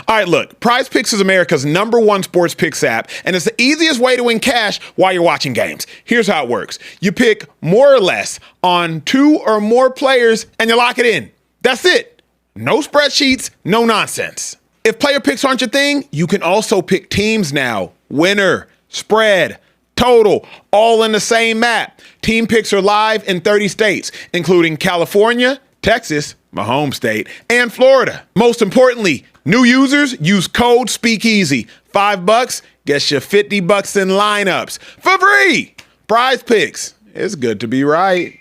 All right, look, PrizePicks is America's #1 sports picks app, and it's the easiest way to win cash while you're watching games. Here's how it works. You pick more or less on 2 or more players, and you lock it in. That's it. No spreadsheets, no nonsense. If player picks aren't your thing, you can also pick teams now. Winner, spread, total, all in the same map. Team picks are live in 30 states, including California, Texas, my home state, and Florida. Most importantly, new users use code Speakeasy. $5 gets you $50 in lineups for free. PrizePicks. It's good to be right.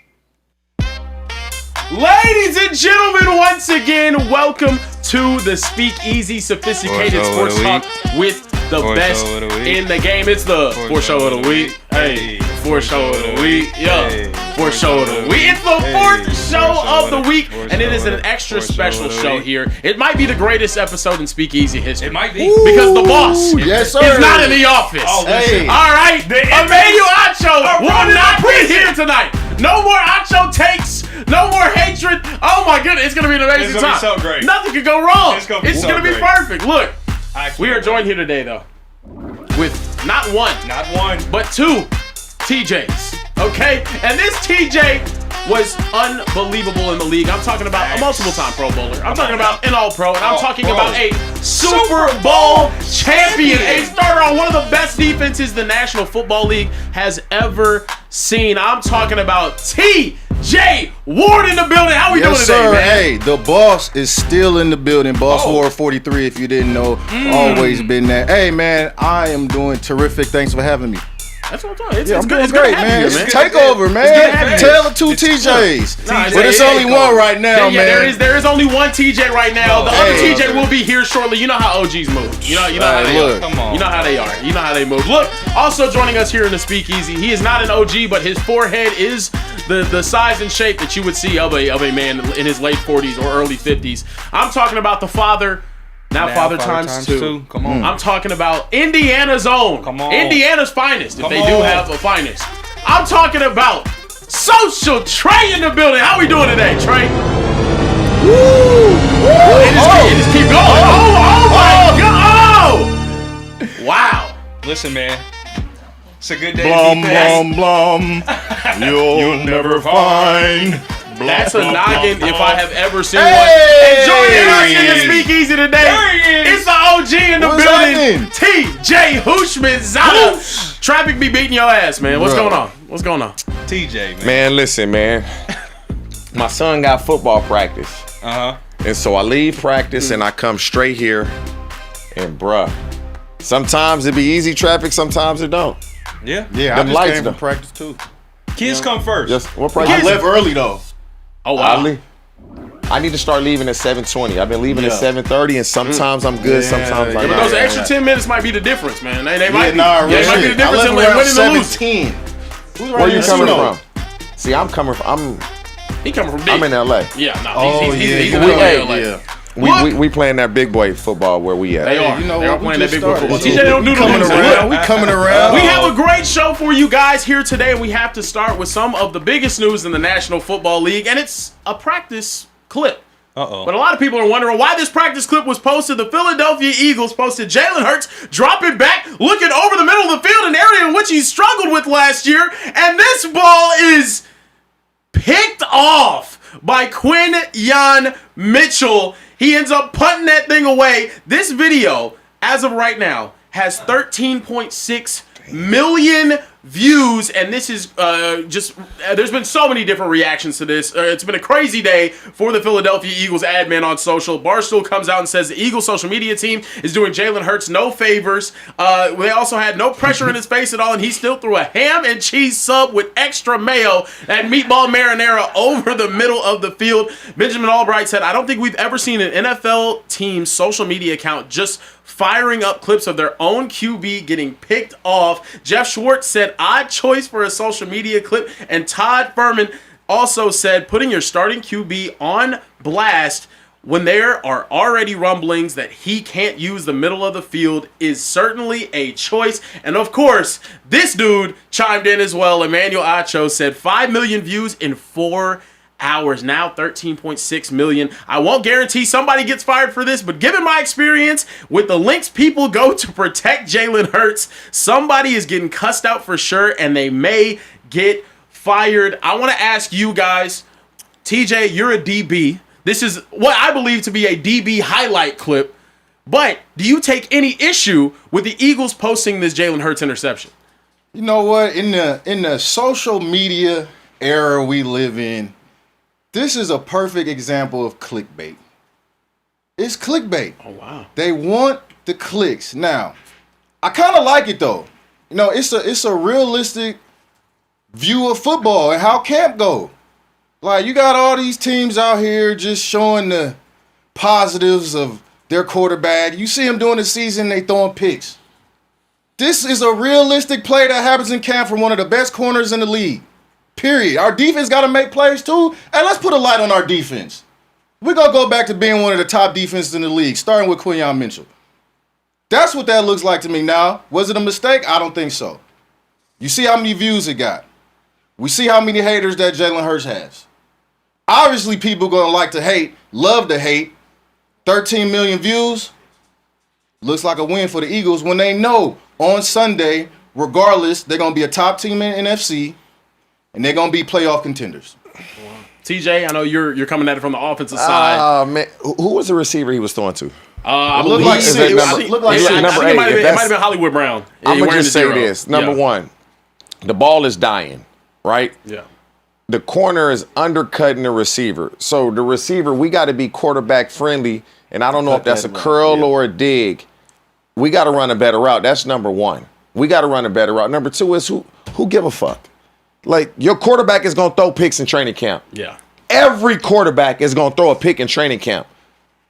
Ladies and gentlemen, once again, welcome to the Speakeasy Sophisticated Sports Talk with the best in the game. It's the fourth show of the week. Hey, fourth show of the week. Yeah, fourth show of the week. It's the fourth show of the week, and it is an extra special show here. It might be the greatest episode in Speakeasy history. It might be. Because the boss yes, sir. is not in the office. Oh, hey. All right, Emmanuel Acho will not be here tonight. No more Acho takes. No more hatred. Oh my goodness, it's gonna be an amazing time. It's gonna be so great. Nothing could go wrong. It's gonna be so gonna be great. perfect. Look, we are joined here today though with not one, but 2 TJs. Okay, and this TJ was unbelievable in the league. I'm talking about a multiple-time Pro Bowler. I'm talking about an All-Pro, and I'm talking about a Super Bowl champion, a starter on one of the best defenses the National Football League has ever seen. I'm talking about TJ Ward in the building. How we doing today, sir. man? Hey, the boss is still in the building. Boss Ward 43, if you didn't know. Always been there. Hey, man, I am doing terrific. Thanks for having me. That's what I'm talking. I'm It's doing good. great, to have man. you It's here, a takeover, man. good to have you. Tell the 2 TJs. Nah, But it's only one right now, man. There is only one TJ right now. The other hey. TJ will be here shortly. You know how OGs move. You know how they look. are. Come on. You know how they are. You know how they move. Look, also joining us here in the Speakeasy, he is not an OG, but his forehead is the size and shape that you would see of a man in his late 40s or early 50s. I'm talking about the father. Now father times two. Come on. I'm talking about Indiana's own. Come on. Indiana's finest, if Come they do on. have a finest. I'm talking about Social Trey in the building. How we doing today, Trey? It just keep going. Oh my God. Oh! Wow. Listen, man. It's a good day Blum, to be back. blum, blum. You'll never find. That's a noggin if I have ever seen Hey! one. And joining us in the Speakeasy today, There he is. it's the OG in the What's building, happening? TJ Houshmandzadeh. Traffic be beating your ass, man. What's Bro. going on? What's going on? TJ, man. Man, listen, man. My son got football practice. Uh-huh. And so I leave practice and I come straight here. And bruh, sometimes it be easy traffic, sometimes it don't. Yeah. Yeah, I Them just lights, came though. from practice, too. Kids come first. Just what price? I left early, though. Oh, wow. I need to start leaving at 7:20. I've been leaving at Yeah. 7:30, and sometimes I'm good, Yeah, sometimes I'm yeah. But not. those extra 10 minutes might be the difference, man. They might be. Nah, They might be the difference in winning and losing. 17. Who's Where you coming from? from? See, I'm coming from. He coming from deep. I'm in LA. Yeah, no. Oh, he's yeah. in Hey, LA. Yeah. We playing that big boy football where we at. They are. You know They are what? We playing that just big boy started. football. TJ don't do the Coming losing. around. We coming around. We have a great show for you guys here today, and we have to start with some of the biggest news in the National Football League, and it's a practice clip. Uh-oh. But a lot of people are wondering why this practice clip was posted. The Philadelphia Eagles posted Jalen Hurts dropping back, looking over the middle of the field, an area in which he struggled with last year, and this ball is picked off by Quinyon Mitchell. He ends up punting that thing away. This video, as of right now, has 13.6 million views, and this is there's been so many different reactions to this. It's been a crazy day for the Philadelphia Eagles admin on social. Barstool comes out and says the Eagles social media team is doing Jalen Hurts no favors. They also had no pressure in his face at all, and he still threw a ham and cheese sub with extra mayo and meatball marinara over the middle of the field. Benjamin Albright said, I don't think we've ever seen an NFL team's social media account just firing up clips of their own QB getting picked off. Jeff Schwartz said, odd choice for a social media clip. And Todd Furman also said, putting your starting QB on blast when there are already rumblings that he can't use the middle of the field is certainly a choice. And of course, this dude chimed in as well. Emmanuel Acho said 5 million views in 4 hours, now 13.6 million. I won't guarantee somebody gets fired for this, but given my experience with the links people go to protect Jalen Hurts, somebody is getting cussed out for sure, and they may get fired. I want to ask you guys, TJ, you're a DB. This is what I believe to be a DB highlight clip, but do you take any issue with the Eagles posting this Jalen Hurts interception? You know what? In the social media era we live in, this is a perfect example of clickbait. It's clickbait. Oh, wow. They want the clicks. Now, I kind of like it though. You know, it's a realistic view of football and how camp go. Like, you got all these teams out here just showing the positives of their quarterback. You see them during the season, they throwing picks. This is a realistic play that happens in camp from one of the best corners in the league. Period. Our defense got to make plays too. And let's put a light on our defense. We're going to go back to being one of the top defenses in the league, starting with Quinyon Mitchell. That's what that looks like to me now. Was it a mistake? I don't think so. You see how many views it got. We see how many haters that Jalen Hurts has. Obviously, people going to like to hate, love to hate. 13 million views. Looks like a win for the Eagles when they know on Sunday, regardless, they're going to be a top team in NFC, and they're going to be playoff contenders. TJ, I know you're coming at it from the offensive side. Man, who was the receiver he was throwing to? I Looked believe like is six. it number- Looked like I six. think number it might eight, have been Hollywood Brown. I'm Wearing going to just the say zero. this. Number Yeah. one, the ball is dying, right? Yeah. The corner is undercutting the receiver. So the receiver, we got to be quarterback friendly, and I don't know if that's a curl or a dig. We got to run a better route. That's number one. We got to run a better route. Number two is who give a fuck? Like, your quarterback is going to throw picks in training camp. Yeah. Every quarterback is going to throw a pick in training camp.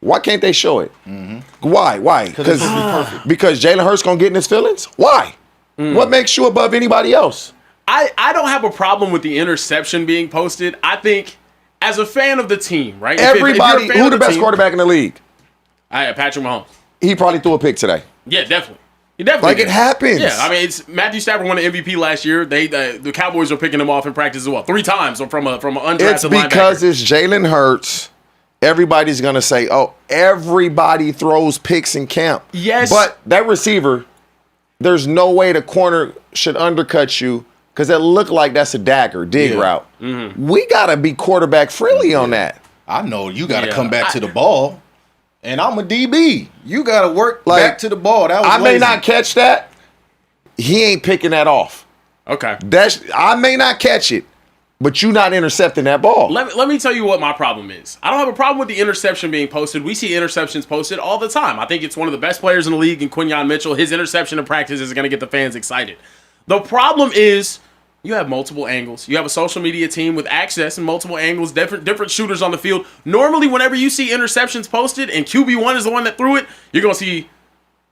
Why can't they show it? Mm-hmm. Why? Because Jalen Hurts going to get in his feelings? Why? What makes you above anybody else? I don't have a problem with the interception being posted. I think, as a fan of the team, right? Everybody, who the best quarterback in the league? Patrick Mahomes. He probably threw a pick today. Yeah, definitely. He definitely Like, did. it happens. Yeah, I mean, it's Matthew Stafford won the MVP last year. The Cowboys are picking him off in practice as well, 3 times from an undrafted It's because linebacker. it's Jalen Hurts. Everybody's going to say, oh, everybody throws picks in camp. Yes. But that receiver, there's no way the corner should undercut you because it looked like that's a dig route. Mm-hmm. We got to be quarterback friendly on that. I know you got to come back to the ball. And I'm a DB. You got to work back to the ball. That was I may lazy. not catch that. He ain't picking that off. Okay. I may not catch it, but you not intercepting that ball. Let me tell you what my problem is. I don't have a problem with the interception being posted. We see interceptions posted all the time. I think it's one of the best players in the league in Quinyon Mitchell. His interception in practice is going to get the fans excited. The problem is you have multiple angles. You have a social media team with access and multiple angles, different shooters on the field. Normally, whenever you see interceptions posted and QB1 is the one that threw it, you're going to see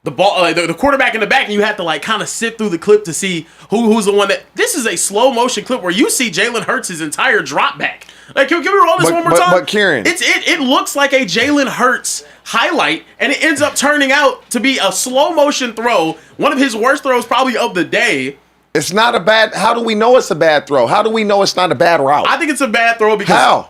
the ball, the quarterback in the back, and you have to kind of sift through the clip to see who's the one that. This is a slow motion clip where you see Jalen Hurts' entire drop back. Can we roll this one more time? But Kieran, it looks like a Jalen Hurts highlight, and it ends up turning out to be a slow motion throw, one of his worst throws probably of the day. it's not a bad. How do we know it's a bad throw? How do we know it's not a bad route? I think it's a bad throw because How?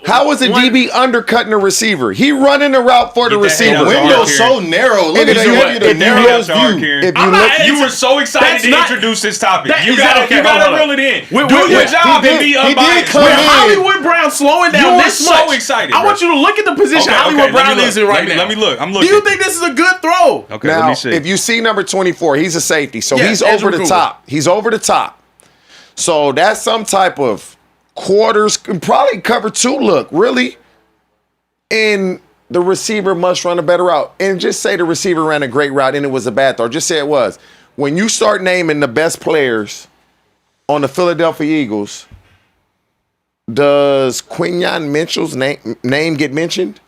How is a DB undercutting a receiver? He running the route for the Get that receiver. hell The out. window's so narrow. Look If at you- the if you narrowest look- view. If you I'm look, not- You were so excited That's to not- introduce this topic. That You is gotta, not- okay, you gotta hold on. reel it in. We're- Do we're- your he job did- and be he did unbiased. come With in. Hollywood Brown slowing down You were this so much, excited, I want bro. you to look at the position Hollywood let Brown me is look. in right now. Let me look. I'm Do looking. you think this is a good throw? Okay, let now, me see. if you see number 24, he's a safety, so Yeah, he's Andrew over the Cougar. top. He's over the top. So that's some type of quarters, probably cover 2 look, really. And the receiver must run a better route. And just say the receiver ran a great route and it was a bad throw. Just say it was. When you start naming the best players on the Philadelphia Eagles, does Quinyon Mitchell's name get mentioned?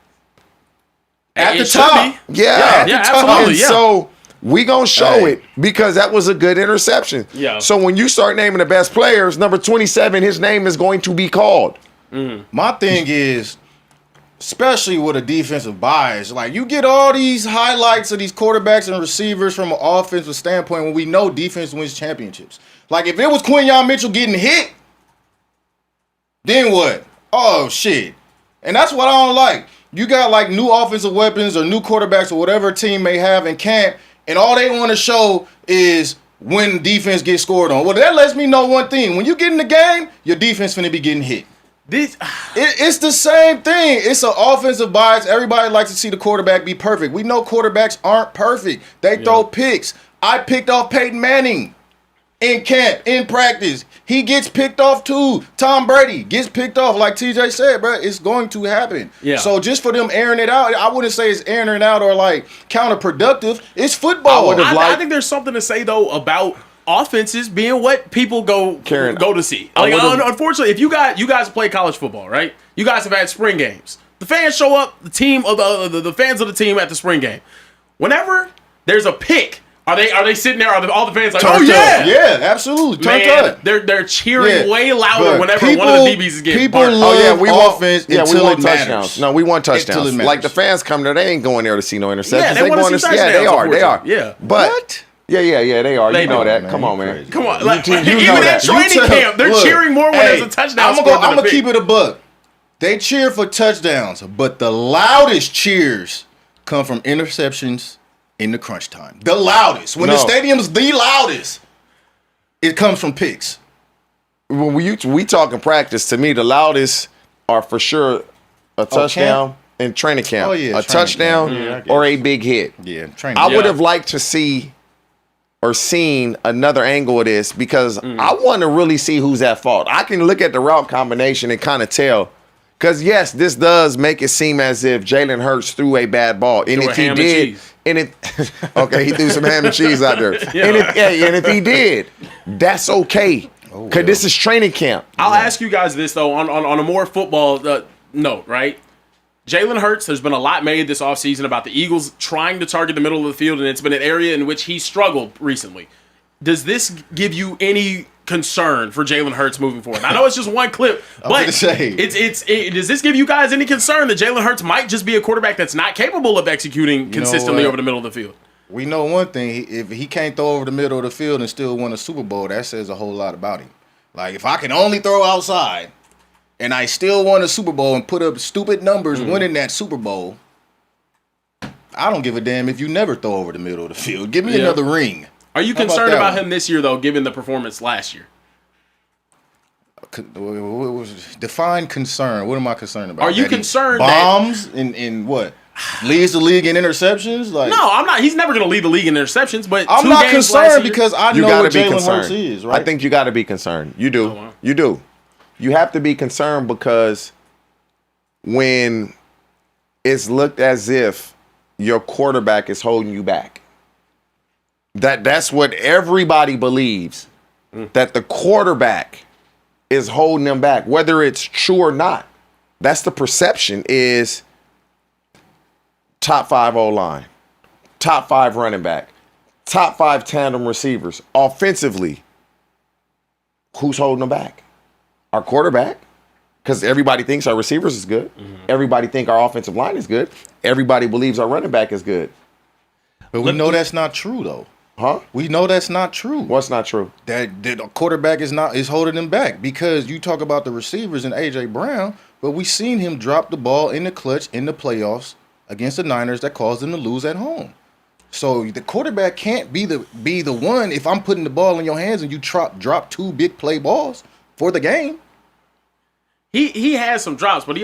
At the It should top. be. Yeah, Yeah, and absolutely, yeah. so we gonna show Hey. it because that was a good interception. Yeah. So when you start naming the best players, number 27, his name is going to be called. My thing is, especially with a defensive bias, like you get all these highlights of these quarterbacks and receivers from an offensive standpoint when we know defense wins championships. Like if it was Quinyon Mitchell getting hit, then what? Oh, shit. And that's what I don't like. You got like new offensive weapons or new quarterbacks or whatever team may have in camp, and all they want to show is when defense gets scored on. Well, that lets me know one thing. When you get in the game, your defense finna be getting hit. It's the same thing. It's an offensive bias. Everybody likes to see the quarterback be perfect. We know quarterbacks aren't perfect. They throw picks. I picked off Peyton Manning in camp, in practice. He gets picked off too. Tom Brady gets picked off. Like TJ said, bro, it's going to happen. Yeah. So just for them airing it out, I wouldn't say it's airing it out or like counterproductive. It's football. I think there's something to say though about offenses being what people go to see. Like, unfortunately, if you guys play college football, right? You guys have had spring games. The fans show up. The team of the fans of the team at the spring game. Whenever there's a pick, are they sitting there? Are all the fans like, oh yeah, yeah, absolutely, they're cheering way louder whenever one of the DBs is getting people barred. love offense until it matters. Touchdowns. No, we want touchdowns. Like the fans come there, they ain't going there to see no interceptions. Yeah, they want to see touchdowns. Yeah, they are. Yeah, but. What? Yeah, they are. You know that. Man, Come on, man. Come on. Like, you even know at training camp, they're cheering more when there's a touchdown. I'm going to keep it a buck. They cheer for touchdowns, but the loudest cheers come from interceptions in the crunch time. The loudest. When the stadium's the loudest, it comes from picks. When we talking practice, to me, the loudest are for sure a touchdown. In training camp, a touchdown or a big hit. Yeah, training. I would have liked to see or seen another angle of this because I want to really see who's at fault. I can look at the route combination and kind of tell. Because, yes, this does make it seem as if Jalen Hurts threw a bad ball. And if he did, okay, he threw some ham and cheese out there. And if he did, that's okay. Because this is training camp. I'll ask you guys this, though, on a more football note, right? Jalen Hurts, there's been a lot made this offseason about the Eagles trying to target the middle of the field, and it's been an area in which he struggled recently. Does this give you any concern for Jalen Hurts moving forward? I know it's just one clip, but does this give you guys any concern that Jalen Hurts might just be a quarterback that's not capable of executing consistently over the middle of the field? We know one thing. If he can't throw over the middle of the field and still win a Super Bowl, that says a whole lot about him. Like, if I can only throw outside and I still won a Super Bowl and put up stupid numbers winning that Super Bowl, I don't give a damn if you never throw over the middle of the field. Give me another ring. Are you concerned about him this year, though, given the performance last year? Define concern. What am I concerned about? Are you concerned bombs in what? Leads the league in interceptions? Like, no, I'm not. He's never going to lead the league in interceptions, but I'm not concerned because I know what Jalen Hurts is, right? I think you got to be concerned. You do. Oh, wow. You do. You have to be concerned because when it's looked as if your quarterback is holding you back, that's what everybody believes, that the quarterback is holding them back, whether it's true or not. That's the perception is top 5 O-line, top 5 running back, top 5 tandem receivers. Offensively, who's holding them back? Our quarterback, because everybody thinks our receivers is good. Everybody think our offensive line is good. Everybody believes our running back is good. But we know that's not true, though. Huh? We know that's not true. What's not true? That the quarterback is holding them back, because you talk about the receivers and A.J. Brown, but we seen him drop the ball in the clutch in the playoffs against the Niners that caused them to lose at home. So the quarterback can't be the one if I'm putting the ball in your hands and you drop 2 big play balls for the game. He has some drops, but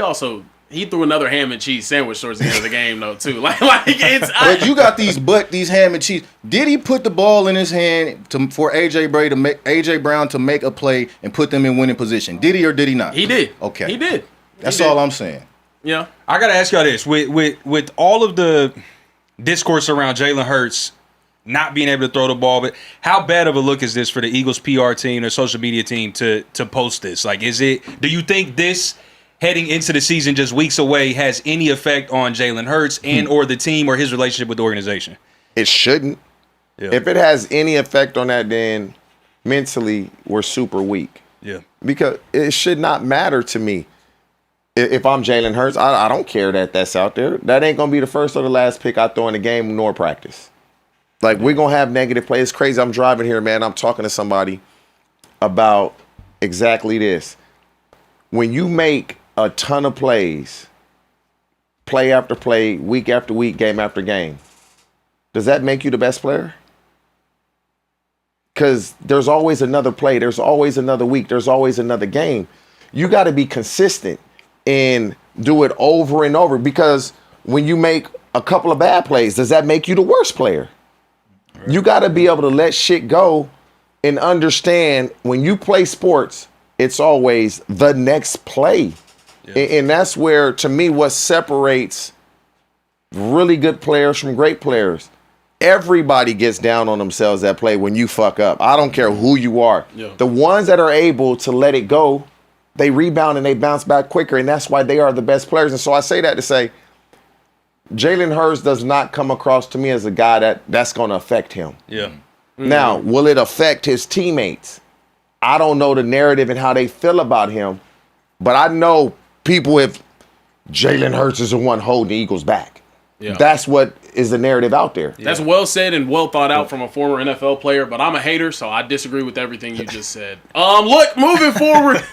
he threw another ham and cheese sandwich towards the end of the game though too. Like it's. But you got these ham and cheese. Did he put the ball in his hand for AJ Brown to make a play and put them in winning position? Did he or did he not? He did. Okay, he did. That's all I'm saying. Yeah, I gotta ask y'all this: with all of the discourse around Jalen Hurts not being able to throw the ball, but how bad of a look is this for the Eagles PR team, their social media team to post this? Like, do you think this heading into the season, just weeks away, has any effect on Jalen Hurts and or the team or his relationship with the organization? It shouldn't. Yeah. If it has any effect on that, then mentally we're super weak. Yeah. Because it should not matter to me. If I'm Jalen Hurts, I don't care that that's out there. That ain't going to be the first or the last pick I throw in the game nor practice. Like, we're going to have negative play. It's crazy. I'm driving here, man. I'm talking to somebody about exactly this. When you make a ton of plays, play after play, week after week, game after game, does that make you the best player? Because there's always another play. There's always another week. There's always another game. You got to be consistent and do it over and over, because when you make a couple of bad plays, does that make you the worst player? Right. You got to be able to let shit go and understand when you play sports, it's always the next play. Yeah. And that's where, to me, what separates really good players from great players. Everybody gets down on themselves that play when you fuck up. I don't care who you are. Yeah. The ones that are able to let it go, they rebound and they bounce back quicker, and that's why they are the best players. And so I say that to say, Jalen Hurts does not come across to me as a guy that's going to affect him. Yeah. Mm-hmm. Now, will it affect his teammates? I don't know the narrative and how they feel about him, but I know people, if Jalen Hurts is the one holding the Eagles back. Yeah. That's what is the narrative out there. Yeah. That's well said and well thought out from a former NFL player, but I'm a hater, so I disagree with everything you just said. Look, moving forward,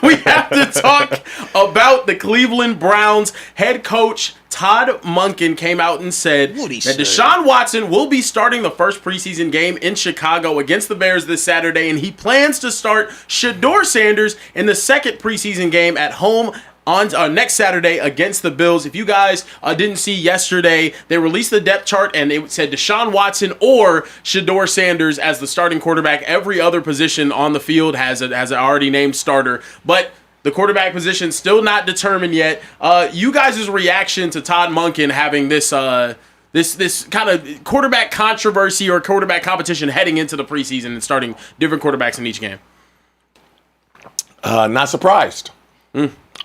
we have to talk about the Cleveland Browns. Head coach Todd Monken came out and said that Deshaun Watson will be starting the first preseason game in Chicago against the Bears this Saturday, and he plans to start Shedeur Sanders in the second preseason game at home on next Saturday against the Bills. If you guys didn't see yesterday, they released the depth chart and it said Deshaun Watson or Shedeur Sanders as the starting quarterback. Every other position on the field has an already named starter, but the quarterback position still not determined yet. You guys' reaction to Todd Monken having this this kind of quarterback controversy or quarterback competition heading into the preseason and starting different quarterbacks in each game? Not surprised.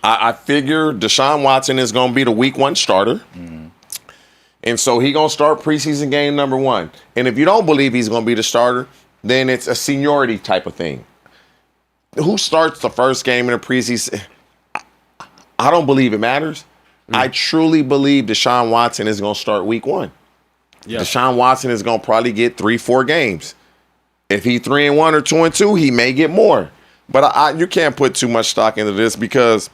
I figure Deshaun Watson is going to be the week 1 starter. Mm-hmm. And so he's going to start preseason game number 1. And if you don't believe he's going to be the starter, then it's a seniority type of thing. Who starts the first game in the preseason? I don't believe it matters. I truly believe Deshaun Watson is going to start week 1. Yeah. Deshaun Watson is going to probably get 3-4 games. If he's 3-1 or 2-2, he may get more. But you can't put too much stock into this, because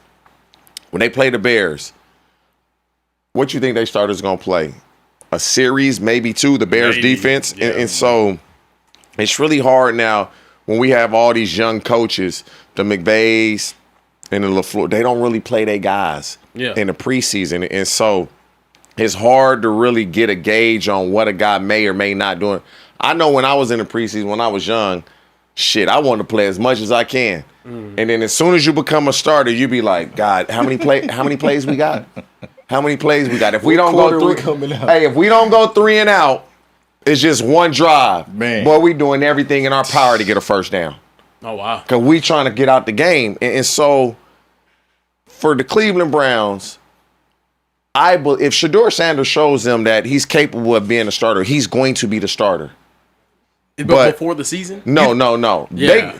when they play the Bears, what you think they starters going to play? A series, maybe 2, the Bears defense? Yeah. And so it's really hard now when we have all these young coaches, the McVays and the LaFleur, they don't really play their guys in the preseason. And so it's hard to really get a gauge on what a guy may or may not do. I know when I was in the preseason, when I was young, shit, I wanted to play as much as I can. And then as soon as you become a starter, you be like, God, how many plays we got? How many plays we got? If we don't go 3, if we don't go 3 and out, it's just one drive. Man. Boy, we doing everything in our power to get a first down. Oh, wow. Because we trying to get out the game. And so for the Cleveland Browns, if Shedeur Sanders shows them that he's capable of being a starter, he's going to be the starter. But before the season? No. Yeah.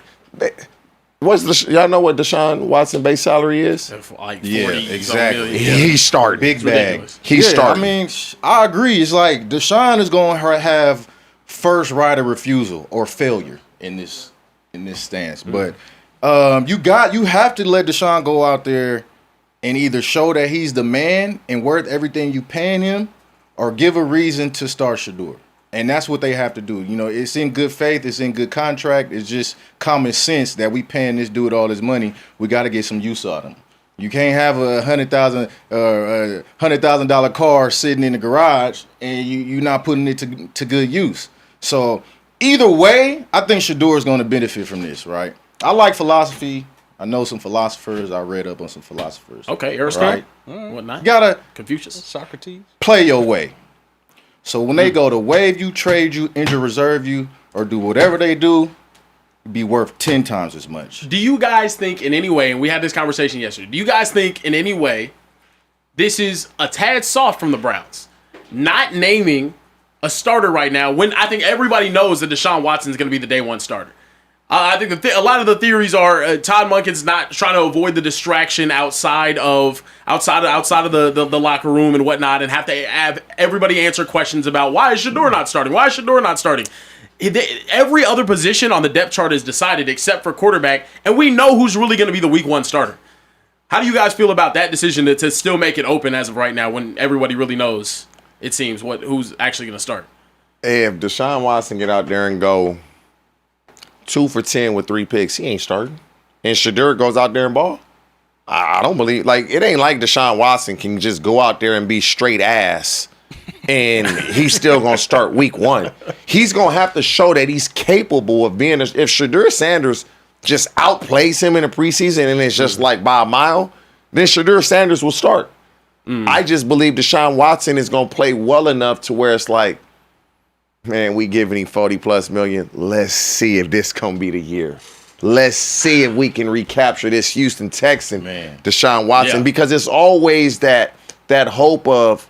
Y'all know what Deshaun Watson base salary is? Like 40 exactly. He's starting. Big bag. He's starting. I mean, I agree. It's like Deshaun is going to have first right of refusal or failure in this stance. But you have to let Deshaun go out there and either show that he's the man and worth everything you paying him, or give a reason to start Shedeur. And that's what they have to do. You know, it's in good faith. It's in good contract. It's just common sense that we paying this dude all his money. We got to get some use out of him. You can't have a $100,000 car sitting in the garage and you're not putting it to good use. So either way, I think Shedeur is going to benefit from this, right? I like philosophy. I know some philosophers. I read up on some philosophers. Okay, Aristotle. Right? Whatnot? You gotta Confucius, Socrates. Play your way. So when they go to waive you, trade you, injure reserve you, or do whatever they do, be worth 10 times as much. Do you guys think in any way, and we had this conversation yesterday, do you guys think in any way this is a tad soft from the Browns? Not naming a starter right now when I think everybody knows that Deshaun Watson is going to be the day 1 starter. I think a lot of the theories are Todd Monken's not trying to avoid the distraction outside of the locker room and whatnot, and have to have everybody answer questions about why is Shedeur not starting? Why is Shedeur not starting? Every other position on the depth chart is decided except for quarterback, and we know who's really going to be the week 1 starter. How do you guys feel about that decision to still make it open as of right now when everybody really knows, it seems, who's actually going to start? Hey, if Deshaun Watson get out there and go 2 for 10 with 3 picks, he ain't starting. And Shedeur goes out there and ball. I don't believe, like, it ain't like Deshaun Watson can just go out there and be straight ass and he's still going to start week 1. He's going to have to show that he's capable of being, if Shedeur Sanders just outplays him in the preseason and it's just like by a mile, then Shedeur Sanders will start. I just believe Deshaun Watson is going to play well enough to where it's like, man, we giving him 40+ million. Let's see if this going to be the year. Let's see if we can recapture this Houston Texan, Deshaun Watson, because it's always that hope of,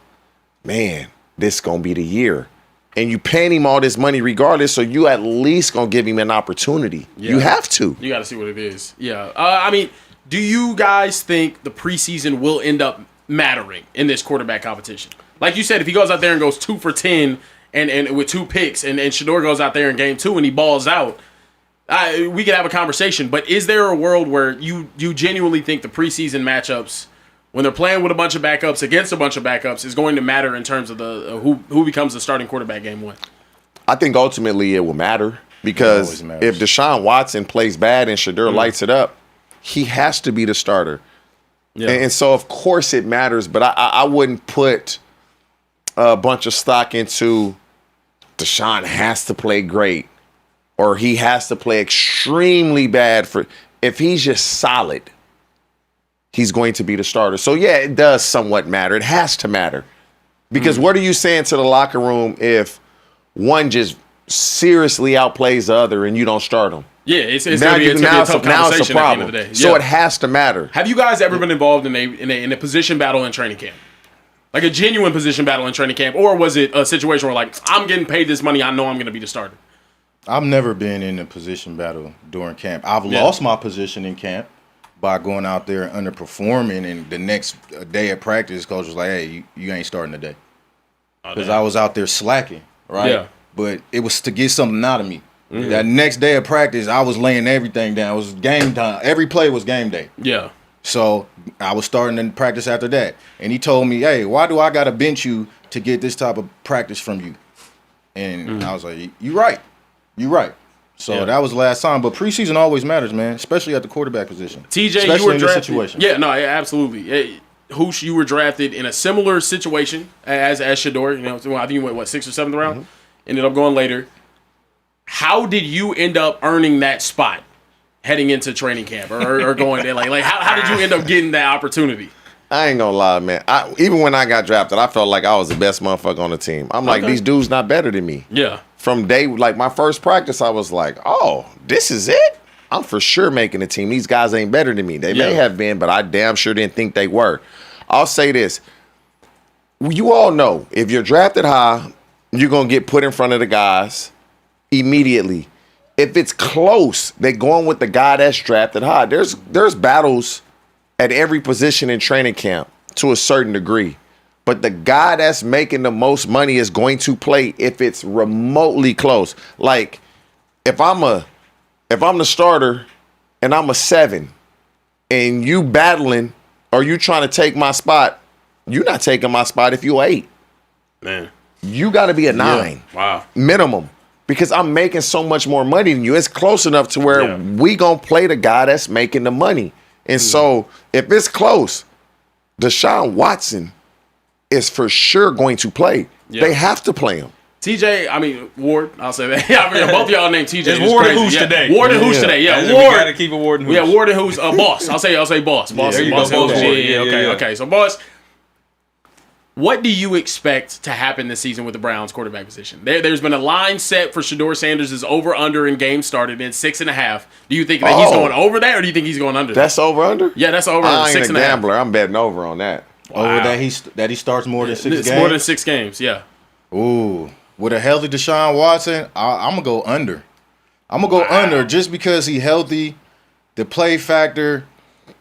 man, this going to be the year. And you paying him all this money regardless, so you at least going to give him an opportunity. You have to. You got to see what it is. Yeah. I mean, do you guys think the preseason will end up mattering in this quarterback competition? Like you said, if he goes out there and goes 2 for 10 and with 2 picks and Shedeur goes out there in game 2 and he balls out, we could have a conversation. But is there a world where you genuinely think the preseason matchups, when they're playing with a bunch of backups against a bunch of backups, is going to matter in terms of the who becomes the starting quarterback game 1? I think ultimately it will matter because if Deshaun Watson plays bad and Shedeur lights it up, he has to be the starter. Yeah. And so, of course, it matters, but I wouldn't put a bunch of stock into Deshaun has to play great or he has to play extremely bad. If he's just solid, he's going to be the starter. So, yeah, it does somewhat matter. It has to matter. Because what are you saying to the locker room if one just seriously outplays the other and you don't start them? Yeah, it's going to be a tough conversation at the end of the day. So it has to matter. Have you guys ever been involved in a position battle in training camp? Like a genuine position battle in training camp? Or was it a situation where, like, I'm getting paid this money, I know I'm going to be the starter? I've never been in a position battle during camp. I've lost my position in camp by going out there and underperforming, and the next day at practice, coach was like, hey, you ain't starting today. Because I was out there slacking, right? Yeah. But it was to get something out of me. That next day of practice, I was laying everything down. It was game time. Every play was game day. Yeah. So I was starting in practice after that. And he told me, hey, why do I got to bench you to get this type of practice from you? And I was like, you right. You right. So that was the last time. But preseason always matters, man, especially at the quarterback position. TJ, especially you were in drafted. This situation. Yeah, no, absolutely. Hey, Hoosh, you were drafted in a similar situation as Shedeur. You know, I think you went, 6th or 7th round? Ended up going later. How did you end up earning that spot heading into training camp or going there? Like how did you end up getting that opportunity? I ain't gonna lie, man. Even when I got drafted, I felt like I was the best motherfucker on the team. I'm like, these dudes not better than me. Yeah. From my first practice, I was like, oh, this is it? I'm for sure making the team. These guys ain't better than me. They may have been, but I damn sure didn't think they were. I'll say this. You all know, if you're drafted high, you're gonna get put in front of the guys immediately. If it's close, they're going with the guy that's drafted high. There's battles at every position in training camp to a certain degree. But the guy that's making the most money is going to play if it's remotely close. Like, if I'm the starter and I'm a 7 and you battling or you trying to take my spot, you're not taking my spot if you're 8. Man. You got to be a 9. Wow. Minimum. Because I'm making so much more money than you. It's close enough to where we going to play the guy that's making the money. And so if it's close, Deshaun Watson is for sure going to play. Yeah. They have to play him. TJ, I mean, Ward, I'll say that. I mean, both of y'all named TJ. It's Ward and Hoosh today. Ward and Hoosh today. Yeah, Ward. We got to keep it Ward and Hoosh. Yeah, Ward and Hoosh. Boss. I'll say boss. Boss. Yeah, boss. Yeah. Okay. So, boss, what do you expect to happen this season with the Browns quarterback position? There's been a line set for Shedeur Sanders' over-under in games started in 6.5. Do you think that he's going over that, or do you think he's going under? That's over-under? Yeah, that's over-under. I ain't a gambler. I'm betting over on that. Wow. Over that he starts more than 6 games? It's more than 6 games, yeah. Ooh. With a healthy Deshaun Watson, I'm going to go under. I'm going to go under just because he's healthy, the play factor.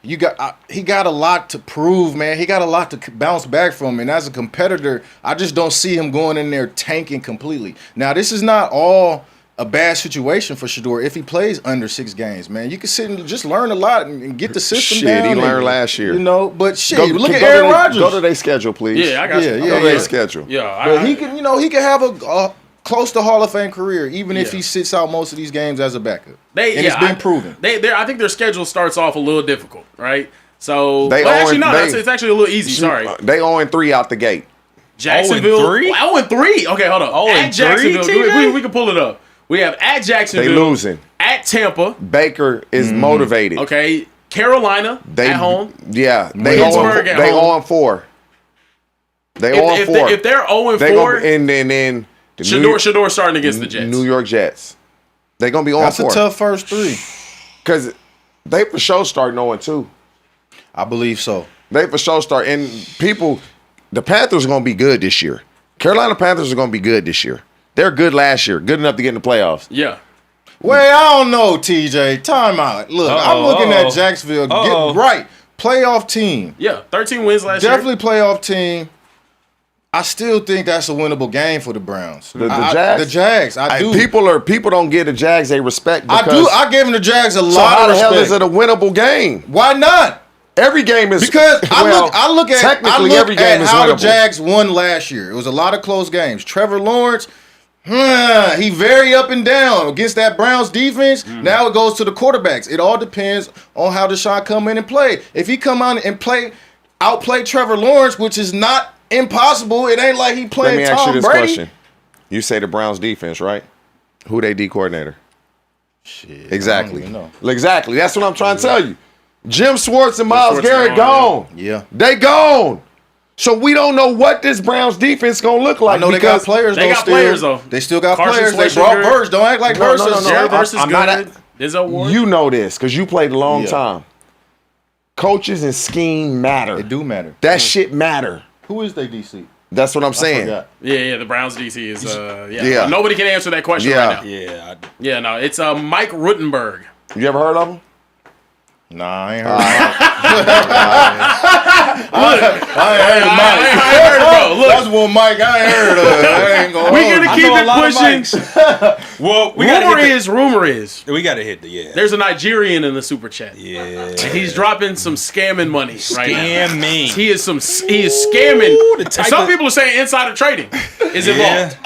He got a lot to prove, man. He got a lot to bounce back from. And as a competitor, I just don't see him going in there tanking completely. Now, this is not all a bad situation for Shedeur if he plays under 6 games, man. You can sit and just learn a lot and get the system down. He learned last year. But look at Aaron Rodgers. Go to their schedule, please. Yeah, I got you. Go to their schedule. Yeah, But he can have a close to Hall of Fame career, even if he sits out most of these games as a backup. It's been proven. I think their schedule starts off a little difficult, right? So, it's actually a little easy. Sorry, they 0-3 out the gate. Jacksonville 0-3? 0-3. Okay, hold on. At Jacksonville, we can pull it up. We have at Jacksonville. They losing. At Tampa. Baker is motivated. Okay. Carolina at home. Yeah. They Pittsburgh at home. 0-4. They 0-4. If they're 0-4, and then Shedeur starting against the Jets. New York Jets. They're gonna be 0-4. That's a tough first 3. Because they for sure start 0-2. I believe so. They for sure start, and the Panthers are gonna be good this year. Carolina Panthers are gonna be good this year. They're good last year, good enough to get in the playoffs. Yeah. Well, I don't know, TJ. Time out. Look, I'm looking at Jacksonville. Get right. Playoff team. Yeah, 13 wins last year. Definitely playoff team. I still think that's a winnable game for the Browns. The Jags? The Jags. I do. People don't give the Jags they respect because I give them the Jags a lot of respect. So how the hell is it a winnable game? Why not? Every game is because I look at every game is how winnable. the Jags won last year. It was a lot of close games. Trevor Lawrence, he very up and down against that Browns defense. Now it goes to the quarterbacks. It all depends on how Deshaun come in and play. If he come out and outplay Trevor Lawrence, which is not impossible, it ain't like he playing Tom Brady. Let me ask you this question. You say the Browns defense, right? Who they D coordinator? Shit. Exactly. I don't even know. Exactly. That's what I'm trying to tell you. Jim Schwartz and Myles Garrett gone. Yeah. They gone. So we don't know what this Browns defense gonna look like. I know they got players. They got players though. They still got Carson players. They brought Verse. Don't act like Verse is good. Izzo Ward. You know this because you played a long time. Coaches and scheme matter. It do matter. That shit matter. Who is they DC? That's what I'm saying. Yeah, the Browns DC is Nobody can answer that question right now. No, it's Mike Ruttenberg. You ever heard of him? Nah, I ain't heard of I ain't heard of Mike. Look, that's one Mike I ain't heard of. We're gonna keep it pushing. Well, rumor is we gotta hit there's a Nigerian in the super chat. Yeah, and he's dropping some scamming money right now. He is scamming. Ooh, some people are saying insider trading is involved.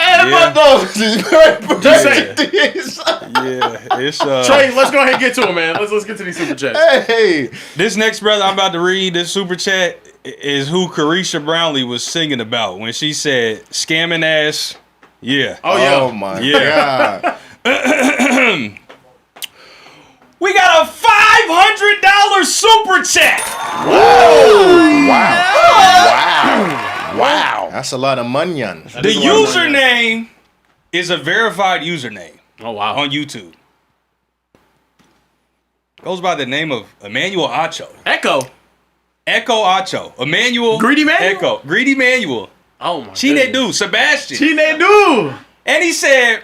It's Trey, let's go ahead and get to him, man. Let's get to these super chats. Hey, this next brother I'm about to read, this super chat is who Carisha Brownlee was singing about when she said scamming ass. Yeah. Oh yeah. Oh my God. We got a $500 super chat. Whoa. Wow. That's a lot of money. The username is a verified username. Oh wow. On YouTube. Goes by the name of Emmanuel Acho. Echo Acho. Emmanuel. Greedy Manuel? Echo. Greedy Manuel. Oh my Chinedu. Sebastian. Chinedu. And he said,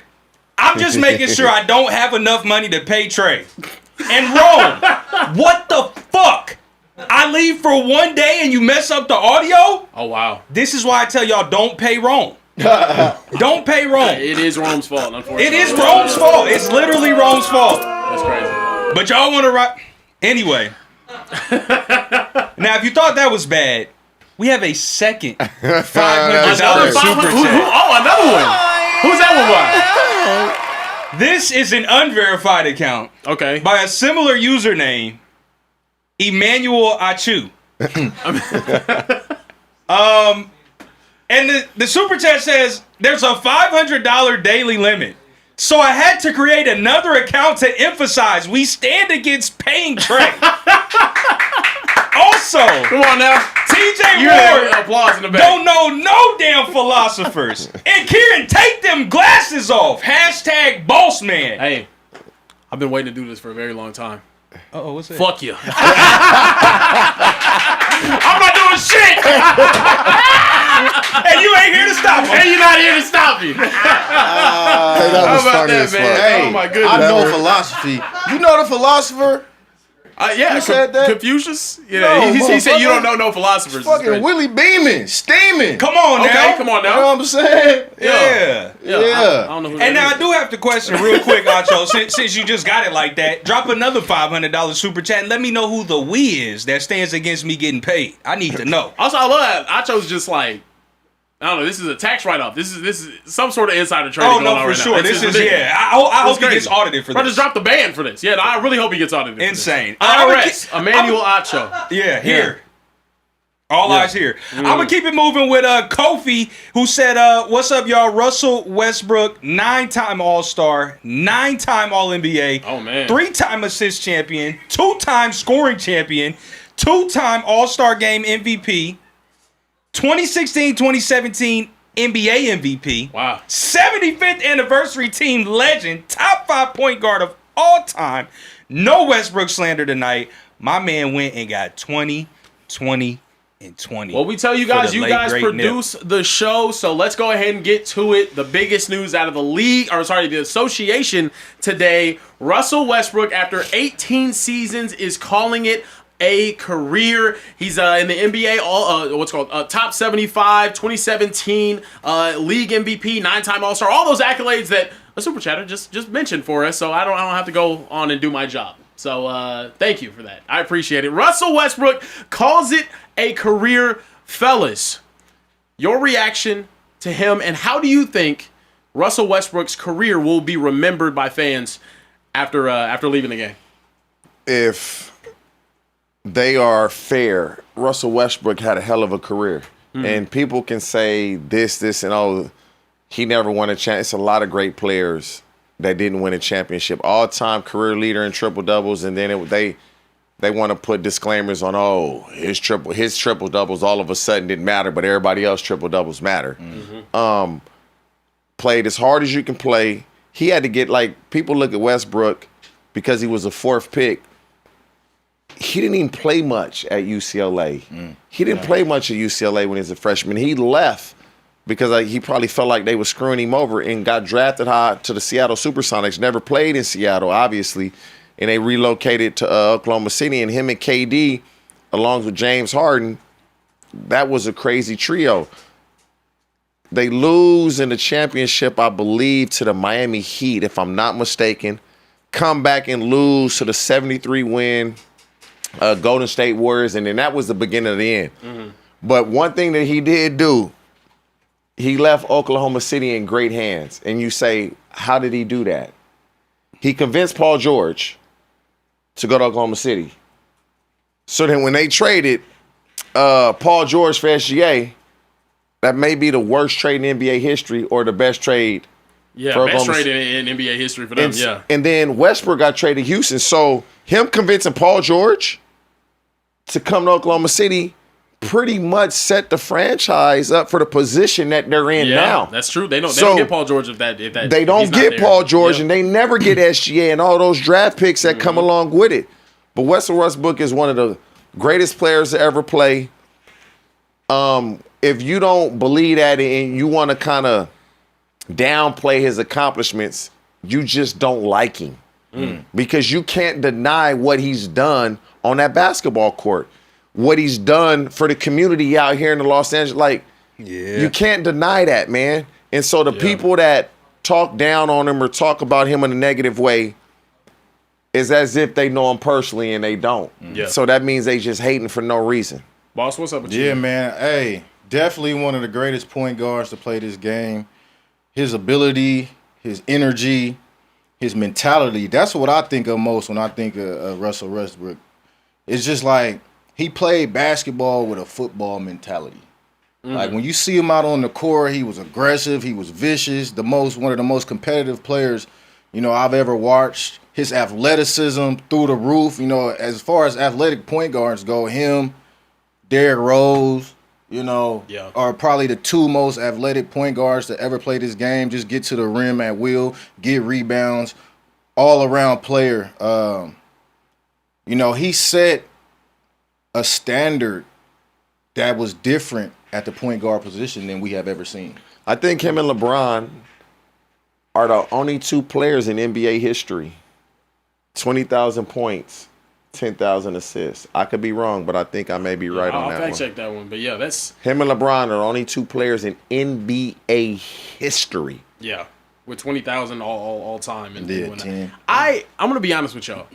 I'm just making sure I don't have enough money to pay Trey. And Rome, what the fuck? I leave for one day and you mess up the audio? Oh wow. This is why I tell y'all don't pay Rome. Don't pay Rome. It is Rome's fault, unfortunately. It is Rome's fault. It's literally Rome's fault. That's crazy. But y'all want to rock. Anyway. Now, if you thought that was bad, we have a second $500 super chat. Another one. Who's that one by? This is an unverified account. Okay. By a similar username, Emmanuel Achu. And the super chat says there's a $500 daily limit. So I had to create another account to emphasize we stand against paying Trey. Also, come on now, TJ Ward applause in the back. Don't know no damn philosophers. And Kieran, take them glasses off. # boss man. Hey, I've been waiting to do this for a very long time. Uh-oh, what's that? Fuck you. I'm not doing shit. And you ain't here to stop me. And you're not here to stop me. That was funny as fuck. Hey, oh my goodness. I know philosophy. You know the philosopher? Yeah, You said that? Confucius? Yeah, No, he said you don't motherfucker. know no philosophers. Fucking Willie beaming, steaming. Come on Okay, now. come on You know now. what I'm saying? Yeah. Yeah. Yeah. I don't know who And that now is. I do have to question real quick, Acho, since you just got it like that, drop another $500 super chat and let me know who the we is that stands against me getting paid. I need to know. Also, I love that Acho's just like, I don't know. This is a tax write-off. This is some sort of insider trading. Oh, going no, on for right sure. Now. This is, ridiculous. yeah. I hope he crazy. gets audited for Bro, this. just drop the ban for this. Yeah, no, I really hope he gets audited. For Insane. This. IRS, Emmanuel Acho. Yeah, here. All Yeah. eyes here. I'm going to keep it moving with Kofi, who said, what's up, y'all? Russell Westbrook, 9-time All-Star, 9-time All-NBA. Oh, man. 3-time assist champion, 2-time scoring champion, 2-time All-Star Game MVP, 2016-2017 NBA MVP. Wow. 75th anniversary team legend, top 5 point guard of all time. No Westbrook slander tonight. My man went and got 20, 20, and 20. Well, we tell you for guys, the you late, guys great produce the show, so let's go ahead and get to it. The biggest news out of the association today. Russell Westbrook, after 18 seasons, is calling it a career. He's in the NBA, top 75, 2017 league MVP, 9-time All-Star, all those accolades that a super chatter just mentioned for us. So I don't have to go on and do my job. So thank you for that. I appreciate it. Russell Westbrook calls it a career. Fellas, your reaction to him, and how do you think Russell Westbrook's career will be remembered by fans after leaving the game? If they are fair, Russell Westbrook had a hell of a career. And people can say this, and oh, he never won a championship. It's a lot of great players that didn't win a championship. All-time career leader in triple-doubles, and then they want to put disclaimers on, oh, his triple-doubles all of a sudden didn't matter, but everybody else triple-doubles matter. Played as hard as you can play. He had to get, people look at Westbrook because he was a 4th pick. He didn't even play much at UCLA. He didn't play much at UCLA when he was a freshman. He left because he probably felt like they were screwing him over and got drafted high to the Seattle Supersonics. Never played in Seattle, obviously, and they relocated to Oklahoma City. And him and KD, along with James Harden, that was a crazy trio. They lose in the championship, I believe, to the Miami Heat, if I'm not mistaken. Come back and lose to the 73-win Golden State Warriors, and then that was the beginning of the end. But one thing that he did do, he left Oklahoma City in great hands. And you say, how did he do that? He convinced Paul George to go to Oklahoma City. So then when they traded Paul George for SGA, that may be the worst trade in NBA history or the best trade. Yeah, for best Oklahoma trade in NBA history for them. Yeah. And then Westbrook got traded to Houston. So him convincing Paul George to come to Oklahoma City pretty much set the franchise up for the position that they're in now. That's true. They don't get Paul George if that They don't get Paul George, and they never get SGA and all those draft picks that come along with it. But Russell Westbrook is one of the greatest players to ever play. If you don't believe that and you want to kind of downplay his accomplishments, you just don't like him. Because you can't deny what he's done on that basketball court. What he's done for the community out here in the Los Angeles, you can't deny that, man. And so the people that talk down on him or talk about him in a negative way is as if they know him personally and they don't. So that means they just hating for no reason. Boss, what's up with you? Yeah, man. Hey, definitely one of the greatest point guards to play this game. His ability, his energy, his mentality, that's what I think of most when I think of Russell Westbrook. It's just like he played basketball with a football mentality. Like when you see him out on the court, he was aggressive, he was vicious, one of the most competitive players, I've ever watched. His athleticism through the roof, as far as athletic point guards go, him, Derrick Rose, are probably the 2 most athletic point guards to ever play this game. Just get to the rim at will, get rebounds, all-around player. He set a standard that was different at the point guard position than we have ever seen. I think him and LeBron are the only 2 players in NBA history, 20,000 points, 10,000 assists. I could be wrong, but I think I may be right on I'll that fact one. check that one. But yeah, that's Him and LeBron are the only two players in NBA history. yeah, with 20,000 all time and Yeah, doing that. 10. I'm gonna be honest with y'all.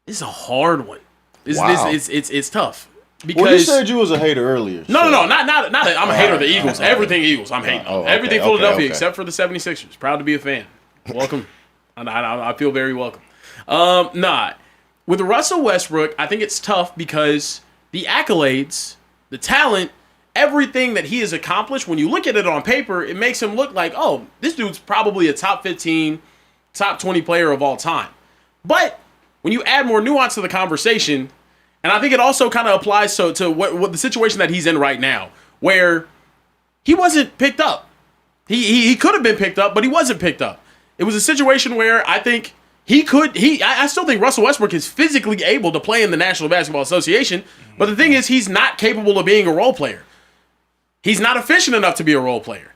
This is a hard one. Wow. It's tough because Well, you said you was a hater earlier. no, not that I'm a hater of the Eagles. Everything Eagles, I'm hating. Oh, okay, Everything okay, Philadelphia okay. except for the 76ers. Proud to be a fan. Welcome. I feel very welcome. With Russell Westbrook, I think it's tough because the accolades, the talent, everything that he has accomplished, when you look at it on paper, it makes him look like, oh, this dude's probably a top 15, top 20 player of all time. But when you add more nuance to the conversation, and I think it also kind of applies to what the situation that he's in right now, where he wasn't picked up. He could have been picked up, but he wasn't picked up. It was a situation where I think I still think Russell Westbrook is physically able to play in the National Basketball Association, but the thing is he's not capable of being a role player. He's not efficient enough to be a role player.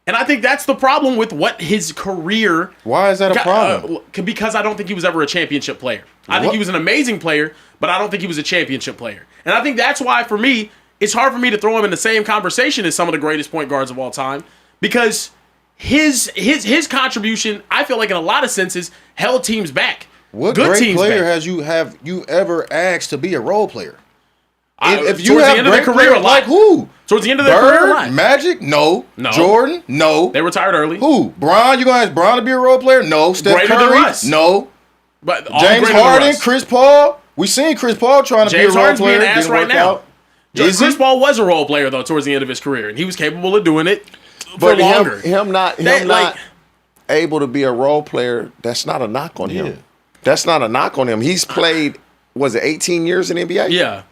And I think that's the problem with what his career... Why is that a problem? Because I don't think he was ever a championship player. I think he was an amazing player, but I don't think he was a championship player. And I think that's why, for me, it's hard for me to throw him in the same conversation as some of the greatest point guards of all time, because his contribution, I feel like in a lot of senses, held teams back. What Good great teams player back. have you ever asked to be a role player? Towards If you the have end of their great career, players, a lot. like who? Towards the end of their career, a lot. Bird, Magic, no. No. Jordan, no. They retired early. Who? Bron? You gonna ask Bron to be a role player? No. Steph Greater than Curry? Russ. No. But all James greater than Harden, Russ. Chris Paul. We seen Chris Paul trying to James be a role Harden's being player. asked Didn't right work now. out. Is Chris he? Paul was a role player though towards the end of his career, and he was capable of doing it for But longer. him not able to be a role player, that's not a knock on Yeah. him. That's not a knock on him. He's played, was it 18 years in the NBA? Yeah.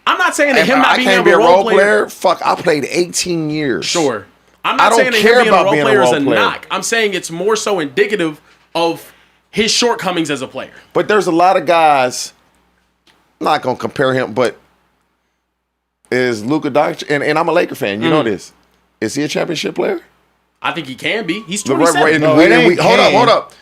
I'm not saying that If him not I being can't able be to a role player. fuck, I played 18 years. Sure. I'm I not don't saying that care him being a about role being a player is role a player. knock. I'm saying it's more so indicative of his shortcomings as a player. But there's a lot of guys, I'm not going to compare him, but is Luka Doncic, and I'm a Laker fan, you know this. Is he a championship player? I think he can be. He's Right, 27. No, it ain't hold can. up.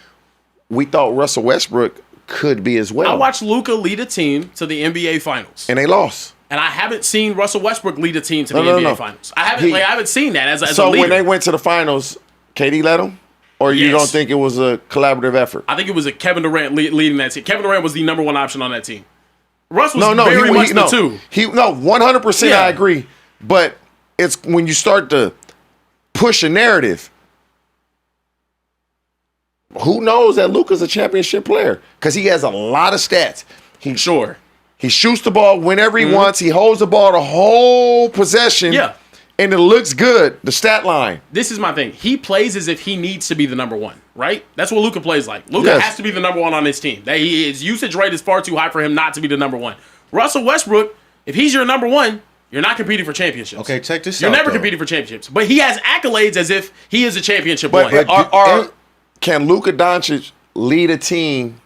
We thought Russell Westbrook could be as well. I watched Luka lead a team to the NBA Finals. And they lost. And I haven't seen Russell Westbrook lead a team to the No, NBA no. Finals. I haven't seen that as a So leader. when they went to the finals, KD led them? Or you Yes. don't think it was a collaborative effort? I think it was a Kevin Durant leading that team. Kevin Durant was the number one option on that team. Russ was No, very much the two. 100% Yeah. I agree. But it's when you start to push a narrative, who knows that Luka's a championship player? Because he has a lot of stats. Sure. He shoots the ball whenever he wants. He holds the ball the whole possession. Yeah. And it looks good, the stat line. This is my thing. He plays as if he needs to be the number one, right? That's what Luka plays like. Luka Yes. has to be the number one on his team. His usage rate is far too high for him not to be the number one. Russell Westbrook, if he's your number one, you're not competing for championships. Okay, check this You're out. never though. competing for championships. But he has accolades as if he is a championship But one. can Luka Doncic lead a team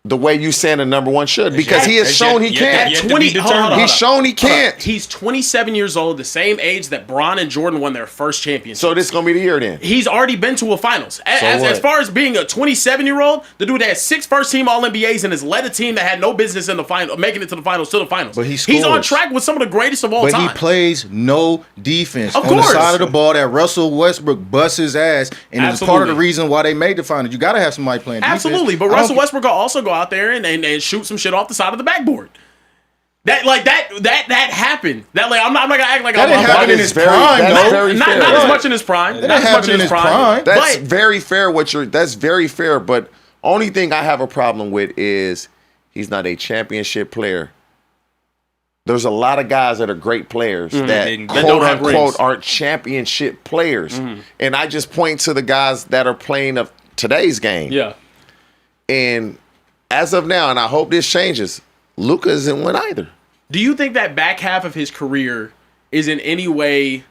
the way you saying the number one should? Because he has shown he can. At 20, hold on. He's shown he can't. He's 27 years old, the same age that Bron and Jordan won their first championship. So this is going to be the year then. He's already been to a finals. As what? far as being a 27-year-old, the dude had 6 first-team All-NBAs and has led a team that had no business in the final, making it to the finals. But he He's scores. on track with some of the greatest of all But time. he plays no defense Of on the course. side of the ball that Russell Westbrook busts his ass, and it's part of the Absolutely. reason why they made the finals. You got to have somebody playing defense. Absolutely, but I don't Russell ca- Westbrook will also go out there and shoot some shit off the side of the backboard. That happened. I'm not gonna act like That I'm didn't happen in his prime, that's though. very not fair. as much in his prime. Not as happen much in in his his prime. prime. That's But very fair. That's very fair. But only thing I have a problem with is he's not a championship player. There's a lot of guys that are great players that That quote don't have unquote rings. aren't championship players. And I just point to the guys that are playing of today's game. yeah. And as of now, and I hope this changes, Luka isn't one either. Do you think that back half of his career is in any way?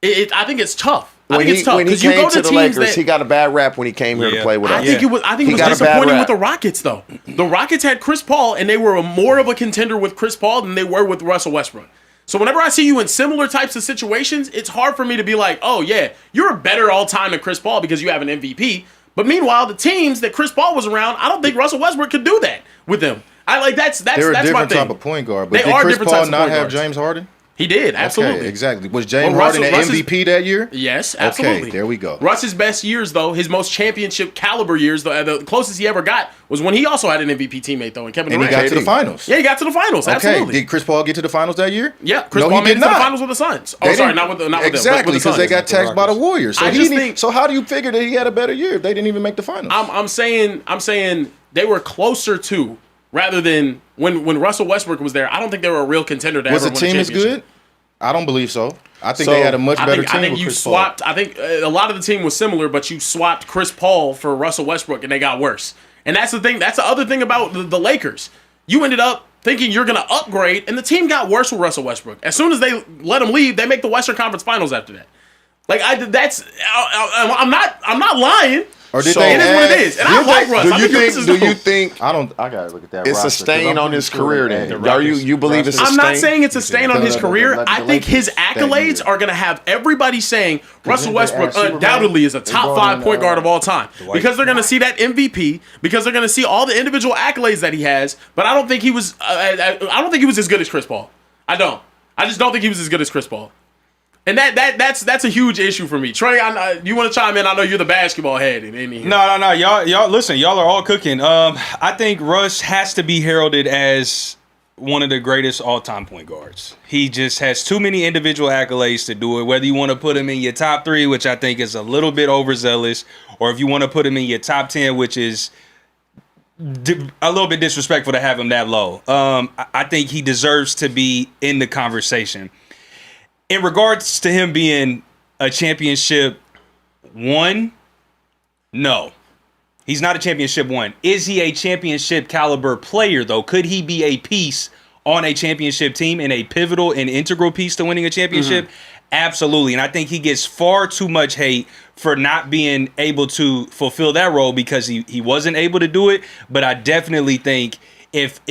I think it's tough. I think it's tough when he because you came go to to the teams Lakers, that he got a bad rap when he came here to Yeah. play with us. I think it was He got a bad disappointing rap. with the Rockets though. The Rockets had Chris Paul and they were more of a contender with Chris Paul than they were with Russell Westbrook. So whenever I see you in similar types of situations, it's hard for me to be like, oh yeah, you're a better all time than Chris Paul because you have an MVP. But meanwhile, the teams that Chris Paul was around, I don't think Russell Westbrook could do that with them. That's They're a my different thing. type of point guard. But They did are Chris different Paul types of not point have guards. James Harden? He did, absolutely. Okay, exactly. Was James Well, Harden an Russ's- MVP that year? Yes, absolutely. Okay, there we go. Russ's best years, though, his most championship caliber years, the closest he ever got was when he also had an MVP teammate, though, in Kevin And he Durant. got to the finals. Yeah, he got to the finals. Okay, Absolutely. did Chris Paul get to the finals that year? Yeah, Chris No, Paul he made it did to the not. finals with the Suns. Oh, They sorry, didn't- not with them. Exactly, because they got taxed by the Warriors. So I just think- so how do you figure that he had a better year if they didn't even make the finals? I'm saying they were closer to, rather than when Russell Westbrook was there. I don't think they were a real contender to Was ever the win a team as championship. good? I don't believe so. I think So, they had a much I better think, team I think with you Chris swapped. Paul. I think a lot of the team was similar, but you swapped Chris Paul for Russell Westbrook, and they got worse. And that's the thing. That's the other thing about the Lakers. You ended up thinking you're going to upgrade, and the team got worse with Russell Westbrook. As soon as they let him leave, they make the Western Conference Finals after that. Like I'm not lying. Or did So- they It is what add- it is, and I like Russ. I think this is do you dope. think I gotta look at that. it's a roster, 'cause I'm stain on pretty his sure career they then? added- Are you believe it's a I'm stain? not saying it's a stain on his The- career. the I think his Lakers that accolades year. are going to have everybody saying Russell didn't they Westbrook add Superman? undoubtedly is a They top brought 5 in, point guard of all time because they're going to see that MVP, because they're going to see all the individual accolades that he has. But I don't think he was. I don't think he was as good as Chris Paul. I don't. I just don't think he was as good as Chris Paul. And that's a huge issue for me. Trey, you want to chime in? I know you're the basketball head in here. No. Y'all listen. Y'all are all cooking. I think Russ has to be heralded as one of the greatest all-time point guards. He just has too many individual accolades to do it. Whether you want to put him in your top 3, which I think is a little bit overzealous, or if you want to put him in your top 10, which is a little bit disrespectful to have him that low. I think he deserves to be in the conversation. In regards to him being a championship one, no. He's not a championship one. Is he a championship caliber player, though? Could he be a piece on a championship team and a pivotal and integral piece to winning a championship? Absolutely. And I think he gets far too much hate for not being able to fulfill that role because he wasn't able to do it. But I definitely think if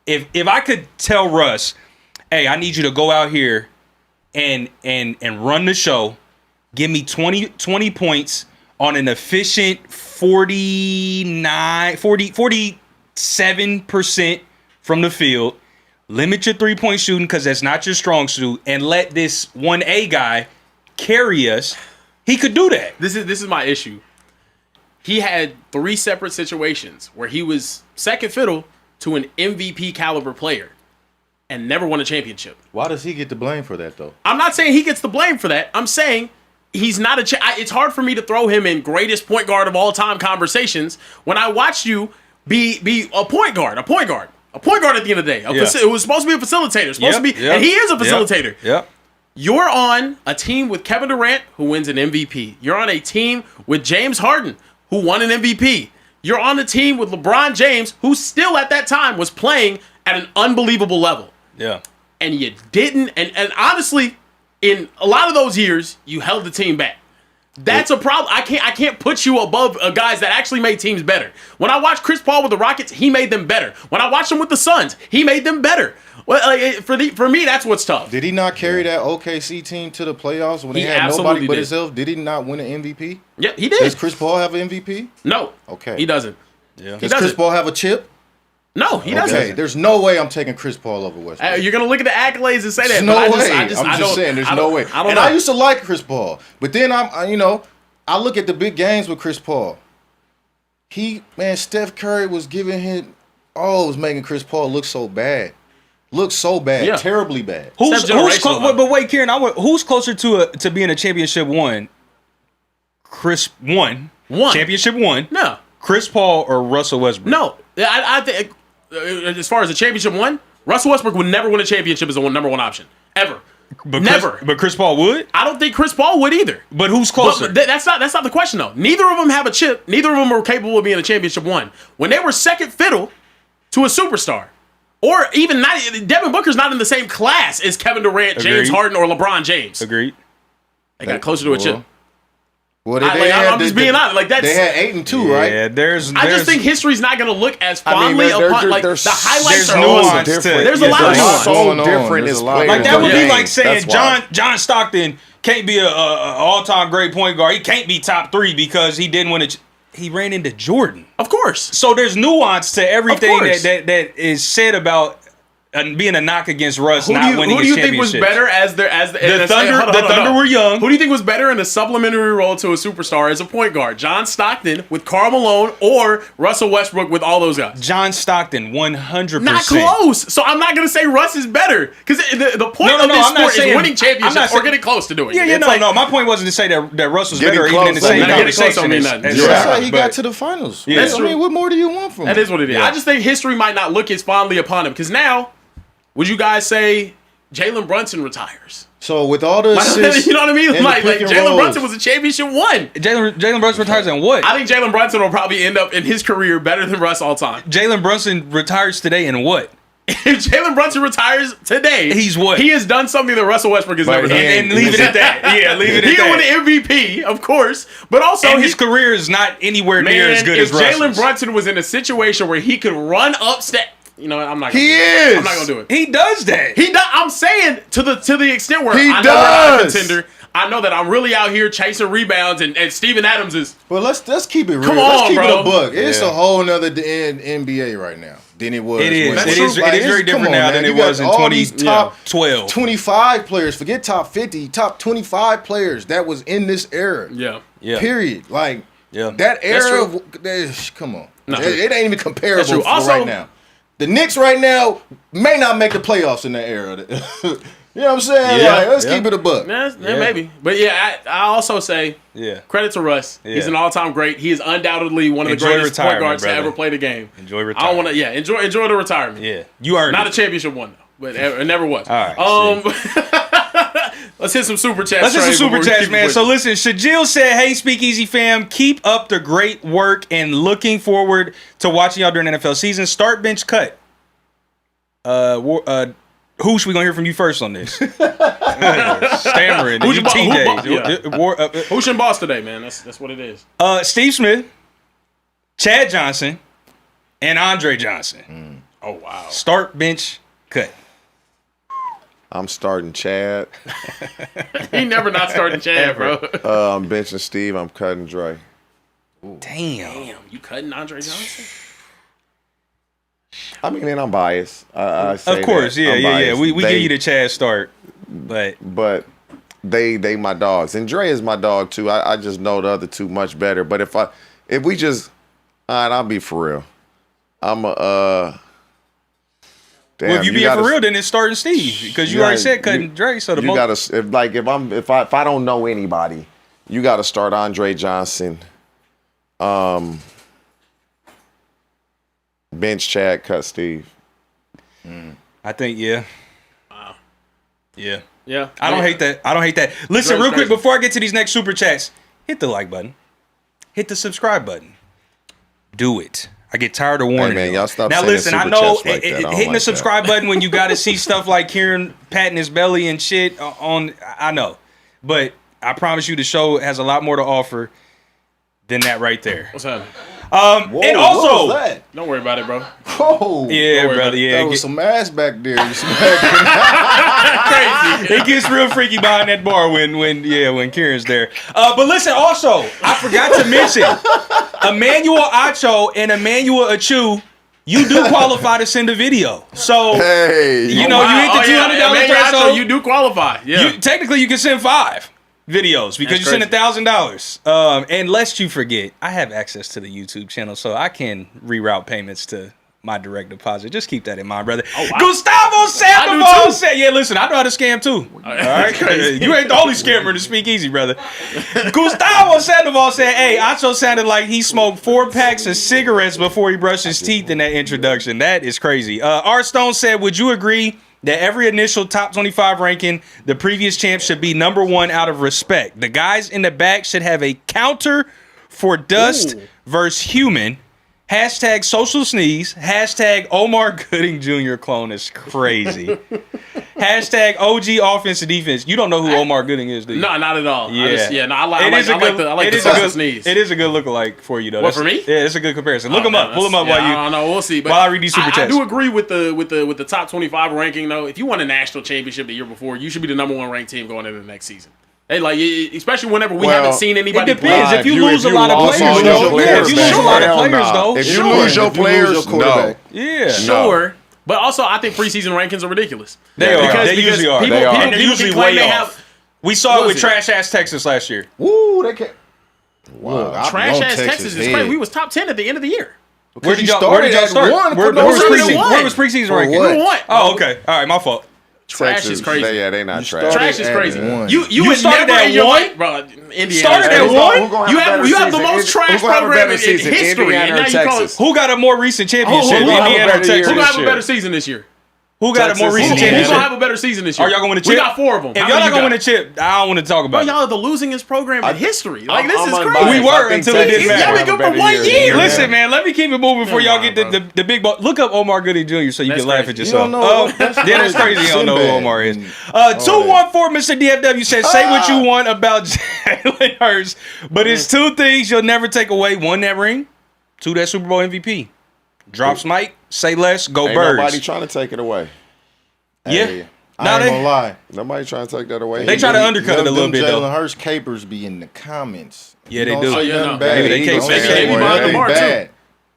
I could tell Russ, hey, I need you to go out here and run the show, give me 20 points on an efficient 47% from the field, limit your 3-point shooting because that's not your strong suit, and let this 1A guy carry us, he could do that. This is my issue. He had 3 separate situations where he was second fiddle to an MVP caliber player and never won a championship. Why does he get the blame for that, though? I'm not saying he gets the blame for that. I'm saying he's not it's hard for me to throw him in greatest point guard of all time conversations when I watched you be a point guard at the end of the day. It was supposed to be a facilitator, and he is a facilitator. Yep. You're on a team with Kevin Durant, who wins an MVP. You're on a team with James Harden, who won an MVP. You're on a team with LeBron James, who still at that time was playing at an unbelievable level. Yeah. And you didn't, and honestly, in a lot of those years, you held the team back. That's a problem. I can't put you above guys that actually made teams better. When I watched Chris Paul with the Rockets, he made them better. When I watched him with the Suns, he made them better. Well, for me, that's what's tough. Did he not carry that OKC team to the playoffs when He they had absolutely nobody but did. himself? Did he not win an MVP? Yeah, he Does did. Chris Paul have an MVP? No. Okay. He doesn't. Yeah. Does doesn't. Chris Paul have a chip? No, he Okay. doesn't. There's no way I'm taking Chris Paul over Westbrook. You're gonna look at the accolades and say that. There's no but way. I I'm don't- just saying, there's no way. I don't and know. I used to like Chris Paul, but then I look at the big games with Chris Paul. Steph Curry was giving him, was making Chris Paul look so bad. Yeah. Terribly bad. Who's generational, though. but wait, Kieran, who's closer to being a championship one? Chris one. Championship one. No. Chris Paul or Russell Westbrook? No. I think as far as a championship one, Russell Westbrook would never win a championship as a number one option. Ever. Never. But Chris Paul would? I don't think Chris Paul would either. But who's closer? But that's not the question though. Neither of them have a chip. Neither of them are capable of being a championship one. When they were second fiddle to a superstar, or even not, Devin Booker's not in the same class as Kevin Durant, James Agreed. Harden, or LeBron James. Agreed. They got closer to a chip. Well, I'm just being honest. Like that's. They had 8 and 2, right? Yeah, there's I just think history's not going to look as I mean, fondly there- upon like the there's- highlights there's are nuance awesome. to it. There's a Yeah, lot of there's nuance. so going on. different There's as a lot players. going like that would Yeah. be like saying That's why. John Stockton can't be a all-time great point guard. He can't be top 3 because he didn't win he ran into Jordan. Of course. So there's nuance to everything course. that is said about being a knock against Russ Who not winning do his you think was championships. better as The Thunder were young. Who do you think was better in a supplementary role to a superstar as a point guard? John Stockton with Karl Malone or Russell Westbrook with all those guys? John Stockton, 100%. Not close. So I'm not going to say Russ is better because the point of this I'm not sport saying- is winning championships I'm not or saying- getting close to doing it. Yeah, It's like- no. My point wasn't to say that Russ was Getting better even in the close, same I mean, getting close conversation don't mean as nothing. as Yeah. That's Russ, how he but- got to the finals. Yeah. That's I mean, true. what more do you want from him? That is what it is. Yeah. I just think history might not look as fondly upon him because now, would you guys say Jalen Brunson retires? So with all the assists, You know what I mean? and the Like pick and Jalen rolls, Brunson was a championship one. Jalen Brunson retires in what? I think Jalen Brunson will probably end up in his career better than Russ all time. Jalen Brunson retires today in what? If Jalen Brunson retires today, He's what? He has done something that Russell Westbrook has never done. And leave it at that. Yeah, leave it at He that. won the MVP, of course, but also And his career is not anywhere near as good as if Jalen Russ's. Brunson was in a situation where he could run upstairs, you know, I'm not. Gonna He do it. is. I'm not gonna do it. He does that. He does. I'm saying to the extent where He I know we're not a does. contender. I know that I'm really out here chasing rebounds, and Steven Adams is. Well, let's keep it real. Come Let's on, keep bro. it a buck. It's Yeah. a whole nother NBA right now than it was. It is. when- It is. It is very different now than it was in all these top 2012. 25 players. Forget top 50. Top 25 players that was in this era. Yeah. Yeah. Period. Like Yeah. that era. true. Come on. No. It ain't even comparable That's true. for Also- right now. The Knicks right now may not make the playoffs in that era. You know what I'm saying? Yeah. Like, let's Yeah. keep it a buck. Yeah, Yeah. maybe. But yeah, I also say Yeah. credit to Russ. He's Yeah. an all-time great. He is undoubtedly one of the Enjoy greatest point retirement, guards to brother. ever play the game. Enjoy I don't retirement. want to. Yeah, enjoy the retirement. Yeah. You earned Not a it. championship one though, but it never was. All right, Let's hit some super chats. Let's hit some Trey, super before we chats, keep it man. So pushing. listen, Shajil said, "Hey, Speakeasy fam, keep up the great work and looking forward to watching y'all during the NFL season. Start, bench, cut. Hoosh, we gonna hear from you first on this. Stammering. Who's your TJ. Who's in boss today, man? That's what it is. Steve Smith, Chad Johnson, and Andre Johnson. Oh wow. Start, bench, cut. I'm starting Chad. He never not starting Chad, bro. I'm benching Steve. I'm cutting Dre. Damn. Damn, you cutting Andre Johnson? I mean, and I'm biased. I say Of course, that. yeah, I'm yeah, yeah. biased. We They- give you the Chad start, but but they my dogs, and Dre is my dog too. I just know the other two much better. But if we just, all right, I'll be for real. I'm a damn, well, if you being gotta- for real, then it's starting Steve because you Yeah, already said cutting Dre. So the you gotta if I don't know anybody, you gotta start Andre Johnson. Bench Chad, cut Steve. I think yeah. Wow. Yeah. Yeah. I don't hate that. I don't hate that. Listen, Dre's real quick crazy. before I get to these next super chats, hit the like button, hit the subscribe button. Do it. I get tired of warning. man, y'all stop now sending listen, I super know chats like that. I don't hitting the like subscribe button when you got to see stuff like Kieran patting his belly and shit on. I know, but I promise you, the show has a lot more to offer than that right there. What's happening? Whoa, and what also, was that? Don't worry about it, bro. Whoa. yeah, Don't worry about brother, it. yeah, There it was some ass back there. You smacked Crazy. it gets real freaky behind that bar when Kieran's there. But listen, also, I forgot to mention Emmanuel Acho and Emmanuel Achu. You do qualify to send a video, so Hey, you know you hit the $200 threshold. You do qualify. Yeah. Technically, you can send 5 videos because That's you send crazy. $1,000. And lest you forget, I have access to the YouTube channel, so I can reroute payments to my direct deposit. Just keep that in mind, brother. Oh, wow. Gustavo do Sandoval too. said, "Yeah, listen, I know how to scam too. All right, you ain't the only scammer to speak easy, brother." Gustavo Sandoval said, "Hey, Acho sounded like he smoked 4 packs of cigarettes before he brushed his teeth in that introduction. That is crazy." R. Stone said, "Would you agree that every initial top 25 ranking, the previous champ should be number 1 out of respect? The guys in the back should have a counter for dust versus human. Hashtag social sneeze. Hashtag Omar Gooding Jr. clone is crazy. Hashtag OG offense and defense." You don't know who Omar Gooding is, do you? No, not at all. Yeah. I like It is a good- the it is a social good- sneeze. It is a good lookalike for you, though. What, That's- for me? Yeah, it's a good comparison. Look Oh, him man, up. Pull him up yeah, while you. I don't know. We'll see. But while I read these super I chats. do agree with the top 25 ranking though. If you won a national championship the year before, you should be the number 1 ranked team going into the next season. Hey, like, especially whenever we haven't seen anybody It depends. play. If you lose a lot of lost players, all though. your Yeah, if you lose a lot of hell players, nah. though. If you Sure. lose your If you lose players, your quarterback. Yeah. Sure. But also, I think preseason rankings are ridiculous. They are. Because They usually are. People, They are. people, And they're people usually can claim way they off. have We saw it What with was it? trash-ass Texas last year. Woo, they can't. Wow, I trash want ass Texas is head. crazy. We was top 10 at the end of the year. Where did you y'all started start? at one Where for no was reason. preseason? One. Where was preseason For ranking? what? What? Oh, okay. All right, my fault. Trash Texas, is crazy. They not trash. started Trash is at crazy. one. You would started never at in your one? life, bro. Indiana. Started at Who one? gonna You a have better the season? most trash Who gonna have a program better in season, history, Indiana and or now you call Texas? it. Who got a more recent championship? Who gonna have a Indiana or better year? Texas? Who gonna have a year. better season this year? Who got a more Texas, recent Who championship? gonna have a better season this year? Are y'all going to We chip? got 4 of them. If How y'all many not you going to got? chip, I don't want to talk Bro, about it. y'all are the losingest program in history. Like, this I'm is unbiased. crazy. We were I think until it Texas didn't will matter. Y'all have been a good for better 1 year. Listen, man, let me keep it moving before y'all get Come on, the big ball. Look up Omar Gooding Jr. so you That's can laugh crazy. at You yourself. don't know. That's crazy. You don't know who Sinbad. Omar is. 214 Mr. DFW says, say what you want about Jalen Hurts, but it's 2 things you'll never take away. 1, that ring. 2, that Super Bowl MVP. Drops mic, say less, go Ain't Birds. nobody trying to take it away. Yeah. Hey, Nah, I ain't they- gonna lie. Nobody trying to take that away. They try to undercut it a little bit, Jalen though. Hurts capers be in the comments. Yeah, You they don't do. say Oh, yeah, nothing no. bad. Maybe they He can't don't say say they be nothing behind the bar, too. bad.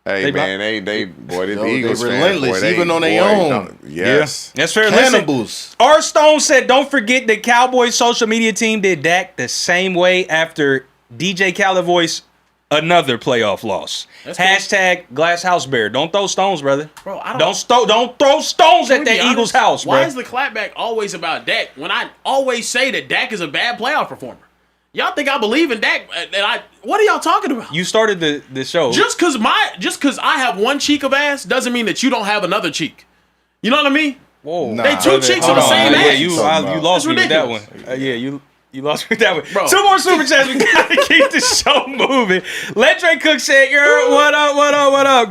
Hey They- man, boy, the They Eagles fans, relentless, boy, even on their boy, own. no, yes. That's fair. Listen, Cannibals. R. Stone said, don't forget the Cowboys social media team did Dak the same way after DJ Khaled voice another playoff loss. That's cool. Hashtag Glass House Bear. Don't throw stones, brother. Bro, I don't throw stones Can at we be the Eagles' honest? house, bro. Why is the clapback always about Dak when I always say that Dak is a bad playoff performer? Y'all think I believe in Dak? What are y'all talking about? You started the show. Just cause I have one cheek of ass doesn't mean that you don't have another cheek. You know what I mean? Whoa. Nah, They two cheeks on the hold same Yeah, ass. you That's lost me with that one. ridiculous. Yeah, you lost me with that one. Bro. 2 more super chats. We gotta keep the show moving. Let Dre Cook said, what up?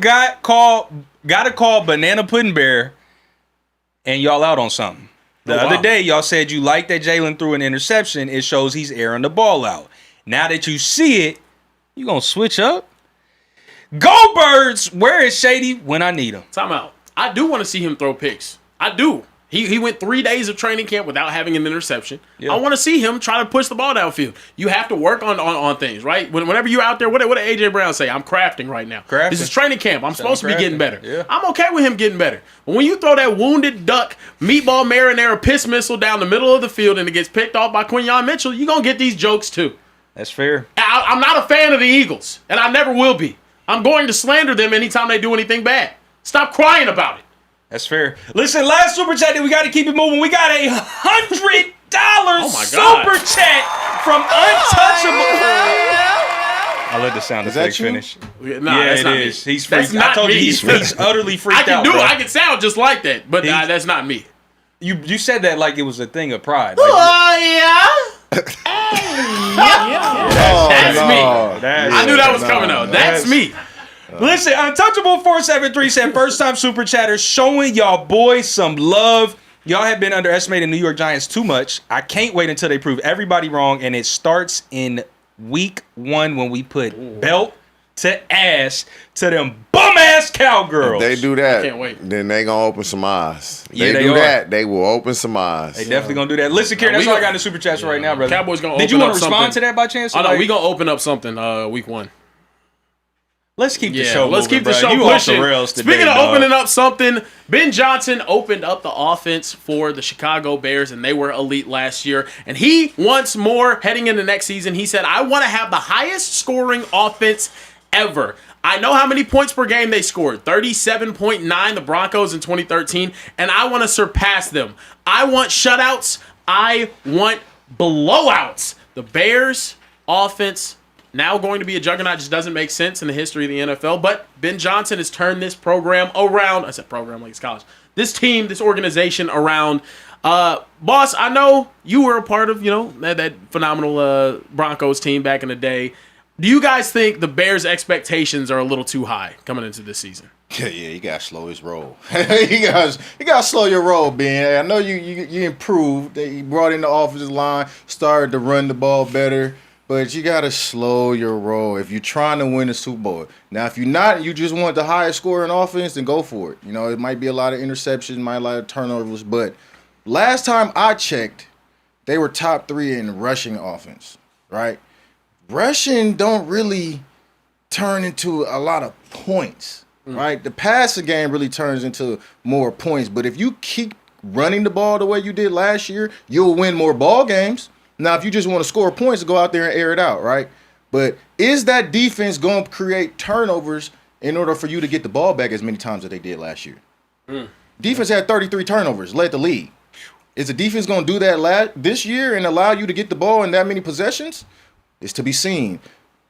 Gotta call Banana Pudding Bear and y'all out on something. The other day, y'all said you like that Jalen threw an interception. It shows he's airing the ball out. Now that you see it, you gonna switch up? Go Birds! Where is Shady when I need him? Time out. I do want to see him throw picks. I do. He went 3 days of training camp without having an interception. Yeah. I want to see him try to push the ball downfield. You have to work on things, right? Whenever you're out there, what did AJ Brown say? I'm crafting right now. Crafting. This is training camp. I'm supposed to be getting better. Yeah. I'm okay with him getting better. But when you throw that wounded duck, meatball marinara piss missile down the middle of the field and it gets picked off by Quinyon Mitchell, you're going to get these jokes too. That's fair. I'm not a fan of the Eagles, and I never will be. I'm going to slander them anytime they do anything bad. Stop crying about it. That's fair. Listen, last super chat, we got to keep it moving. We got a $100 my God. super chat from Untouchable. I'll let the sound Is that effect you? finish. Nah, Yeah, that's it not is. me. He's That's freaked. I not told you me. he's utterly freaked I can out, do bro. it. I can sound just like that, but He's- that's not me. You said that like it was a thing of pride. Like, That's me. that's- I knew that was coming out. That's me. Listen, Untouchable 473 said first time super chatter showing y'all boys some love. Y'all have been underestimating New York Giants too much. I can't wait until they prove everybody wrong, and it starts in week 1 when we put belt to ass to them bum ass cowgirls. They do that. Can't wait. Then they gonna open some eyes. Yeah, they do are. that. They will open some eyes. They definitely gonna do that. Listen, Karen, that's we all I gonna- got in the super chats right now, brother. Cowboys gonna Did you open want up to respond something. to that by chance? Oh no, Like, we gonna open up something week 1. let's keep the Yeah, show. let's moving, keep the bro. show You pushing. off the rails today, Speaking of dog. opening up something, Ben Johnson opened up the offense for the Chicago Bears, and they were elite last year. And he wants more heading into next season. He said, I want to have the highest scoring offense ever. I know how many points per game they scored, 37.9, the Broncos in 2013, and I want to surpass them. I want shutouts. I want blowouts. The Bears offense now going to be a juggernaut just doesn't make sense in the history of the NFL, but Ben Johnson has turned this program around. I said program like it's college. This team, this organization around. Boss, I know you were a part of, that phenomenal Broncos team back in the day. Do you guys think the Bears' expectations are a little too high coming into this season? Yeah, you gotta slow his roll. you gotta slow your roll, Ben. I know you improved. You brought in the offensive line, started to run the ball better, but you gotta slow your roll if you're trying to win the Super Bowl. Now, if you're not, you just want the highest scoring offense, then go for it. It might be a lot of interceptions, might be a lot of turnovers, but last time I checked, they were top 3 in rushing offense, right? Rushing don't really turn into a lot of points, right? The passing game really turns into more points. But if you keep running the ball the way you did last year, you'll win more ball games. Now, if you just want to score points, go out there and air it out, right? But is that defense going to create turnovers in order for you to get the ball back as many times as they did last year? Defense had 33 turnovers, led the league. Is the defense going to do that this year and allow you to get the ball in that many possessions? It's to be seen.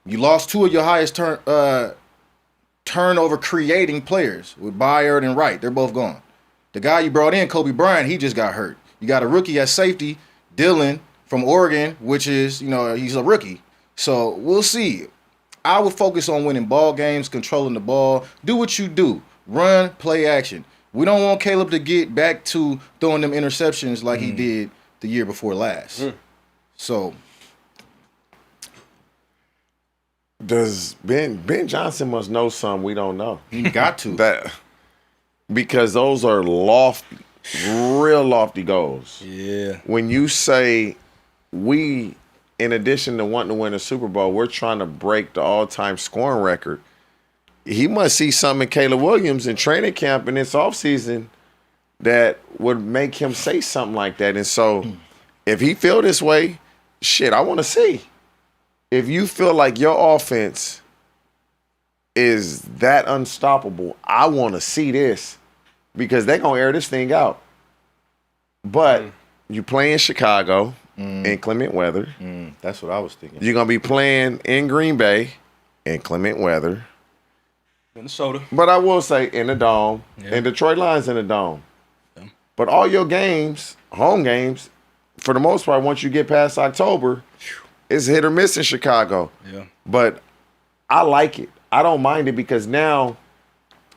You lost 2 of your highest turnover creating players with Bayard and Wright. They're both gone. The guy you brought in, Kobe Bryant, he just got hurt. You got a rookie at safety, Dylan from Oregon, which is, he's a rookie. So we'll see. I would focus on winning ball games, controlling the ball. Do what you do. Run, play action. We don't want Caleb to get back to throwing them interceptions like he did the year before last. So Does Ben Johnson must know something we don't know? you got to. Because those are lofty, real lofty goals. Yeah. When you say we, in addition to wanting to win a Super Bowl, we're trying to break the all-time scoring record. He must see something in Caleb Williams in training camp in this offseason that would make him say something like that. And so if he feel this way, shit, I want to see. If you feel like your offense is that unstoppable, I want to see this because they're going to air this thing out. But you play in Chicago in inclement weather. That's what I was thinking. You're going to be playing in Green Bay in inclement weather. Minnesota. But I will say in the Dome, and Detroit Lions in the Dome. Yeah. But all your games, home games, for the most part, once you get past October, it's hit or miss in Chicago. Yeah. But I like it. I don't mind it because now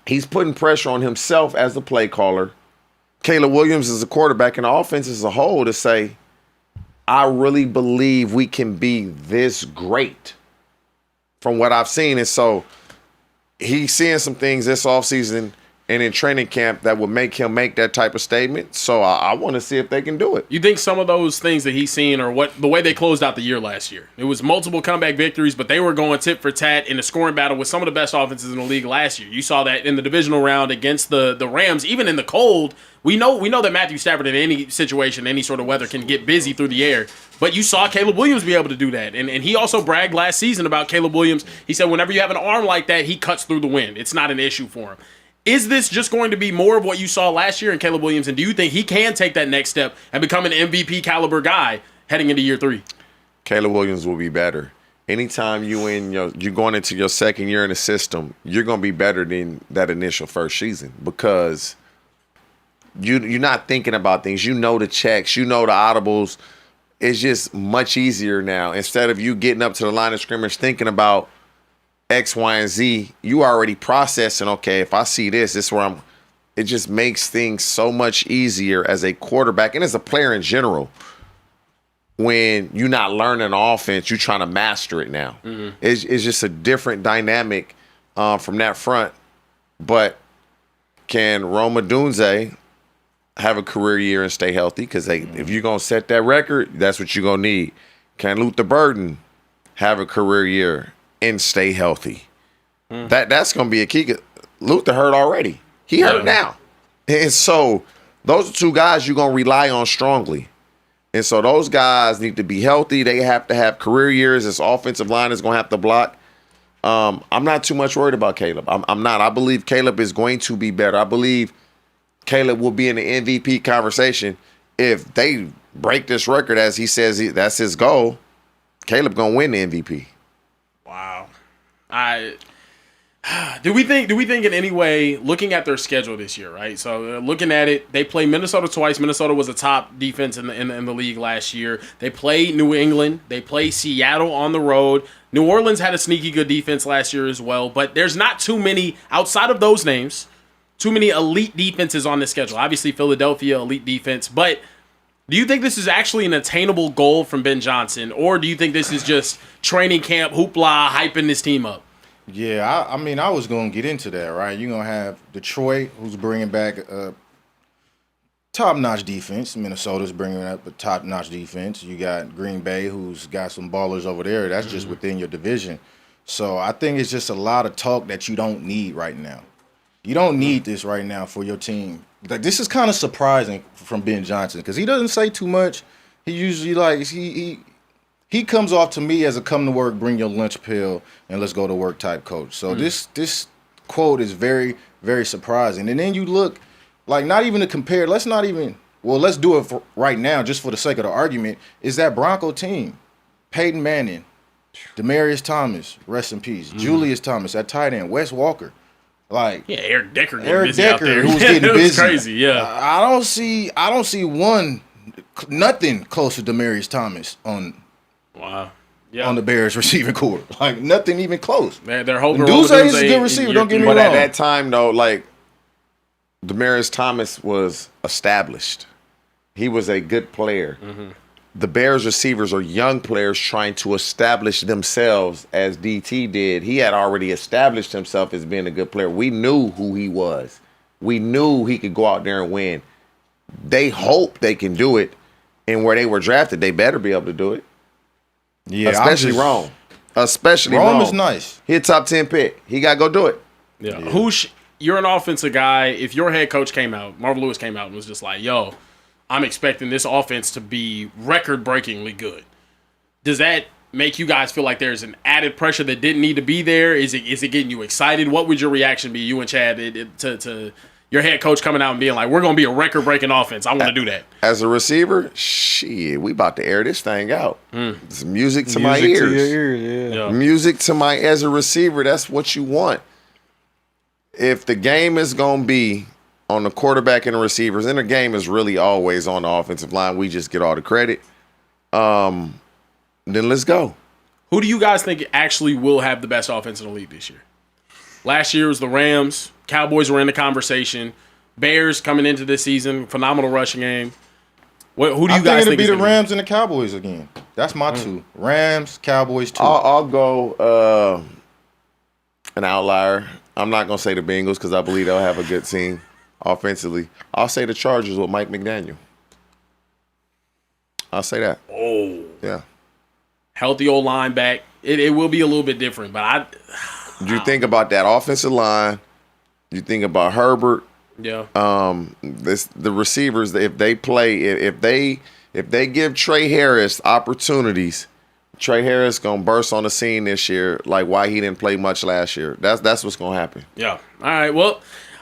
he's putting pressure on himself as a play caller. Caleb Williams is a quarterback and the offense as a whole to say, I really believe we can be this great from what I've seen. And so he's seeing some things this offseason and in training camp that would make him make that type of statement. So I want to see if they can do it. You think some of those things that he's seen are the way they closed out the year last year? It was multiple comeback victories, but they were going tit for tat in a scoring battle with some of the best offenses in the league last year. You saw that in the divisional round against the Rams, even in the cold. We know that Matthew Stafford in any situation, any sort of weather, can get busy through the air. But you saw Caleb Williams be able to do that. And he also bragged last season about Caleb Williams. He said whenever you have an arm like that, he cuts through the wind. It's not an issue for him. Is this just going to be more of what you saw last year in Caleb Williams? And do you think he can take that next step and become an MVP caliber guy heading into year 3? Caleb Williams will be better. Anytime you're going into your second year in the system, you're going to be better than that initial first season because you're not thinking about things. You know the checks. You know the audibles. It's just much easier now. Instead of you getting up to the line of scrimmage thinking about X, Y, and Z, you already processing, okay, if I see this is where I'm. It just makes things so much easier as a quarterback and as a player in general. When you're not learning offense, you're trying to master it now. Mm-hmm. It's just a different dynamic from that front. But can Roma Dunze have a career year and stay healthy? Because if you're going to set that record, that's what you're going to need. Can Luther Burden have a career year and stay healthy? That's going to be a key. Luther hurt already. He hurt now. And so those are two guys you're going to rely on strongly. And so those guys need to be healthy. They have to have career years. This offensive line is going to have to block. I'm not too much worried about Caleb. I'm not. I believe Caleb is going to be better. I believe Caleb will be in the MVP conversation. If they break this record as he says that's his goal, Caleb going to win the MVP. Wow. Do we think in any way, looking at their schedule this year, right? So looking at it, they play Minnesota twice. Minnesota was a top defense in the league last year. They play New England. They play Seattle on the road. New Orleans had a sneaky good defense last year as well. But there's not too many, outside of those names, too many elite defenses on the schedule. Obviously, Philadelphia, elite defense. But do you think this is actually an attainable goal from Ben Johnson? Or do you think this is just training camp, hoopla, hyping this team up? Yeah, I mean, I was going to get into that, right? You're going to have Detroit, who's bringing back top-notch defense. Minnesota's bringing up a top-notch defense. You got Green Bay, who's got some ballers over there. That's just within your division. So I think it's just a lot of talk that you don't need right now. You don't need this right now for your team. Like, this is kind of surprising from Ben Johnson because he doesn't say too much. He usually he comes off to me as a come to work, bring your lunch pail, and let's go to work type coach. So this quote is very, very surprising. And then you look, like, not even to compare, let's do it for right now just for the sake of the argument, is that Bronco team. Peyton Manning, Demaryius Thomas, rest in peace, Julius Thomas at tight end, Wes Walker. Like, Yeah, Eric Decker out there who's getting it was busy. crazy, yeah. I don't see nothing close to Demaryius Thomas on Wow. Yeah. on the Bears receiving corps. Like, nothing even close. They're hoping Duze is a good receiver, don't get me But wrong. at that time, though, like, Demaryius Thomas was established. He was a good player. The Bears receivers are young players trying to establish themselves as DT did. He had already established himself as being a good player. We knew who he was. We knew he could go out there and win. They hope they can do it. And where they were drafted, they better be able to do it. Yeah, Especially Rome. Especially Rome Rome. is nice. He a top 10 pick. He got to go do it. Yeah. Hoosh, you're an offensive guy. If your head coach came out, Marvin Lewis came out and was just like, yo, I'm expecting this offense to be record-breakingly good. Does that make you guys feel like there's an added pressure that didn't need to be there? Is it getting you excited? What would your reaction be, you and Chad, to your head coach coming out and being like, we're going to be a record-breaking offense. I want to do that. As a receiver, shit, we about to air this thing out. It's music to my Music ears. to your ears, yeah. Yeah. Music to my, as a receiver, that's what you want. If the game is going to be on the quarterback and the receivers, and the game is really always on the offensive line, we just get all the credit, then let's go. Who do you guys think actually will have the best offense in the league this year? Last year was the Rams. Cowboys were in the conversation. Bears coming into this season, phenomenal rushing game. Who do you guys it'll think be is the gonna Rams and the Cowboys again. That's my two. Rams, Cowboys, two. I'll go an outlier. I'm not going to say the Bengals because I believe they'll have a good team offensively. I'll say the Chargers with Mike McDaniel. I'll say that. Oh, Yeah. healthy old line back. It will be a little bit different, but You think about that offensive line. You think about Herbert. yeah. The receivers, if they play, if they give Trey Harris opportunities, Trey Harris gonna burst on the scene this year. Like why he didn't play much last year. That's what's gonna happen. Yeah. All right. Well,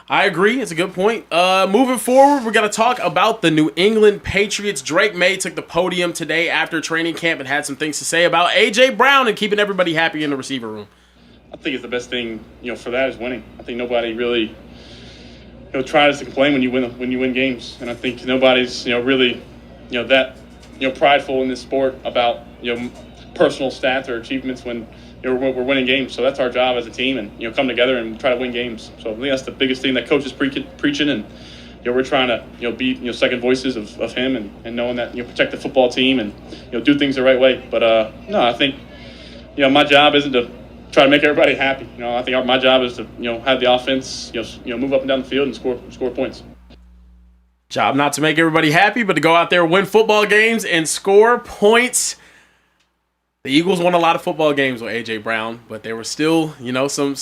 I agree. It's a good point. Moving forward, we're going to talk about the New England Patriots. Drake Maye took the podium today after training camp and had some things to say about A.J. Brown and keeping everybody happy in the receiver room. I think it's the best thing, for that is winning. I think nobody really, tries to complain when you win games, and I think nobody's, really, that, prideful in this sport about, personal stats or achievements when we're winning games. So that's our job as a team, and come together and try to win games. So I think that's the biggest thing that coach is preaching, and we're trying to be second voices of him and knowing that protect the football team and do things the right way. But no, I think my job isn't to try to make everybody happy. I think my job is to have the offense move up and down the field and score points. Job not to make everybody happy, but to go out there, win football games, and score points. The Eagles won a lot of football games with A.J. Brown, but there were still, some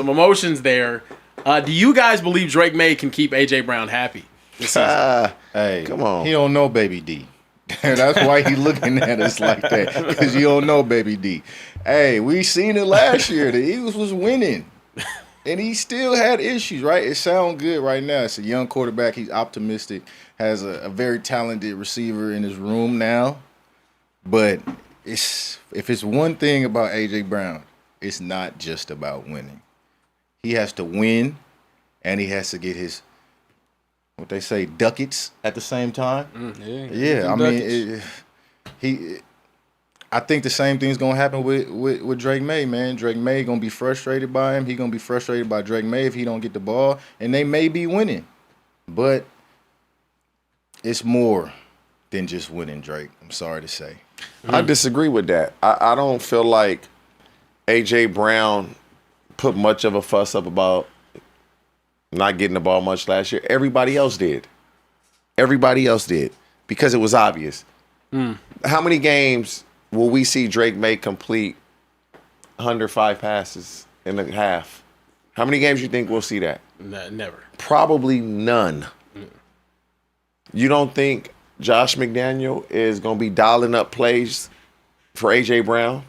emotions there. Do you guys believe Drake Maye can keep A.J. Brown happy this season? Hey, come on. He don't know Baby D. That's why he looking at us like that, because you don't know Baby D. Hey, we seen it last year. The Eagles was winning, and he still had issues, right? It sounds good right now. It's a young quarterback. He's optimistic, has a very talented receiver in his room now. But if it's one thing about A.J. Brown, it's not just about winning. He has to win, and he has to get his, what they say, ducats at the same time. Yeah. I mean, I think the same thing's gonna happen with Drake Maye, man. Drake Maye gonna be frustrated by him. He gonna be frustrated by Drake Maye if he don't get the ball, and they may be winning, but it's more than just winning, Drake. I'm sorry to say. I disagree with that. I don't feel like A.J. Brown put much of a fuss up about not getting the ball much last year. Everybody else did. Everybody else did because it was obvious. How many games will we see Drake Maye complete 105 passes in a half? How many games you think we'll see that? Never. Probably none. You don't think Josh McDaniel is going to be dialing up plays for A.J. Brown?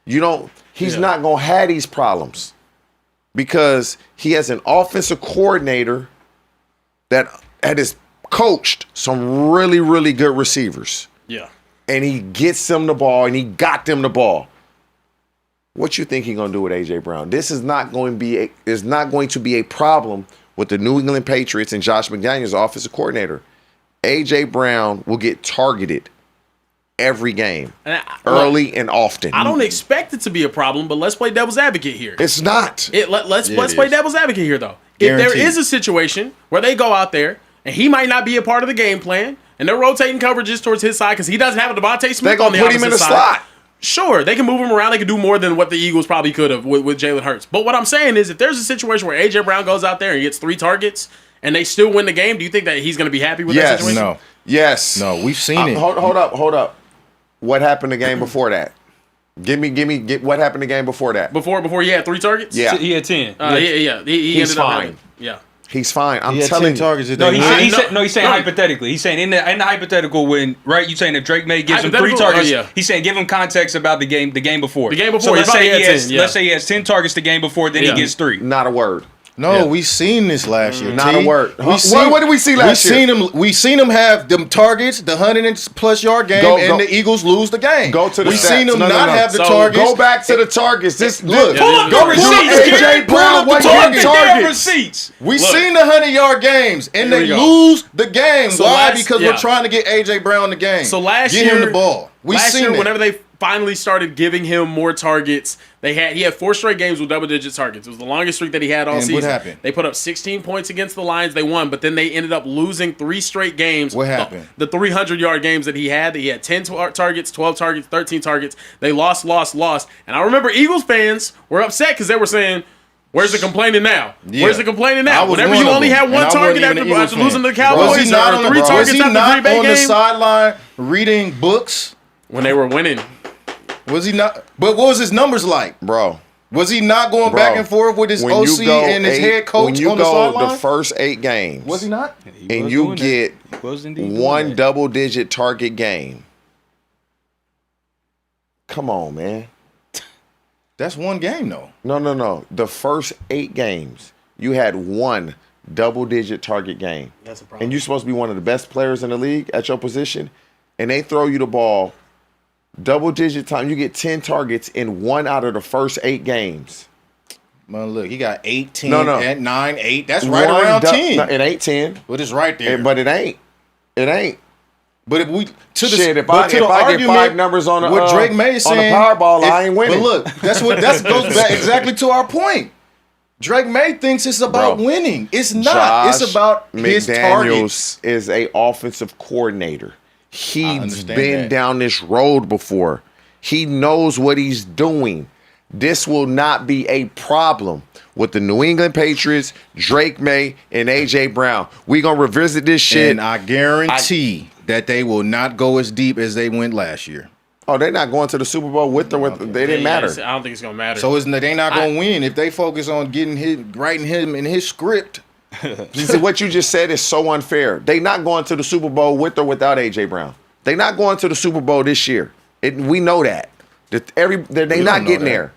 He's not going to have these problems because he has an offensive coordinator that has coached some really, really good receivers. Yeah. And he gets them the ball, and he got them the ball. What you think he's going to do with A.J. Brown? This is not going to be a problem with the New England Patriots and Josh McDaniels, offensive coordinator. A.J. Brown will get targeted every game, early and often. I don't expect it to be a problem, but let's play devil's advocate here. It's not. Let's play devil's advocate here, though. Guaranteed. If there is a situation where they go out there and he might not be a part of the game plan, and they're rotating coverages towards his side because he doesn't have a Devontae Smith They're going on the to put him in the opposite side. slot. Sure, they can move him around. They can do more than what the Eagles probably could have with Jalen Hurts. But what I'm saying is, if there's a situation where A.J. Brown goes out there and gets 3 targets and they still win the game, do you think that he's going to be happy with that situation? No. Yes. No, we've seen it. Hold up. What happened the game before that? Give me what happened the game before that? Before he had 3 targets? Yeah. He had 10. He He's ended up fine. having, yeah. He's fine. I'm He had telling 10 you. targets. No, he's saying No. hypothetically. He's saying in the hypothetical when, right? You saying if Drake Maye gives him 3 Hypothetical? targets, Oh, yeah. he's saying give him context about the game before. The game before, So he let's probably say had 10, yeah. let's say he has 10 targets the game before, then Yeah. he gets 3. Not a word. No, we seen this last year. Not T. a word. We What seen- did we see last year? We seen him have them targets, the 100+ yard game, Go- and the Eagles lose the game. Go to the We stats. seen him No, not have the So, targets. Go back to the targets. Look, Pull up the go receipts, A.J. Gary. Brown Pull up the wasn't getting targets. Damn targets. receipts. We Look. seen the 100-yard games, and Here they we go. lose the game. So Why? last- Because yeah. we're trying to get A.J. Brown the game. So last get year, him the ball. We last seen year, it. whenever they finally started giving him more targets, he had 4 straight games with double-digit targets. It was the longest streak that he had all And season. what happened? They put up 16 points against the Lions. They won, but then they ended up losing 3 straight games. What happened? The 300-yard games that he had. He had 10 targets, 12 targets, 13 targets. They lost. And I remember Eagles fans were upset because they were saying, "Where's the complaining now? Yeah. Where's the complaining I now? was Whenever one you of only them, had and one I target wasn't even an Eagles after losing to the fan. Cowboys, Was he not on the, 3 was targets he after not the Green Bay on the game sideline reading books? when they were winning." Was he not? But what was his numbers like? Bro. Was he not going Bro, back and forth with his when you OC go and his head coach when you on the go sideline? the first 8 games, Was he not? and you get one double-digit target game. Come on, man. That's one game, though. No. The first 8 games, you had one double-digit target game. That's a problem. And you're supposed to be one of the best players in the league at your position, and they throw you the ball double-digit time. You get 10 targets in 1 out of the first 8 games. Man, look, he got 18 No. at 9, 8. That's right around 10. No, it ain't 10. But it's right there. But it ain't. It ain't. But if we to the Shit, if but I to get the 5 argument, numbers on the what Drake Maye is on the saying, Powerball, I ain't winning. But look, that goes back exactly to our point. Drake Maye thinks it's about Bro, winning. It's not. It's about his targets. McDaniels is a offensive coordinator. He's understand been that. down this road before. He knows what he's doing. This will not be a problem with the New England Patriots, Drake Maye, and A.J. Brown. We're going to revisit this shit. And I guarantee that they will not go as deep as they went last year. Oh, they're not going to the Super Bowl with or with. They didn't matter. I don't think it's gonna matter. So they're not going to win if they focus on writing him in his script. You see, what you just said is so unfair. They're not going to the Super Bowl with or without A.J. Brown. They're not going to the Super Bowl this year. We know that. They're not getting there.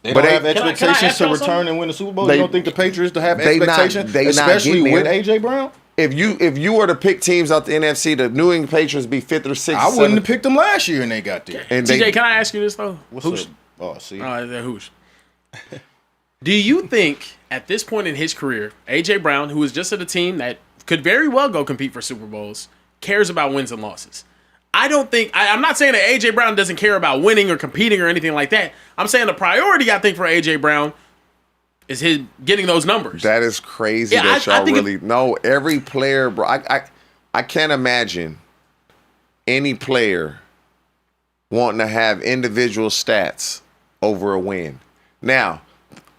They But don't have they- Can I expectations ask to y'all return something? and win the Super Bowl. They- You don't think the Patriots to have they not- expectations, they not especially getting with there. A.J. Brown? If you were to pick teams out the NFC, the New England Patriots be 5th or 6th. I wouldn't have picked them last year, and they got there. And TJ, they, can I ask you this though? What's up? Oh, see. Hoosh. Do you think at this point in his career, AJ Brown, who is just at a team that could very well go compete for Super Bowls, cares about wins and losses? I don't think. I'm not saying that AJ Brown doesn't care about winning or competing or anything like that. I'm saying the priority I think for AJ Brown is his getting those numbers. that is crazy Yeah, that I y'all think really know every player, bro. I can't imagine any player wanting to have individual stats over a win. Now,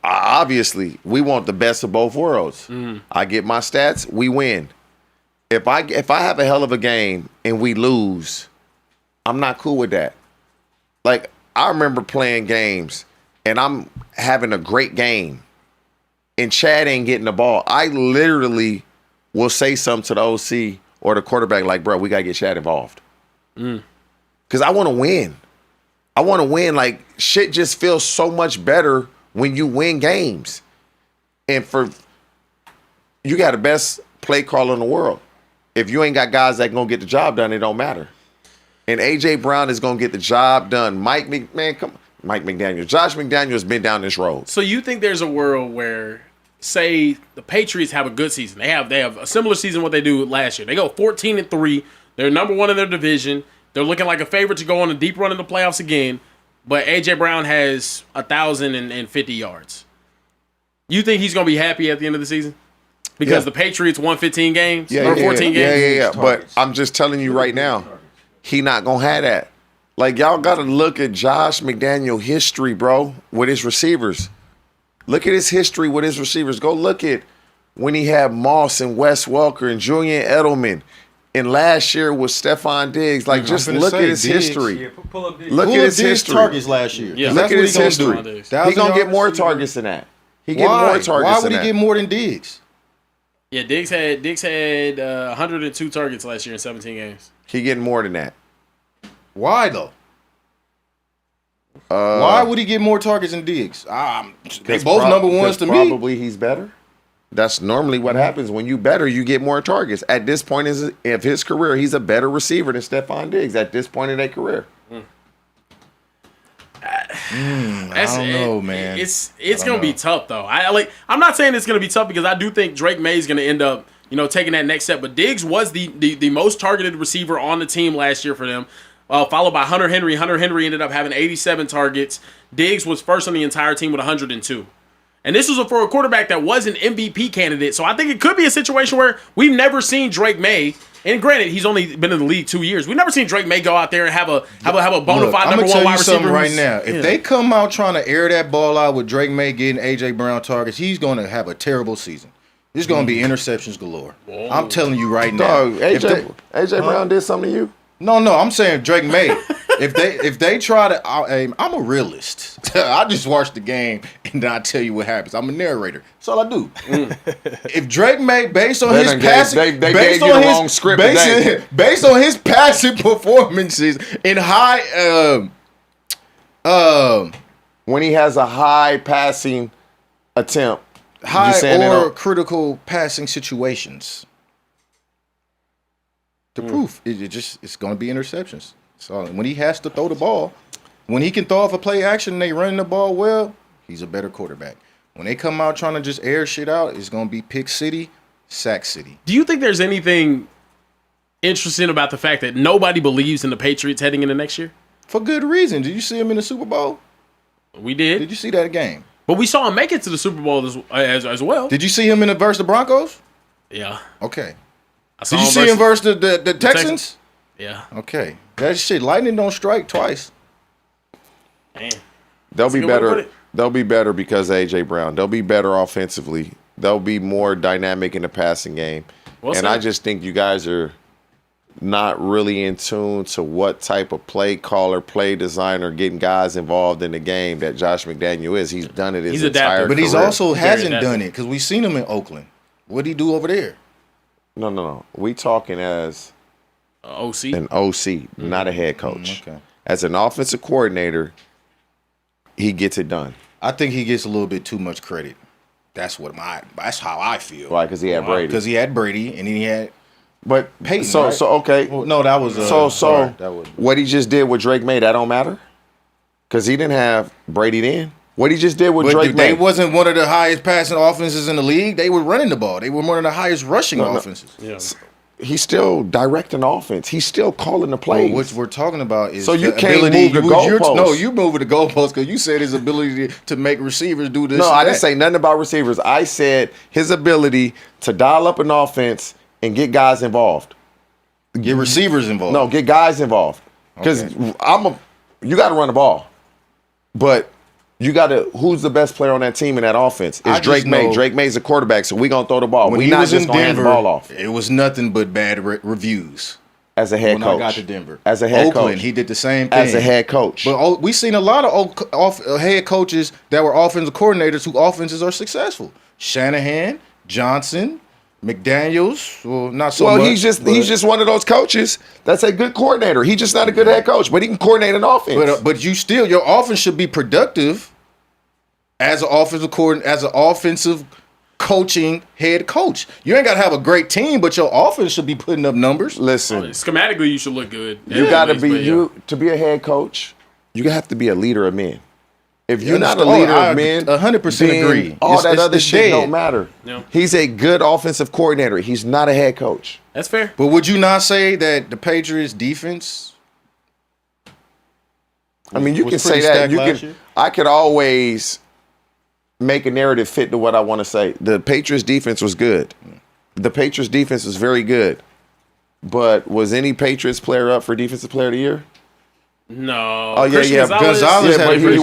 obviously, we want the best of both worlds. I get my stats, we win. if I have a hell of a game and we lose, I'm not cool with that. Like, I remember playing games and I'm having a great game and Chad ain't getting the ball. I literally will say something to the OC or the quarterback like, bro, we got to get Chad involved. Because I want to win. I want to win. Like, shit just feels so much better when you win games. And you got the best play caller in the world. If you ain't got guys that going to get the job done, it don't matter. And A.J. Brown is going to get the job done. Mike McDaniel. Josh McDaniel has been down this road. So you think there's a world where, say, the Patriots have a good season. They have a similar season what they do last year. They go 14-3. They're number one in their division. They're looking like a favorite to go on a deep run in the playoffs again. But A.J. Brown has 1,050 yards. You think he's going to be happy at the end of the season? Because the Patriots won 15 games or 14 games? Yeah. But I'm just telling you right now, he not going to have that. Like, y'all got to look at Josh McDaniel history, bro, with his receivers. Look at his history with his receivers. Go look at when he had Moss and Wes Welker and Julian Edelman. And last year was Stephon Diggs. Like, just look at his history. Yeah, pull up Diggs. Look at his history. Targets last year. Yeah. Look at his That's what history. he He gonna do. going to get 1,000 more yards. targets than that. He get more Why? targets Why would than he that. get more than Diggs? Yeah, Diggs had 102 targets last year in 17 games. He getting more than that. Why though? Why would he get more targets than Diggs? They both number ones to me. Probably he's better. That's normally what happens. When you better, you get more targets. At this point of his career, he's a better receiver than Stephon Diggs at this point in their career. I don't know, man. It's gonna be tough though. I'm not saying it's gonna be tough because I do think Drake May is gonna end up, taking that next step. But Diggs was the most targeted receiver on the team last year for them. Followed by Hunter Henry. Hunter Henry ended up having 87 targets. Diggs was first on the entire team with 102. And this was for a quarterback that was an MVP candidate. So I think it could be a situation where we've never seen Drake May. And granted, he's only been in the league 2 years. We've never seen Drake May go out there and have a bona fide number one wide receiver. Right now, if they come out trying to air that ball out with Drake May getting A.J. Brown targets, he's going to have a terrible season. There's going to be interceptions galore. Whoa. I'm telling you right now. Dog, AJ Brown did something to you? No, I'm saying Drake May. if they try to, I'm a realist. I just watch the game and then I tell you what happens. I'm a narrator. That's all I do. If Drake May, based on his passing, they gave you the wrong script today. Based on his passing performances in high, When he has a high passing attempt, high or critical passing situations. The proof it's going to be interceptions. So when he has to throw the ball, when he can throw off a play action and they running the ball well, he's a better quarterback. When they come out trying to just air shit out, it's going to be pick city, sack city. Do you think there's anything interesting about the fact that nobody believes in the Patriots heading into next year? For good reason. Did you see him in the Super Bowl? We did. Did you see that game? But we saw him make it to the Super Bowl as well. Did you see him in the versus the Broncos? Yeah. Okay. I saw Did you see him versus the Texans? Yeah. Okay. That shit, lightning don't strike twice. Man. they'll be a good way to put better. it. They'll be better because of A.J. Brown. They'll be better offensively. They'll be more dynamic in the passing game. Well and said. I just think you guys are not really in tune to what type of play caller, play designer, getting guys involved in the game that Josh McDaniel is. He's done it his He's entire adaptive. career. But he's also Very hasn't adaptive. done it because we seen him in Oakland. What'd he do over there? No. We talking as OC. an OC, not a head coach. Okay. As an offensive coordinator, he gets it done. I think he gets a little bit too much credit. That's how I feel. Right, because he had Brady. Because he had Brady and then he had But Peyton, so right? okay. well, no, that was So that was what he just did with Drake May, that don't matter? Because he didn't have Brady then. What he just did with but Drake they May. wasn't one of the highest passing offenses in the league. They were running the ball. They were one of the highest rushing offenses. Yeah. He's still directing offense. He's still calling the plays. What we're talking about is So you the can't ability. move the goalposts. No, you moving the goalposts because you said his ability to make receivers do this. No, and I didn't that. say nothing about receivers. I said his ability to dial up an offense and get guys involved. Get receivers involved. No, get guys involved. Because Okay. you got to run the ball. But You got to. Who's the best player on that team in that offense? I It's Drake just May. know- Drake May's a quarterback, so we gonna throw the ball. When We he not was just in gonna hand the Denver, ball off it was nothing but bad reviews. as a head When coach. I got to Denver, As a head Oakland, coach. he did the same thing As a head coach. But we seen a lot of head coaches that were offensive coordinators who offenses are successful. Shanahan, Johnson, McDaniels. Well, not so Well, much. he's just one of those coaches that's a good coordinator. He's just not a good head coach, but he can coordinate an offense. But your offense should be productive as an offensive coaching head coach. You ain't got to have a great team, but your offense should be putting up numbers. Listen, Schematically, you should look good. you got to be Anyways, to be a head coach. You have to be a leader of men. If you're Yeah, not a oh, leader I of men, 100% then agree. All that It's other shit dead. don't matter. Yeah. He's a good offensive coordinator. He's not a head coach. That's fair. But would you not say that the Patriots defense? I mean, you was can say pretty that. stacked You last can. year? I could always make a narrative fit to what I want to say. The Patriots defense was good. The Patriots defense was very good. But was any Patriots player up for defensive player of the year? No. Oh, yeah, Christian yeah. Gonzalez Yeah, had but a pretty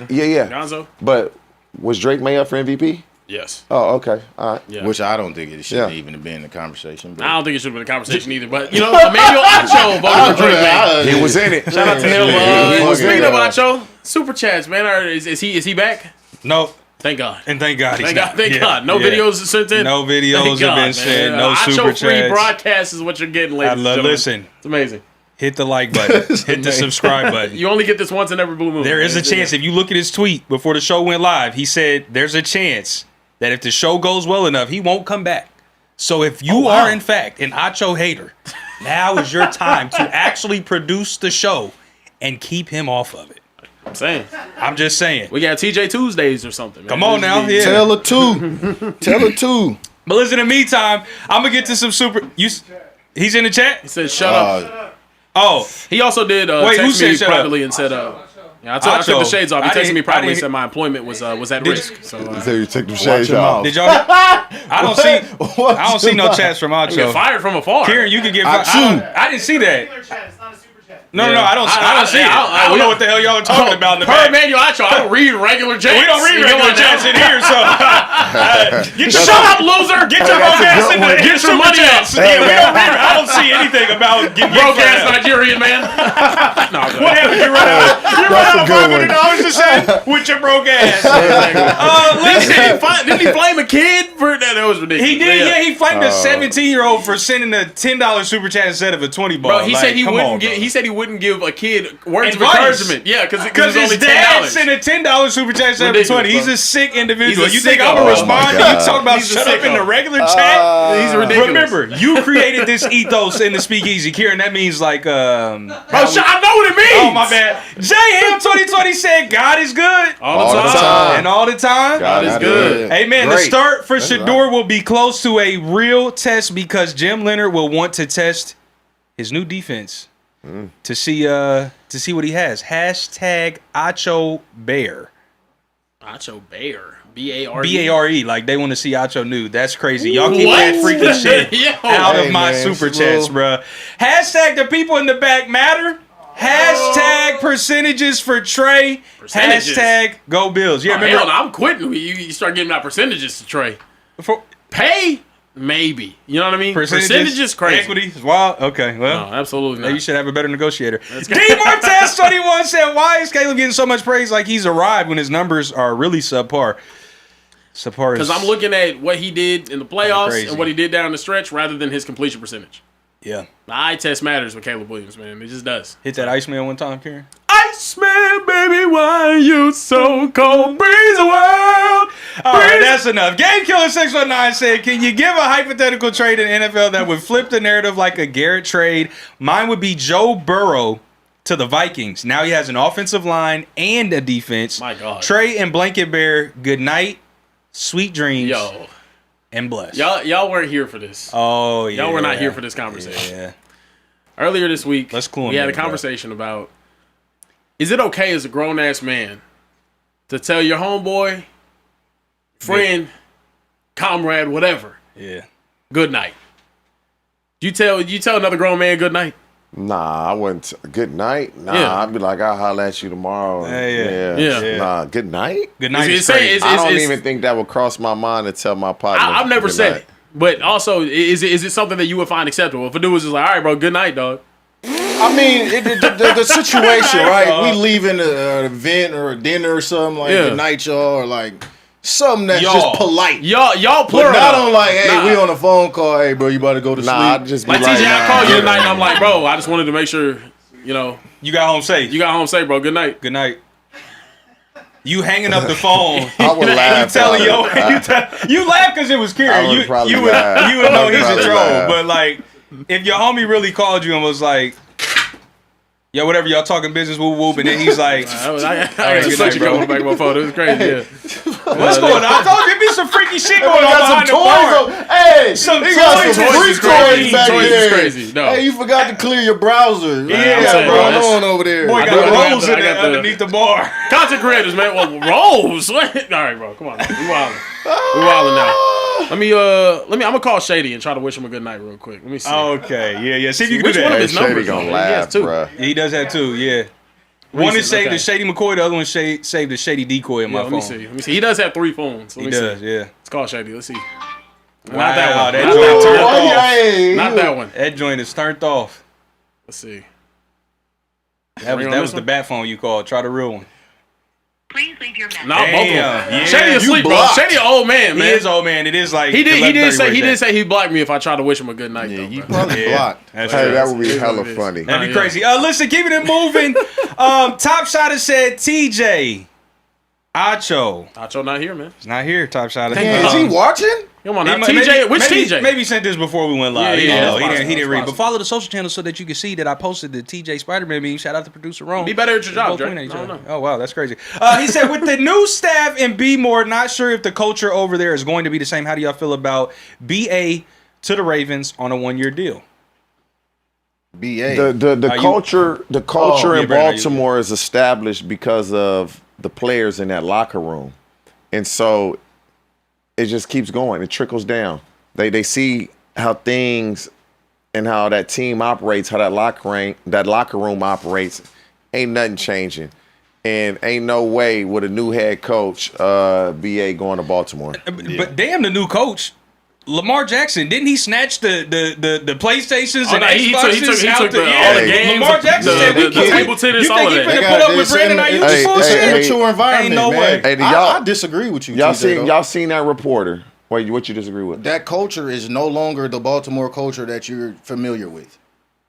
good yeah. Gonzo? But was Drake May up for MVP? Yes. Oh, okay. All right. Yeah. Which I don't think it should Yeah. even have been in the conversation. But I don't think it should have been a conversation either, but you know, Emmanuel Acho voted for Drake May. He was in it. Shout out to him. He was Speaking in of it. Acho, super chats, man. Is he back? No, Thank God. and thank God. Thank God. Thank God. No videos sent in. No videos Thank have God, been man. sent. No Acho super free chats. broadcast is what you're getting, ladies and gentlemen. Listen, It's amazing. hit the like button. Hit the subscribe button. You only get this once in every blue moon. There is a chance. If you look at his tweet before the show went live, he said there's a chance that if the show goes well enough, he won't come back. So if you are in fact an Acho hater, now is your time to actually produce the show and keep him off of it. I'm saying. I'm just saying. We got TJ Tuesdays or something. Man. Come on now, yeah. tell her two. Tell her two. But listen, in the meantime, I'm gonna get to some super. He's in the chat. He said, "Shut up." Oh, He also did Wait, who text said me shut up? privately and said, yeah, I took the Acho. shades off. He I texted didn't- me I privately and didn't- said my appointment was at risk. So So you took the Watch shades your off. mouth. did y'all? I don't see no chats from get Acho. fired from afar. Kieran, you can get. Acho. I didn't see that. Chat. It's not a super chat. No, I don't see it. I don't know what the hell y'all are talking about in the Per back. Emmanuel Acho, I don't read regular chats. We don't read You know regular what chats I'm in here, so Shut up, loser! get your broke ass in the Get your money up. Yeah, we don't read. I don't see anything about getting Broke ass fired. Nigerian man. No, I'm What happened? You run out That's a good one. $500 to send with your broke ass. Didn't he blame a kid for that? That was ridiculous. He did, yeah. He flamed a 17-year-old for sending a $10 super chat instead of a 20 ball. Bro, he said he wouldn't give a kid words of Advice. encouragement. Yeah, because Because it's only his dad $10. sent a $10 super chat instead of a Ridiculous, 20. He's bro. a sick individual. He's a You think sicko. I'm going Oh to my respond to you talking about He's a shut up in sicko. the regular chat? He's ridiculous. Remember, you created this ethos in the Speakeasy, Kieran. That means like, Bro, I know what it means. oh my bad. J Ham 2020 said God is good All the time. and all the time. God is good. Amen. The Great. start for That's Shador right. will be close to a real test because Jim Leonard will want to test his new defense to see what he has. Hashtag Acho Bear. Acho Bear. B-A-R-E. B-A-R-E. Like they want to see Acho nude. That's crazy. Y'all keep What? that freaking shit Yo. out of Hey, my man, super it's a chats, little- bruh. Hashtag the people in the back matter. Hashtag percentages for Trey. Percentages. Hashtag go Bills. Yeah, Oh, hell remember? no, I'm quitting. You start giving out percentages to Trey. For- Pay? Maybe. You know what I mean? Percentages crazy. Equity is wild. Okay, well. No, absolutely Maybe you not. should have a better negotiator. D Martez 21 said, "Why is Caleb getting so much praise like he's arrived when his numbers are really subpar?" Subpar is Because I'm looking at what he did in the playoffs crazy. and what he did down the stretch rather than his completion percentage. yeah. The eye test matters with Caleb Williams, man. It just does. Hit that Iceman one time, Karen. Iceman, baby, why you so cold? Breeze the world. All right, that's enough. Game Killer 619 said, "Can you give a hypothetical trade in NFL that would flip the narrative like a Garrett trade? Mine would be Joe Burrow to the Vikings. Now he has an offensive line and a defense. My God. Trey and Blanket Bear, good night, sweet dreams, Yo, and bless." y'all weren't here for this. Oh, yeah. Y'all were not here for this conversation. Yeah. Earlier this week, Let's clue 'em we had a in, bro. conversation about, is it okay as a grown-ass man to tell your homeboy, friend, comrade, whatever, Yeah. good night? You tell another grown man good night? Nah, I wouldn't. Good night? Nah, Yeah. I'd be like, I'll holler at you tomorrow. Yeah. Nah, good night? Good night. It's Is crazy. I don't even think that would cross my mind to tell my partner. I've never good said night. it. But also, is it something that you would find acceptable? If a dude was just like, all right, bro, good night, dog. I mean, the situation, right? We leaving an event or a dinner or something like Yeah. good night, y'all, or like something that's Y'all. just polite. Y'all But plural. not on like, hey, Nah. we on a phone call. Hey, bro, you about to go to Nah, sleep? I'd just be Like, like, TJ, I nah, call you yeah. tonight, and I'm like, bro, I just wanted to make sure, you know, You got home safe. you got home safe, bro. Good night. Good night. You hanging up the phone. I would laugh. telling about it. you laugh because it was I Kieran. would You probably would laugh. you would know I would he's a probably troll. laugh. But like, if your homie really called you and was like, "Yo, whatever, y'all talking business, whoop whoop," and then he's like, I got right, the good switch night, bro. going back on my phone. It was crazy. Yeah. "What's going on?" I told you, there be some freaky shit going on got behind some the bar. toys. Hey, Some he got toys some is freak crazy. toys back Toys is there. crazy. No. Hey, you forgot to clear your browser. Yeah, what's bro, going that's- on over there? Boy I got got the rolls the- in I there got the- underneath the bar. Content creators, man. Well, rolls. All right, bro. Come on. We wildin' now. Let me. I'm gonna call Shady and try to wish him a good night real quick. Let me see. Okay, yeah. See if you can Which do one of that. his Shady numbers? gonna He laugh, has two. bruh. Yeah, he does have two. Yeah. One is saved okay. to Shady McCoy. The other one saved to Shady Decoy in my Yeah, phone. let me see. He does have 3 phones. Let He me does. see. Yeah. Let's call Shady. Let's see. Wow, Not that one. that Not joint that turned one. off. Hey, Not that one. That joint is turned off. Let's see. That Ring on was this the one? bat phone you called. Try the real one. Please leave your message. No, both of them. Yeah. Shady asleep, bro. blocked. Shady an old man, He man. is old man. It is like He did 11:30 say where he it's did at. say he blocked me if I tried to wish him a good night. Yeah, though, you bro. probably Yeah. blocked. That's Hey, true. that would be It hella is. funny. That'd be Yeah. crazy. Listen, keeping it moving. Top Shotter said TJ Acho. Acho not here, man. He's not here. Top Shotter. Man, is he watching? Come on now, He TJ. maybe- Which maybe, TJ? Maybe he sent this before we went live. Yeah, He yeah, didn't know. it's He possible, didn't it's read. But possible. follow the social channel so that you can see that I posted the TJ Spider-Man meme. Shout out to producer Rome. Be better at your job, Both Dre. winning each I don't other. know. Oh wow, that's crazy. He said with the new staff and B more, not sure if the culture over there is going to be the same. How do y'all feel about BA to the Ravens on a 1-year deal? BA. The culture yeah, in Brandon, Baltimore is established because of the players in that locker room, and so it just keeps going. It trickles down. They see how things and how that team operates, how that locker room operates. Ain't nothing changing, and ain't no way with a new head coach, BA going to Baltimore. But damn, the new coach. Lamar Jackson, didn't he snatch the PlayStations Oh, and no, he Xboxes took out all the the games, Lamar Jackson the- said we the can't. table tennis, You all think of he that. finna put up with Brandon Ayuk? Hey, Bullshit. hey, hey. Immature environment, Ain't no man. way. Hey, do y'all- I disagree with you, Y'all TJ, though. y'all seen that reporter? Wait, what you disagree with? That culture is no longer the Baltimore culture that you're familiar with.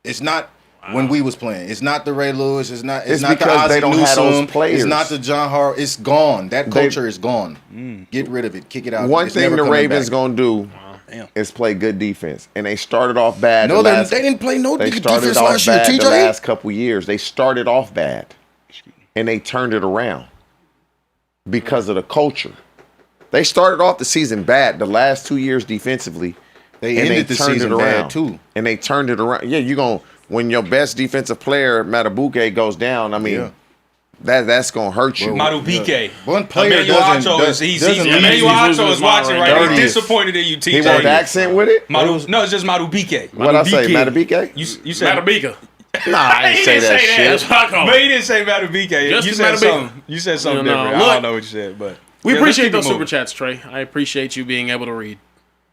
It's not when we was playing. It's not the Ray Lewis. It's not It's not the because they Ozzie don't have Newsome. those players. It's not the John Hart. It's gone. That culture is gone. Get rid of it. Kick it out. One It's thing never the coming Ravens back. gonna do Damn. is play good defense, and they started off bad. No, the they last- didn't play no They good started defense off last year, bad the TJ. last couple years. They started off bad, and they turned it around because of the culture. They started off the season bad the last 2 years defensively. They and ended the turned season it around bad too. And they turned it around. Yeah, you gonna when your best defensive player Matabuke goes down. I mean, Yeah. that's gonna hurt you. Madu PK. One player Emmanuel doesn't Acho is leave Emmanuel he's Acho losing is his mind watching right right now. now. He's Dirtiest. disappointed in you, He want TJ. the accent with it. Madu, no, it's just Madu PK. What I say, Matabike? You said Matabika. Nah, I He didn't say didn't that say shit. That's what I call But it. he didn't say Madu PK. Just You the said Matabika. something. You said something You know, different. I look, don't know what you said, but We yeah, let's appreciate keep it those super moving. chats, Trey. I appreciate you being able to read.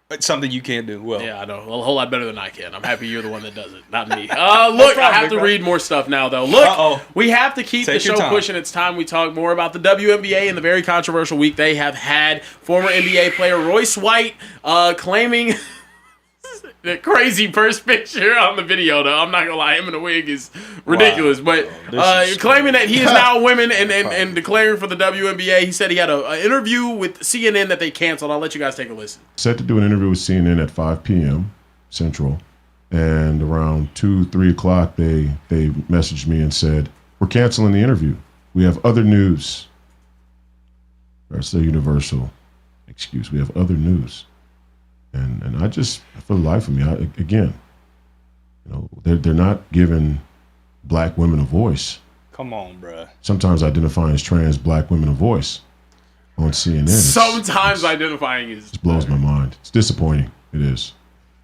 It's something you can't do. Well, Yeah, I know. A whole lot better than I can. I'm happy you're the one that does it, not me. Look, I have to read more stuff now, though. Look, Uh-oh. we have to keep Take the your show time. pushing. It's time we talk more about the WNBA and the very controversial week they have had. Former NBA player Royce White claiming the crazy first picture on the video, though. I'm not going to lie. Him in a wig is ridiculous. But claiming that he is now women and declaring for the WNBA. He said he had an interview with CNN that they canceled. I'll let you guys take a listen. Set to do an interview with CNN at 5 p.m. Central, and around 2-3 o'clock they messaged me and said, we're canceling the interview. We have other news. That's the universal excuse. We have other news. And I just, for the life of me, they're not giving black women a voice. come on, bruh. Sometimes identifying as trans black women a voice on CNN. Sometimes identifying is It blows my mind. It's disappointing. It is.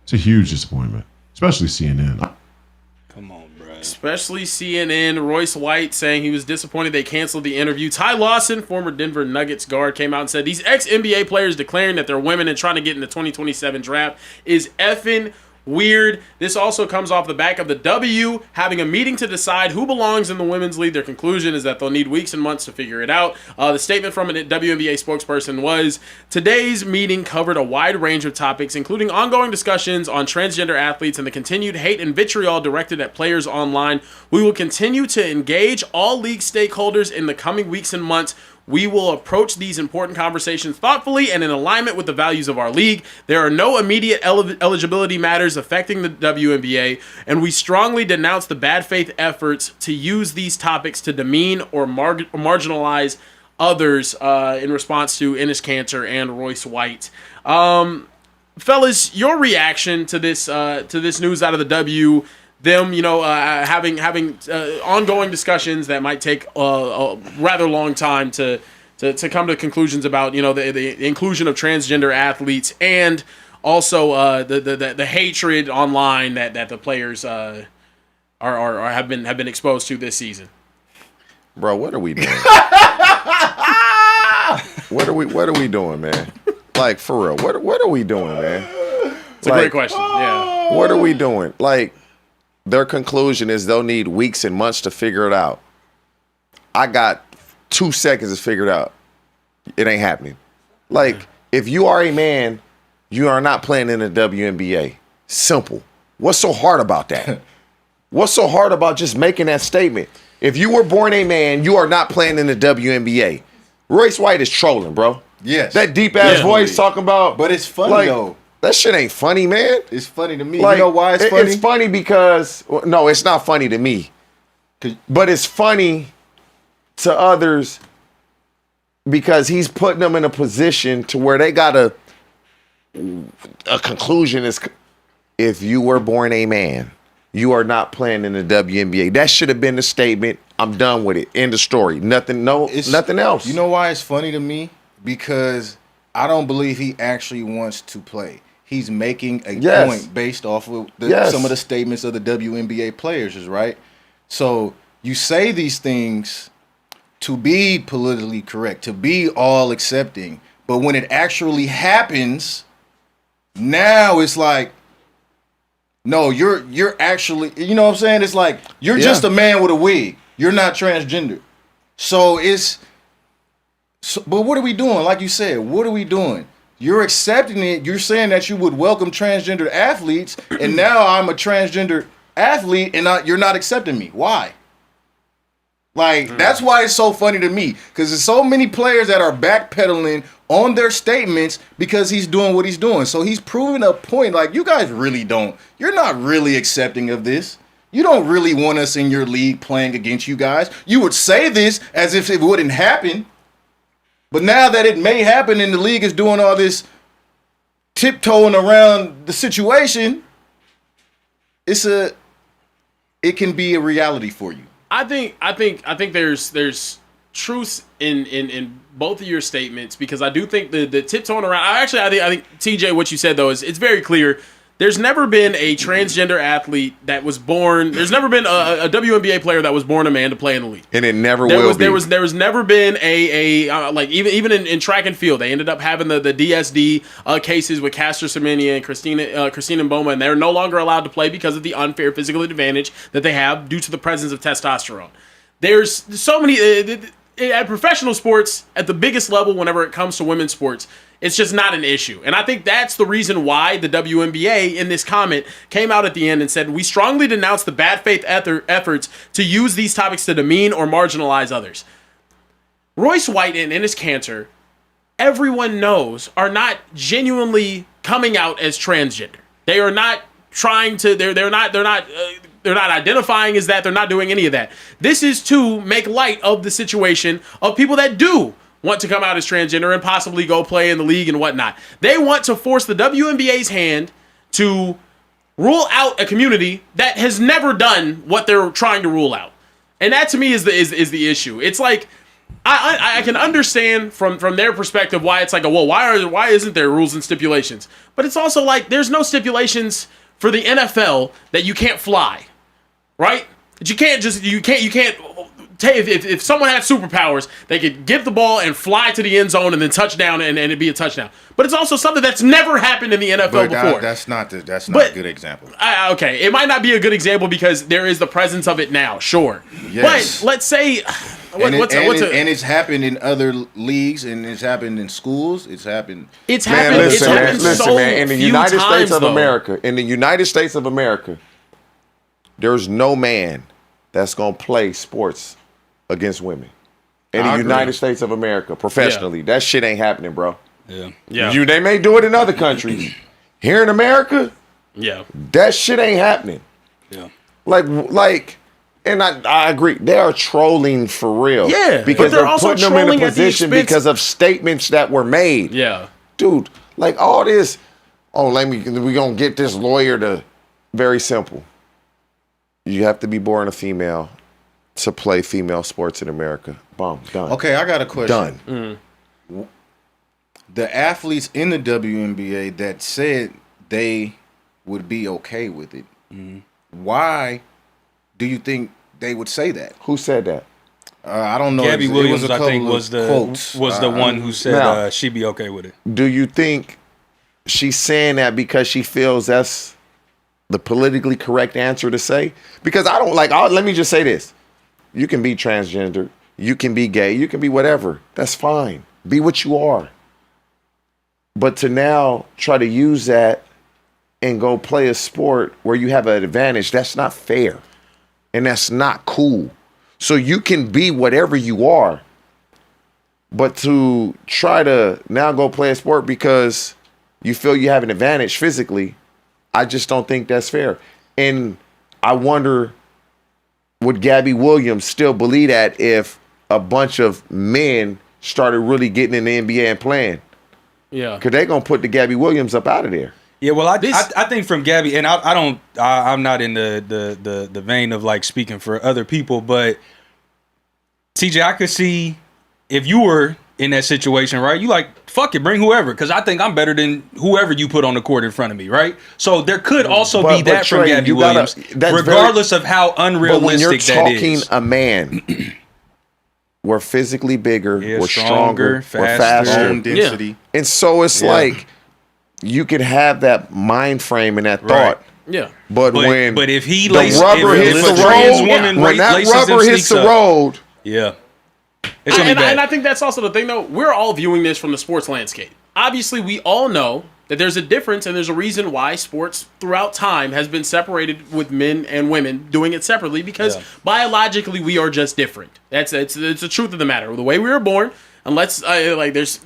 It's a huge disappointment, especially CNN. Come on, bruh. Especially CNN. Royce White saying he was disappointed they canceled the interview. Ty Lawson, former Denver Nuggets guard, came out and said these ex-NBA players declaring that they're women and trying to get in the 2027 draft is effing weird. This also comes off the back of the W having a meeting to decide who belongs in the women's league. Their conclusion is that they'll need weeks and months to figure it out. The statement from a WNBA spokesperson was, today's meeting covered a wide range of topics, including ongoing discussions on transgender athletes and the continued hate and vitriol directed at players online. We will continue to engage all league stakeholders in the coming weeks and months. We will approach these important conversations thoughtfully and in alignment with the values of our league. There are no immediate eligibility matters affecting the WNBA, and we strongly denounce the bad faith efforts to use these topics to demean or marginalize others in response to Enes Kanter and Royce White. Fellas, your reaction to this news out of the W? Them, having ongoing discussions that might take a rather long time to come to conclusions about, the inclusion of transgender athletes and also the hatred online that the players have been exposed to this season. Bro, what are we doing? What are we doing, man? Like, for real, what are we doing, man? It's a great question. Yeah. What are we doing? Like, their conclusion is they'll need weeks and months to figure it out. I got 2 seconds to figure it out. It ain't happening. Like, if you are a man, you are not playing in the WNBA. Simple. What's so hard about that? What's so hard about just making that statement? If you were born a man, you are not playing in the WNBA. Royce White is trolling, bro. Yes. That deep-ass voice talking about... But it's funny, though. That shit ain't funny, man. It's funny to me. Like, you know why it's funny? It's funny because... No, it's not funny to me. But it's funny to others because he's putting them in a position to where they got a conclusion is, if you were born a man, you are not playing in the WNBA. That should have been the statement. I'm done with it. End of story. Nothing else. You know why it's funny to me? Because I don't believe he actually wants to play. He's making a point based off of some of the statements of the WNBA players, is right? So you say these things to be politically correct, to be all accepting, but when it actually happens, now it's like, no, you're actually, you know what I'm saying? It's like, you're just a man with a wig. You're not transgender. But what are we doing? Like you said, what are we doing? You're accepting it. You're saying that you would welcome transgender athletes, and now I'm a transgender athlete, and you're not accepting me. Why? Like, that's why it's so funny to me, because there's so many players that are backpedaling on their statements because he's doing what he's doing. So he's proving a point, like, you guys really don't. You're not really accepting of this. You don't really want us in your league playing against you guys. You would say this as if it wouldn't happen. But now that it may happen and the league is doing all this tiptoeing around the situation, it can be a reality for you. I think there's truth in both of your statements, because I do think the tiptoeing around. I think TJ, what you said though it's very clear. There's never been a transgender athlete that was born. There's never been a WNBA player that was born a man to play in the league, and it never will be. There was never been like even in track and field, they ended up having the DSD cases with Caster Semenya and Christina Mboma, and they're no longer allowed to play because of the unfair physical advantage that they have due to the presence of testosterone. There's so many at professional sports at the biggest level. Whenever it comes to women's sports, it's just not an issue. And I think that's the reason why the WNBA in this comment came out at the end and said, we strongly denounce the bad faith efforts to use these topics to demean or marginalize others. Royce White and Enes Kanter, everyone knows, are not genuinely coming out as transgender. They are not trying to, they're not identifying as that. They're not doing any of that. This is to make light of the situation of people that do want to come out as transgender and possibly go play in the league and whatnot. They want to force the WNBA's hand to rule out a community that has never done what they're trying to rule out. And that to me is the issue. It's like, I can understand from their perspective why it's like, why isn't there rules and stipulations? But it's also like, there's no stipulations for the NFL that you can't fly, right? You can't if someone had superpowers, they could get the ball and fly to the end zone and then touchdown and it'd be a touchdown. But it's also something that's never happened in the NFL before. That's not a good example. Okay, it might not be a good example because there is the presence of it now, sure. Yes. But let's say and it's happened in other leagues, and it's happened in schools. It's happened. It's happened. Listen, man. In the United States of America, there's no man that's gonna play sports against women in the United States of America professionally. Yeah. That shit ain't happening, bro. Yeah. They may do it in other countries. Here in America, that shit ain't happening. Yeah. Like, and I agree. They are trolling for real. Yeah. Because they're they're putting them in a position because of statements that were made. Yeah. Dude, like all this, we gonna get this lawyer to, very simple. You have to be born a female to play female sports in America. Boom, done. Okay, I got a question. Done. The athletes in the WNBA that said they would be okay with it, why do you think they would say that? Who said that? I don't know. Gabby Williams, I think, was quotes. the one who said she'd be okay with it. Do you think she's saying that because she feels that's the politically correct answer to say? Because I don't let me just say this. You can be transgender, you can be gay, you can be whatever. That's fine. Be what you are. But to now try to use that and go play a sport where you have an advantage, that's not fair. And that's not cool. So you can be whatever you are. But to try to now go play a sport because you feel you have an advantage physically, I just don't think that's fair. And I wonder, would Gabby Williams still believe that if a bunch of men started really getting in the NBA and playing? Yeah. Because they're going to put the Gabby Williams up out of there. Yeah, well, I think from Gabby, and I'm not in the vein of like speaking for other people, but TJ, I could see if you were in that situation, right? You like, fuck it, bring whoever, because I think I'm better than whoever you put on the court in front of me, right? So there could also be that Trey, from Gabby Williams, regardless of how unrealistic that is. But when you're talking a man, we're physically bigger, we're stronger, we're faster. Bone density. Yeah. And so it's like, you could have that mind frame and that thought. Yeah. But if he the rubber hits the road, when that rubber hits the road, yeah. And I think that's also the thing, though. We're all viewing this from the sports landscape. Obviously, we all know that there's a difference and there's a reason why sports throughout time has been separated with men and women doing it separately because biologically we are just different. It's the truth of the matter. The way we were born, unless there's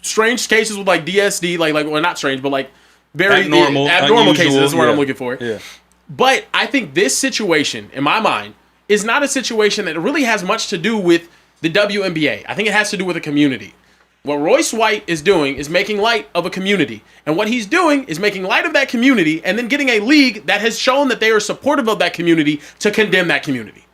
strange cases with like DSD, well, not strange, but like very abnormal cases. That's what I'm looking for. Yeah. But I think this situation, in my mind, is not a situation that really has much to do with the WNBA. I think it has to do with a community. What Royce White is doing is making light of a community. And what he's doing is making light of that community and then getting a league that has shown that they are supportive of that community to condemn that community.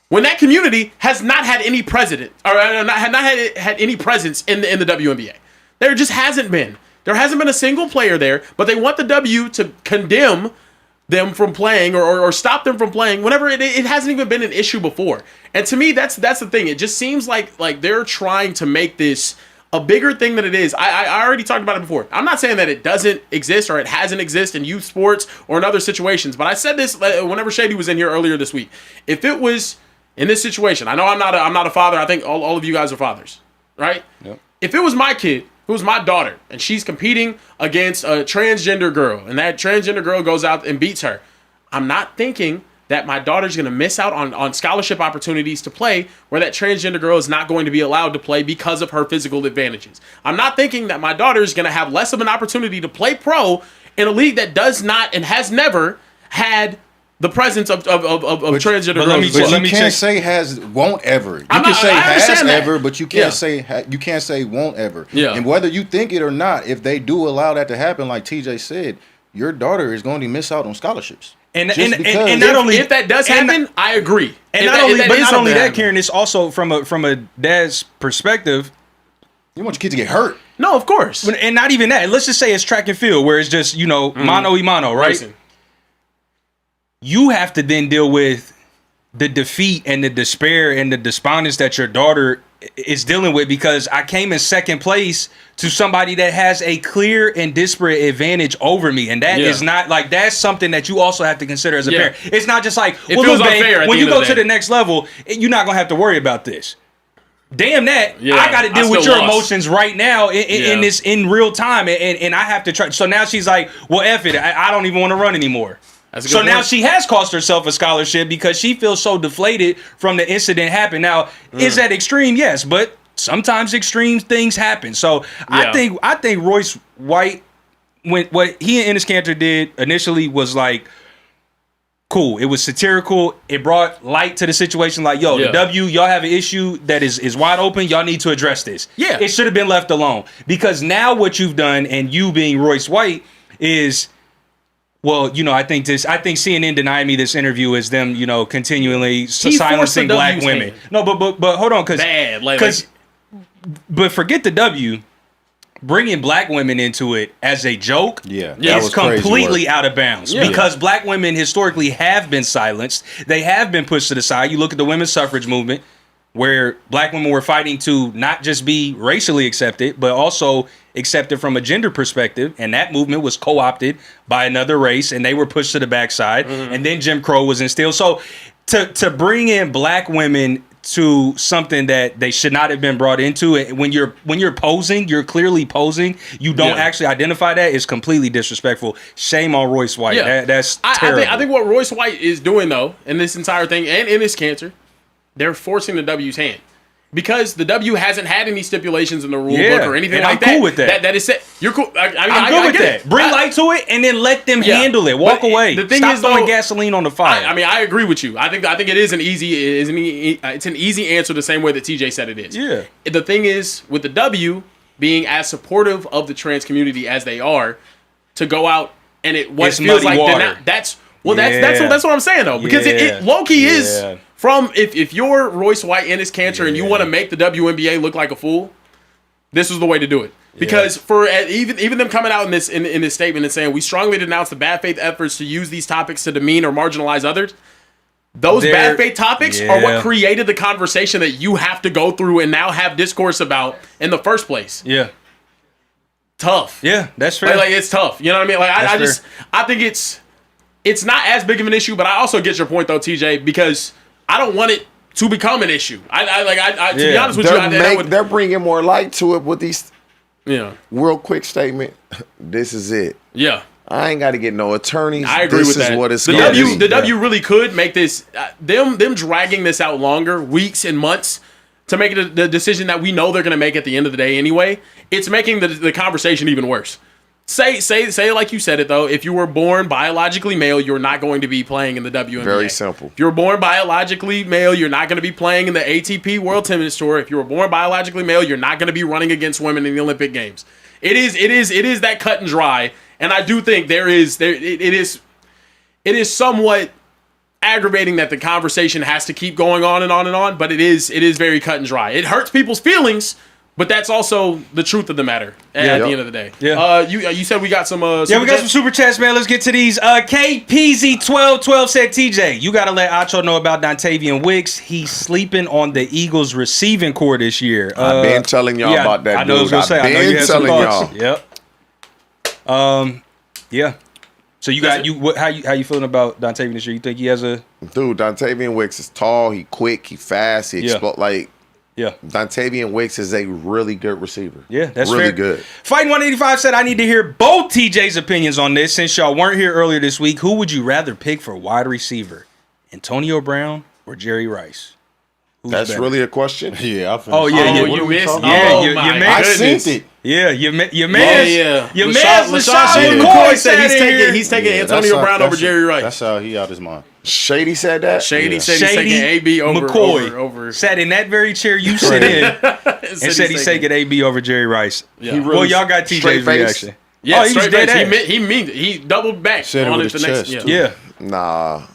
When that community has not had any president or had any presence in the WNBA. There just hasn't been. There hasn't been a single player there, but they want the W to condemn them from playing or stop them from playing whenever it hasn't even been an issue before. And to me, that's the thing. It just seems like they're trying to make this a bigger thing than it is. I already talked about it before. I'm not saying that it doesn't exist or it hasn't existed in youth sports or in other situations, but I said this whenever Shady was in here earlier this week. If it was in this situation, I know I'm not a father. I think all of you guys are fathers, right? Yep. If it was my kid, it was my daughter, and she's competing against a transgender girl, and that transgender girl goes out and beats her, I'm not thinking that my daughter's going to miss out on scholarship opportunities to play where that transgender girl is not going to be allowed to play because of her physical advantages. I'm not thinking that my daughter is going to have less of an opportunity to play pro in a league that does not and has never had the presence of transgender girls. But you can't say won't ever. You can say has ever, but you can't say won't ever. Yeah. And whether you think it or not, if they do allow that to happen, like TJ said, your daughter is going to miss out on scholarships. And not only if that does happen, I agree. And not only that, Karen, it's also from a dad's perspective. You want your kids to get hurt? No, of course. And not even that. Let's just say it's track and field, where it's just mano y mano, right? Racing. you have to then deal with the defeat and the despair and the despondence that your daughter is dealing with, because I came in second place to somebody that has a clear and disparate advantage over me. And that is not like, that's something that you also have to consider as a parent. It's not just like, well, look, babe, when you go to the next level, you're not going to have to worry about this. Damn that. I got to deal with your emotions right now in this in real time. And I have to try. So now she's like, well, F it. I don't even want to run anymore. So now she has cost herself a scholarship because she feels so deflated from the incident happened. Now, is that extreme? Yes, but sometimes extreme things happen. So I think Royce White, what he and Enes Kanter did initially was like, cool. It was satirical. It brought light to the situation. Like, yo, the W, y'all have an issue that is wide open. Y'all need to address this. Yeah. It should have been left alone. Because now what you've done, and you being Royce White, is... Well, I think CNN denying me this interview is them, continually silencing black women. No, but hold on, but forget the W. Bringing black women into it as a joke is completely out of bounds because black women historically have been silenced. They have been pushed to the side. You look at the women's suffrage movement, where black women were fighting to not just be racially accepted, but also accepted from a gender perspective, and that movement was co-opted by another race, and they were pushed to the backside, and then Jim Crow was instilled. So to bring in black women to something that they should not have been brought into, when you're posing, you're clearly posing, you don't actually identify that, is completely disrespectful. Shame on Royce White. That's terrible. I think what Royce White is doing, though, in this entire thing, and in this cancer, they're forcing the W's hand. Because the W hasn't had any stipulations in the rule book or anything like that. I'm cool with that. That is set. You're cool. I'm good with that. Bring light to it and then let them handle it. Walk away. The thing is, throwing gasoline on the fire. I agree with you. I think it is an easy answer the same way that TJ said it is. Yeah. The thing is, with the W being as supportive of the trans community as they are, to go out and it feels like that's what I'm saying though, because it low key is. From if you're Royce White and Enes Kanter and you want to make the WNBA look like a fool, this is the way to do it. Because for even them coming out in this statement and saying we strongly denounce the bad faith efforts to use these topics to demean or marginalize others, those bad faith topics are what created the conversation that you have to go through and now have discourse about in the first place. Yeah. Tough. Yeah, that's fair. Like it's tough. You know what I mean? Like I think it's not as big of an issue, but I also get your point though, TJ, because I don't want it to become an issue. To be honest with you, they're bringing more light to it with these. Yeah. Real quick statement. This is it. Yeah. I ain't got to get no attorneys. I agree with that. This is what it's going to be. The W really could make this. Them dragging this out longer, weeks and months, to make it the decision that we know they're going to make at the end of the day anyway. It's making the conversation even worse. Say like you said it though. If you were born biologically male, you're not going to be playing in the WNBA. Very simple. If you're born biologically male, you're not going to be playing in the ATP World Tennis Tour. If you were born biologically male, you're not going to be running against women in the Olympic Games. It is that cut and dry. And I do think it is somewhat aggravating that the conversation has to keep going on and on and on. But it is very cut and dry. It hurts people's feelings. But that's also the truth of the matter at the end of the day. Yeah. You said we got some. We got some super chats, man. Let's get to these. KPZ1212 said, TJ, you got to let Acho know about Dontavian Wicks. He's sleeping on the Eagles receiving core this year. I've been telling y'all about that. I know. Dude. I know you had some thoughts. Yep. Yeah. So how you feeling about Dontavian this year? You think he has a dude? Dontavian Wicks is tall. He quick. He fast. He explode like. Yeah, Dontavian Wicks is a really good receiver. Yeah, that's really fair. Good. Fighting 185 said, I need to hear both TJ's opinions on this. Since y'all weren't here earlier this week, who would you rather pick for wide receiver? Antonio Brown or Jerry Rice? That's really a question? Yeah, I finished. Oh, yeah. You missed. Yeah, your man. I sent it. Yeah, your man. Your man, LaShawn McCoy said he's taking Antonio Brown over Jerry Rice. That's how he out his mind. Shady said that? Shady said he's taking AB over McCoy. over. Sat in that very chair you sit in and said he's taking AB over Jerry Rice. Yeah. Well, y'all got TJ's reaction. Yeah, he was dead ass. He mean it. He doubled back on it the next. Yeah. Nah.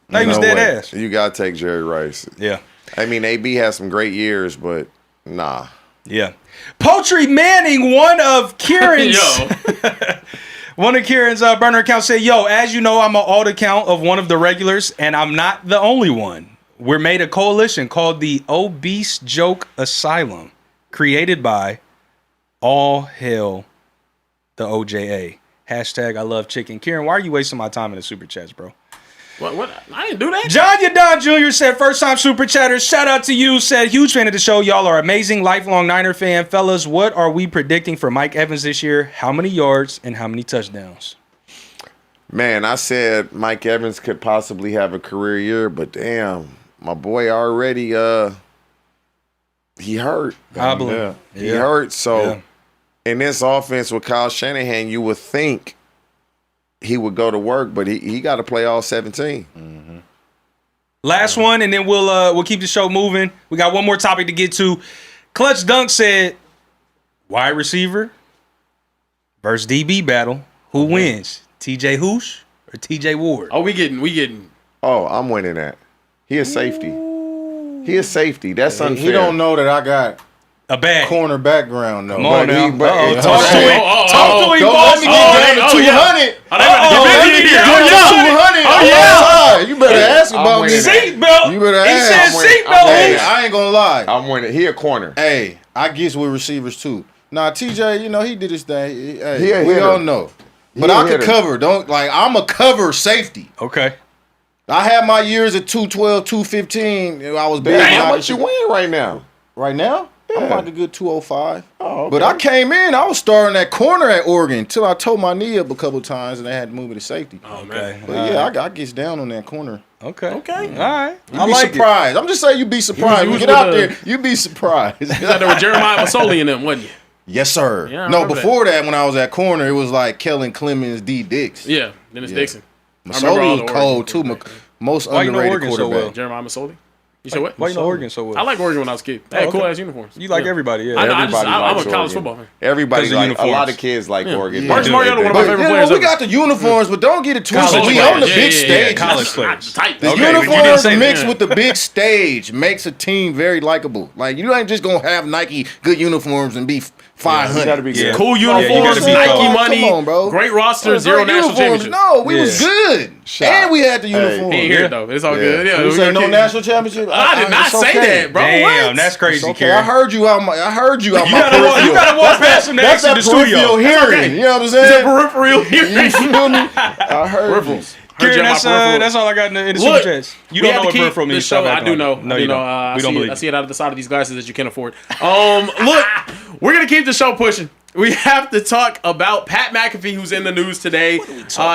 No, he was dead ass. You got to take Jerry Rice. Yeah. I mean, AB has some great years, but nah. Yeah. Poultry Manning, one of Kieran's One of Kieran's burner accounts said, yo, as you know, I'm an alt account of one of the regulars, and I'm not the only one. We're made a coalition called the Obese Joke Asylum, created by All Hail the OJA. Hashtag I love chicken. Kieran, why are you wasting my time in the super chats, bro? What? I didn't do that. John Yadon Jr. said, first time super chatter. Shout out to you. Said, huge fan of the show. Y'all are amazing. Lifelong Niner fan. Fellas, what are we predicting for Mike Evans this year? How many yards and how many touchdowns? Man, I said Mike Evans could possibly have a career year, but damn, my boy already he hurt. Hobbling. He hurt. So in this offense with Kyle Shanahan, you would think he would go to work, but he got to play all 17. Mm-hmm. Last one, and then we'll keep the show moving. We got one more topic to get to. Clutch Dunk said, wide receiver versus DB battle. Who wins? TJ Hoosh or TJ Ward? Oh, we getting. Oh, I'm winning that. He is safety. He is safety. That's unfair. He don't know that I got a bad corner background, though. Come on now. Talk to him. Talk to him, boss. Let me get down to 200. Oh, yeah. You better ask about me. Seatbelt. You better ask. He said seatbelt. Hey, I ain't gonna lie. I'm winning. He a corner. Hey, I guess with receivers, too. Nah, TJ, he did his thing. Hey, He a we hitter. all know. But I could cover. I'm a cover safety. Okay. I had my years at 212, 215. I was big. Damn, how much you win right now? Right now? I'm Yeah. like a good 205. Oh, okay. But I came in, I was starting at corner at Oregon until I tore my knee up a couple times and they had to move me to safety. Oh, man. But yeah, I gets down on that corner. Okay. Okay. All right. You be surprised. I'm just saying you be surprised. You was Get out with there, you be surprised. You out there with Jeremiah Masoli in them, wasn't you? Yes, sir. Yeah, I no, remember before that, when I was at corner, it was like Kellen Clemens, D. Dix. Yeah, Dennis Dixon. Masoli was cold too. Most Why you know underrated Oregon so quarterback. well? Jeremiah Masoli. You said what? Why you know Oregon so well? I like Oregon when I was a kid. They had okay. cool ass uniforms. You like everybody, yeah. I'm Everybody a likes college Oregon. football fan. Everybody 'Cause of like a uniforms. lot of kids like Oregon. Marcus They do. Mariota, one of my But favorite you know, players we ever. got the uniforms, but don't get it twisted. College We players. on the Yeah, big yeah, stage. college Not players. tight. The Okay, but you didn't uniforms say that. mixed with the big stage makes a team very likable. Like, you ain't just gonna have Nike good uniforms and be 500. You gotta be good. Cool Yeah, you uniforms, gotta be Nike cold. money, Come on, bro. great roster, zero Great national uniforms. championship. No, we was good. And we had the uniforms. He ain't hear it though. It's all good. Yeah, You we say gonna no keep- national championship? I did not it's say okay. that, bro. Damn, What? that's crazy, It's okay. Kieran. I heard you out my You gotta walk past him That's next to that the studio. peripheral hearing. okay. You know what I'm It's a saying? peripheral hearing. You feel me? I heard you. Kieran, Heard you on my peripheral. that's all I got in the Look, super chats. You we don't have know what to keep peripheral means. this show. Stop I acting do like know. it. No, I you do know. don't. We don't believe I you. see it out of the side of these glasses that you can't afford. Look, we're gonna keep the show pushing. We have to talk about Pat McAfee, who's in the news today.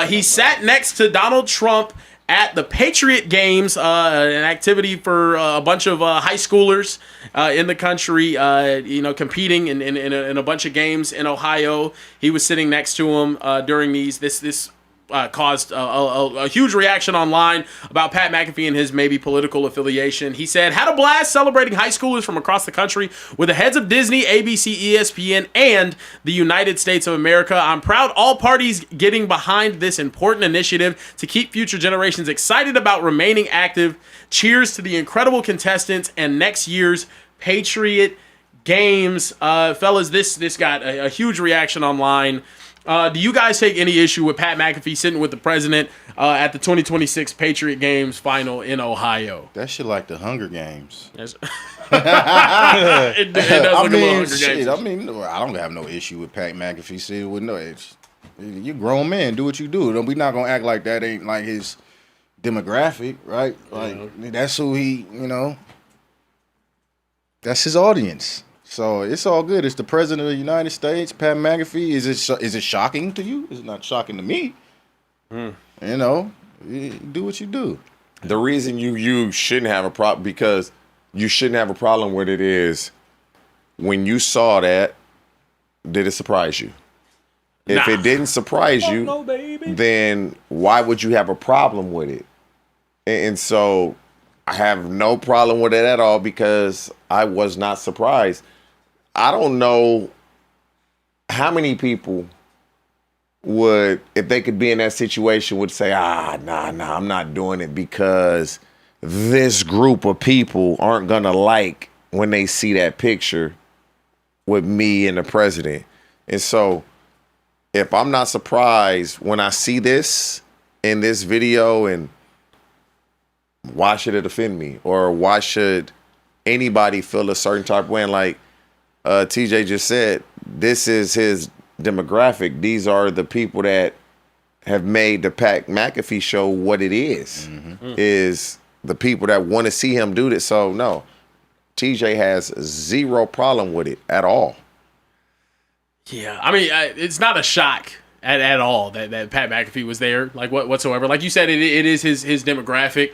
He sat next to Donald Trump at the Patriot Games, an activity for a bunch of high schoolers in the country, competing in a bunch of games in Ohio. He was sitting next to him during these. This caused a huge reaction online about Pat McAfee and his maybe political affiliation. He said, had a blast celebrating high schoolers from across the country with the heads of Disney, ABC, ESPN, and the United States of America. I'm proud all parties getting behind this important initiative to keep future generations excited about remaining active. Cheers to the incredible contestants and next year's Patriot Games. Fellas, this got a huge reaction online. Do you guys take any issue with Pat McAfee sitting with the president at the 2026 Patriot Games final in Ohio? That shit like the Hunger Games. It does look a little Hunger Games. Shit, I don't have no issue with Pat McAfee sitting with no. You grown man, do what you do. We're not gonna act like that ain't like his demographic, right? Like that's who he, that's his audience. So it's all good. It's the president of the United States, Pat McAfee. Is it shocking to you? It's not shocking to me. You do what you do. The reason you shouldn't have a problem, because you shouldn't have a problem with it, is when you saw that, did it surprise you? If it didn't surprise you, then why would you have a problem with it? And so I have no problem with it at all, because I was not surprised. I don't know how many people would, if they could be in that situation, would say, nah, I'm not doing it because this group of people aren't going to like when they see that picture with me and the president. And so if I'm not surprised when I see this in this video, and why should it offend me? Or why should anybody feel a certain type of way? And like TJ just said, this is his demographic. These are the people that have made the Pat McAfee show what it is. Is the people that want to see him do this. So no, TJ has zero problem with it at all. Yeah, I mean, it's not a shock at all that Pat McAfee was there, like whatsoever. Like you said, it is his demographic.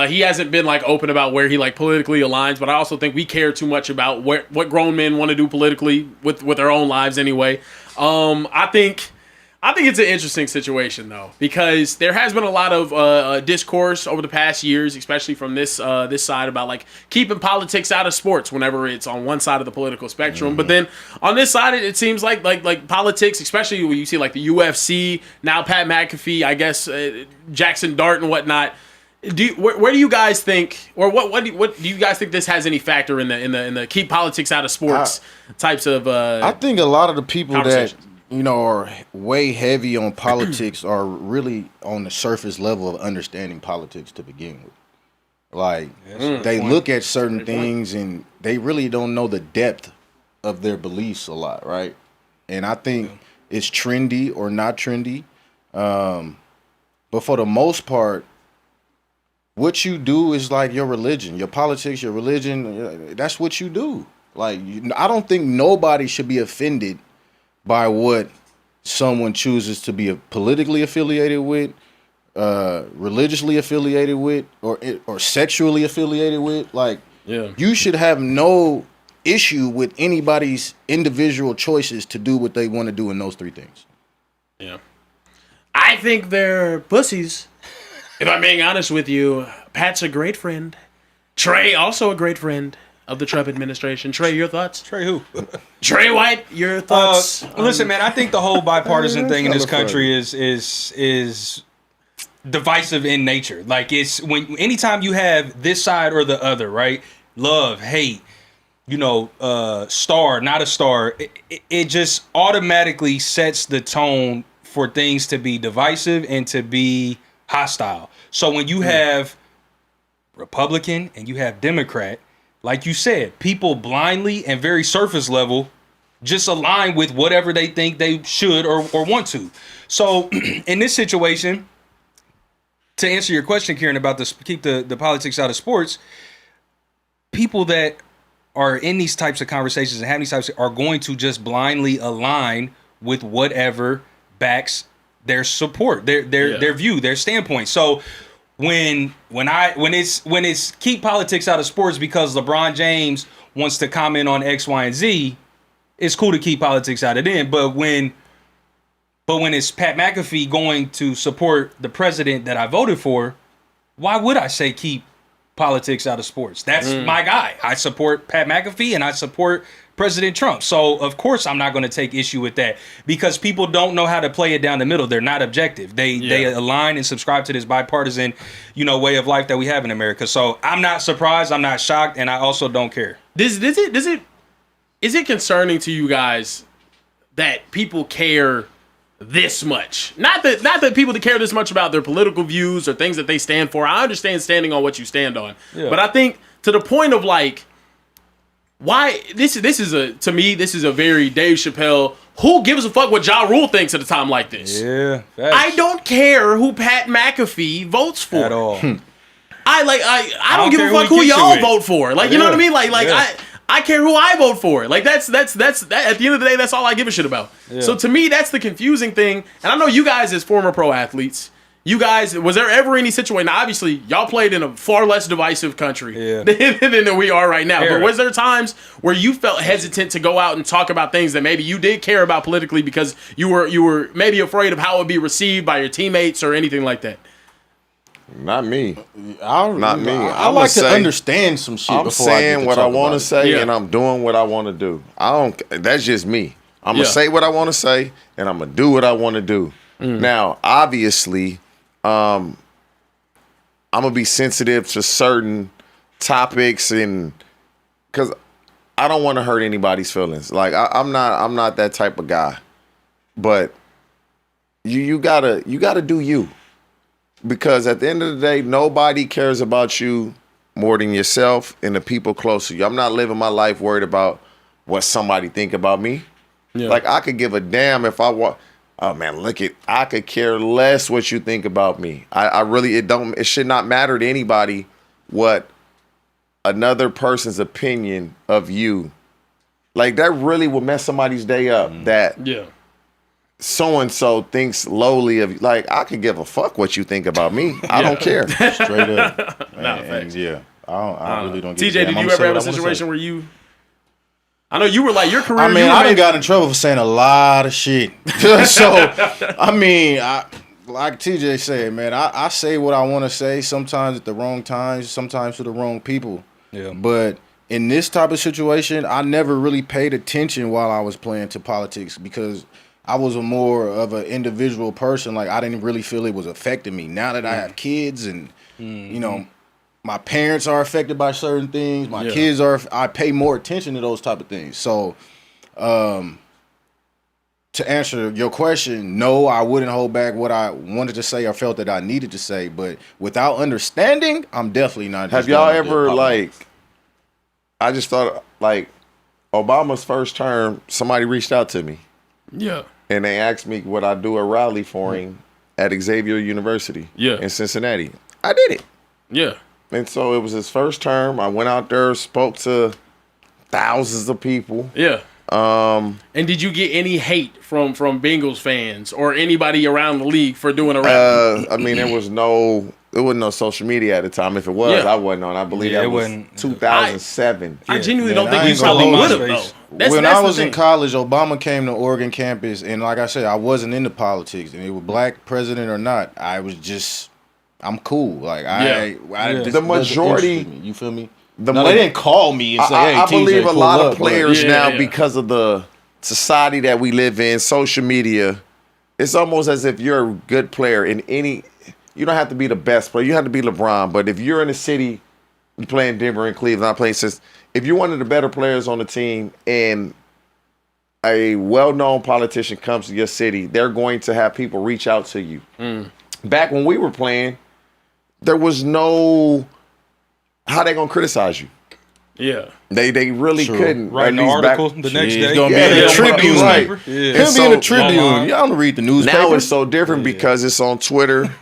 He hasn't been like open about where he like politically aligns, but I also think we care too much about what grown men want to do politically with their own lives anyway. I think it's an interesting situation though, because there has been a lot of discourse over the past years, especially from this side, about like keeping politics out of sports whenever it's on one side of the political spectrum. But then on this side, it seems like politics, especially when you see like the UFC now, Pat McAfee, I guess Jackson Dart and whatnot. Where do you guys think, or what do you guys think this has any factor in the keep politics out of sports types of? I think a lot of the people that are way heavy on politics are really on the surface level of understanding politics to begin with. Like they look at certain things and they really don't know the depth of their beliefs a lot, right? And I think it's trendy or not trendy, but for the most part, what you do is like your religion, your politics, your religion. That's what you do. Like I don't think nobody should be offended by what someone chooses to be politically affiliated with, religiously affiliated with, or sexually affiliated with. Like, you should have no issue with anybody's individual choices to do what they want to do in those three things. Yeah. I think they're pussies. If I'm being honest with you, Pat's a great friend. Trey, also a great friend of the Trump administration. Trey, your thoughts? Trey who? Trey White, your thoughts? Listen, man, I think the whole bipartisan thing in this country is divisive in nature. Like it's anytime you have this side or the other, right? Love, hate, star, not a star. It just automatically sets the tone for things to be divisive and to be hostile. So when you have Republican and you have Democrat, like you said, people blindly and very surface level just align with whatever they think they should or want to. So in this situation, to answer your question, Kieran, about keep the politics out of sports, people that are in these types of conversations and having these types are going to just blindly align with whatever backs their support, their view, their standpoint. So when it's keep politics out of sports because LeBron James wants to comment on X, Y, and Z, it's cool to keep politics out of them. But when it's Pat McAfee going to support the president that I voted for, why would I say keep politics out of sports? That's my guy. I support Pat McAfee and I support President Trump. So, of course, I'm not going to take issue with that because people don't know how to play it down the middle. They're not objective. They align and subscribe to this bipartisan, way of life that we have in America. So I'm not surprised. I'm not shocked. And I also don't care. Is it concerning to you guys that people care this much? Not that people that care this much about their political views or things that they stand for. I understand standing on what you stand on. Yeah. But I think to the point of like, why this is a very Dave Chappelle, who gives a fuck what Ja Rule thinks at a time like this? Yeah. I don't care who Pat McAfee votes for. At all. I don't give a fuck who y'all vote for. Like, you know what I mean? I care who I vote for. Like that's at the end of the day, that's all I give a shit about. Yeah. So to me, that's the confusing thing. And I know you guys as former pro athletes, was there ever any situation? Now, obviously, y'all played in a far less divisive country than we are right now. But was there times where you felt hesitant to go out and talk about things that maybe you did care about politically because you were maybe afraid of how it would be received by your teammates or anything like that? Not me. I like to understand some shit. I'm saying what I want to say, and I'm doing what I want to do. That's just me. I'm gonna say what I want to say, and I'm gonna do what I want to do. Now, obviously, I'm gonna be sensitive to certain topics, and because I don't want to hurt anybody's feelings. Like I'm not that type of guy. But you gotta do you. Because at the end of the day, nobody cares about you more than yourself and the people close to you. I'm not living my life worried about what somebody think about me. Yeah. Like, I could give a damn if I want. Oh man, I could care less what you think about me. I really, it should not matter to anybody what another person's opinion of you. Like, that really will mess somebody's day up. That so-and-so thinks lowly of you. Like, I could give a fuck what you think about me. I don't care. Straight up. Facts. I really don't get TJ, did you ever have a situation where you? I know you were like your career. I mean, I done got in trouble for saying a lot of shit. So, I mean, like TJ said, man, I say what I want to say. Sometimes at the wrong times, sometimes to the wrong people. Yeah. But in this type of situation, I never really paid attention while I was playing to politics because I was a more of an individual person. Like, I didn't really feel it was affecting me. Now that I have kids and, you know, my parents are affected by certain things. My kids are. I pay more attention to those type of things. So, to answer your question, no, I wouldn't hold back what I wanted to say or felt that I needed to say. But without understanding, I'm definitely not. Have y'all ever, like, I just thought, like, Obama's first term, somebody reached out to me. Yeah. And they asked me would I do a rally for him at Xavier University in Cincinnati. I did it. Yeah. And so it was his first term. I went out there, spoke to thousands of people. Yeah. And did you get any hate from Bengals fans or anybody around the league for doing a rally? I mean, there wasn't no social media at the time. If it was, I wasn't on. I believe that was 2007. I genuinely don't think you probably would have, though. When I was in college, Obama came to Oregon campus, and like I said, I wasn't into politics. And it was black president or not, I was just, I'm cool. Like, the majority, you feel me? They didn't call me and say, hey, I believe a lot of players now, yeah. because of the society that we live in, social media, it's almost as if you're a good player in any, you don't have to be the best player. You have to be LeBron. But if you're in a city, you play in Denver and Cleveland, I play since, if you're one of the better players on the team and a well-known politician comes to your city, they're going to have people reach out to you. Back when we were playing, there was no, how they gonna criticize you? Yeah. They really couldn't. Write an article the next day. It's gonna be in the Tribune. Right. It'll be in the Tribune. Y'all don't read the newspaper. Now it's so different because it's on Twitter.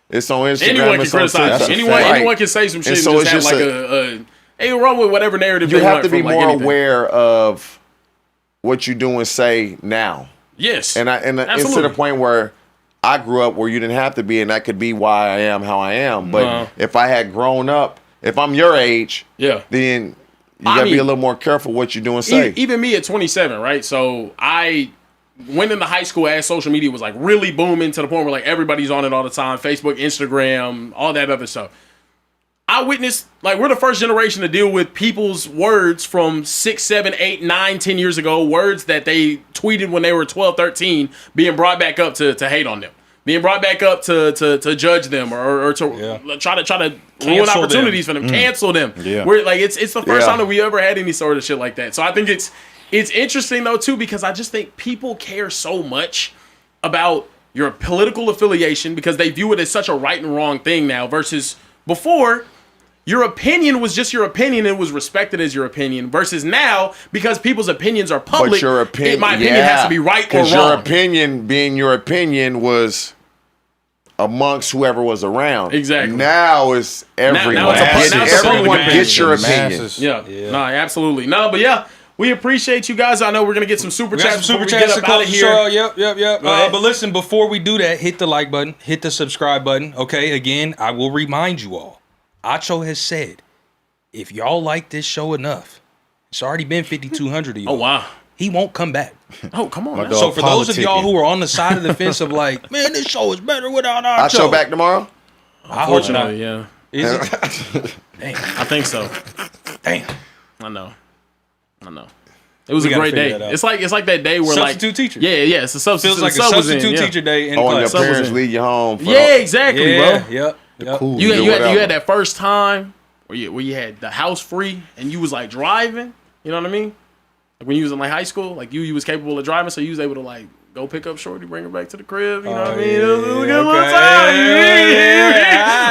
It's on Instagram. Anyone can it's on criticize TikTok. you. Anyone can say some shit and so just have it's like just hey, run with whatever narrative you they have want to be from, like, more anything. aware of what you do and say now. Yes. And it's to the point where I grew up where you didn't have to be, and that could be why I am how I am. But if I had grown up, if I'm your age, then you gotta be a little more careful what you do and say. Even me at 27, right? So I went into high school as social media was like really booming to the point where like everybody's on it all the time. Facebook, Instagram, all that other stuff. I witnessed, like, we're the first generation to deal with people's words from 6, 7, 8, 9, 10 years ago, words that they tweeted when they were 12, 13, being brought back up to hate on them. Being brought back up to judge them or to try to ruin opportunities for them, cancel them. Yeah. We're like it's the first time that we ever had any sort of shit like that. So I think it's interesting though too, because I just think people care so much about your political affiliation because they view it as such a right and wrong thing now versus before. Your opinion was just your opinion. It was respected as your opinion. Versus now, because people's opinions are public, But your opinion, my opinion has to be right or wrong. Because your opinion, being your opinion, was amongst whoever was around. Exactly. Now it's everyone. Now it's everyone public gets your opinion. opinion. No, absolutely. No, but yeah, we appreciate you guys. I know we're going to get some super chats before we get up out of here. Yep. But listen, before we do that, hit the like button, hit the subscribe button. Okay, again, I will remind you all. Acho has said, if y'all like this show enough, it's already been 5,200 of you. Oh, wow. He won't come back. Oh, come on. So for those of y'all who are on the side of the fence of like, man, this show is better without Acho. I show back tomorrow? I hope not. Unfortunately, yeah. Is it? Damn. I think so. Damn. I know. It was a great day. It's like that day where Substitute teacher. Yeah, it's a substitute. Feels like a substitute teacher day in Oh, and class. your parents lead you home. Yeah, exactly, bro. Yep. Cool. You had that first time where you had the house free and you was like driving. You know what I mean? Like when you was in like high school, like you was capable of driving, so you was able to like go pick up Shorty, bring her back to the crib. You know what I mean? It was a good little time.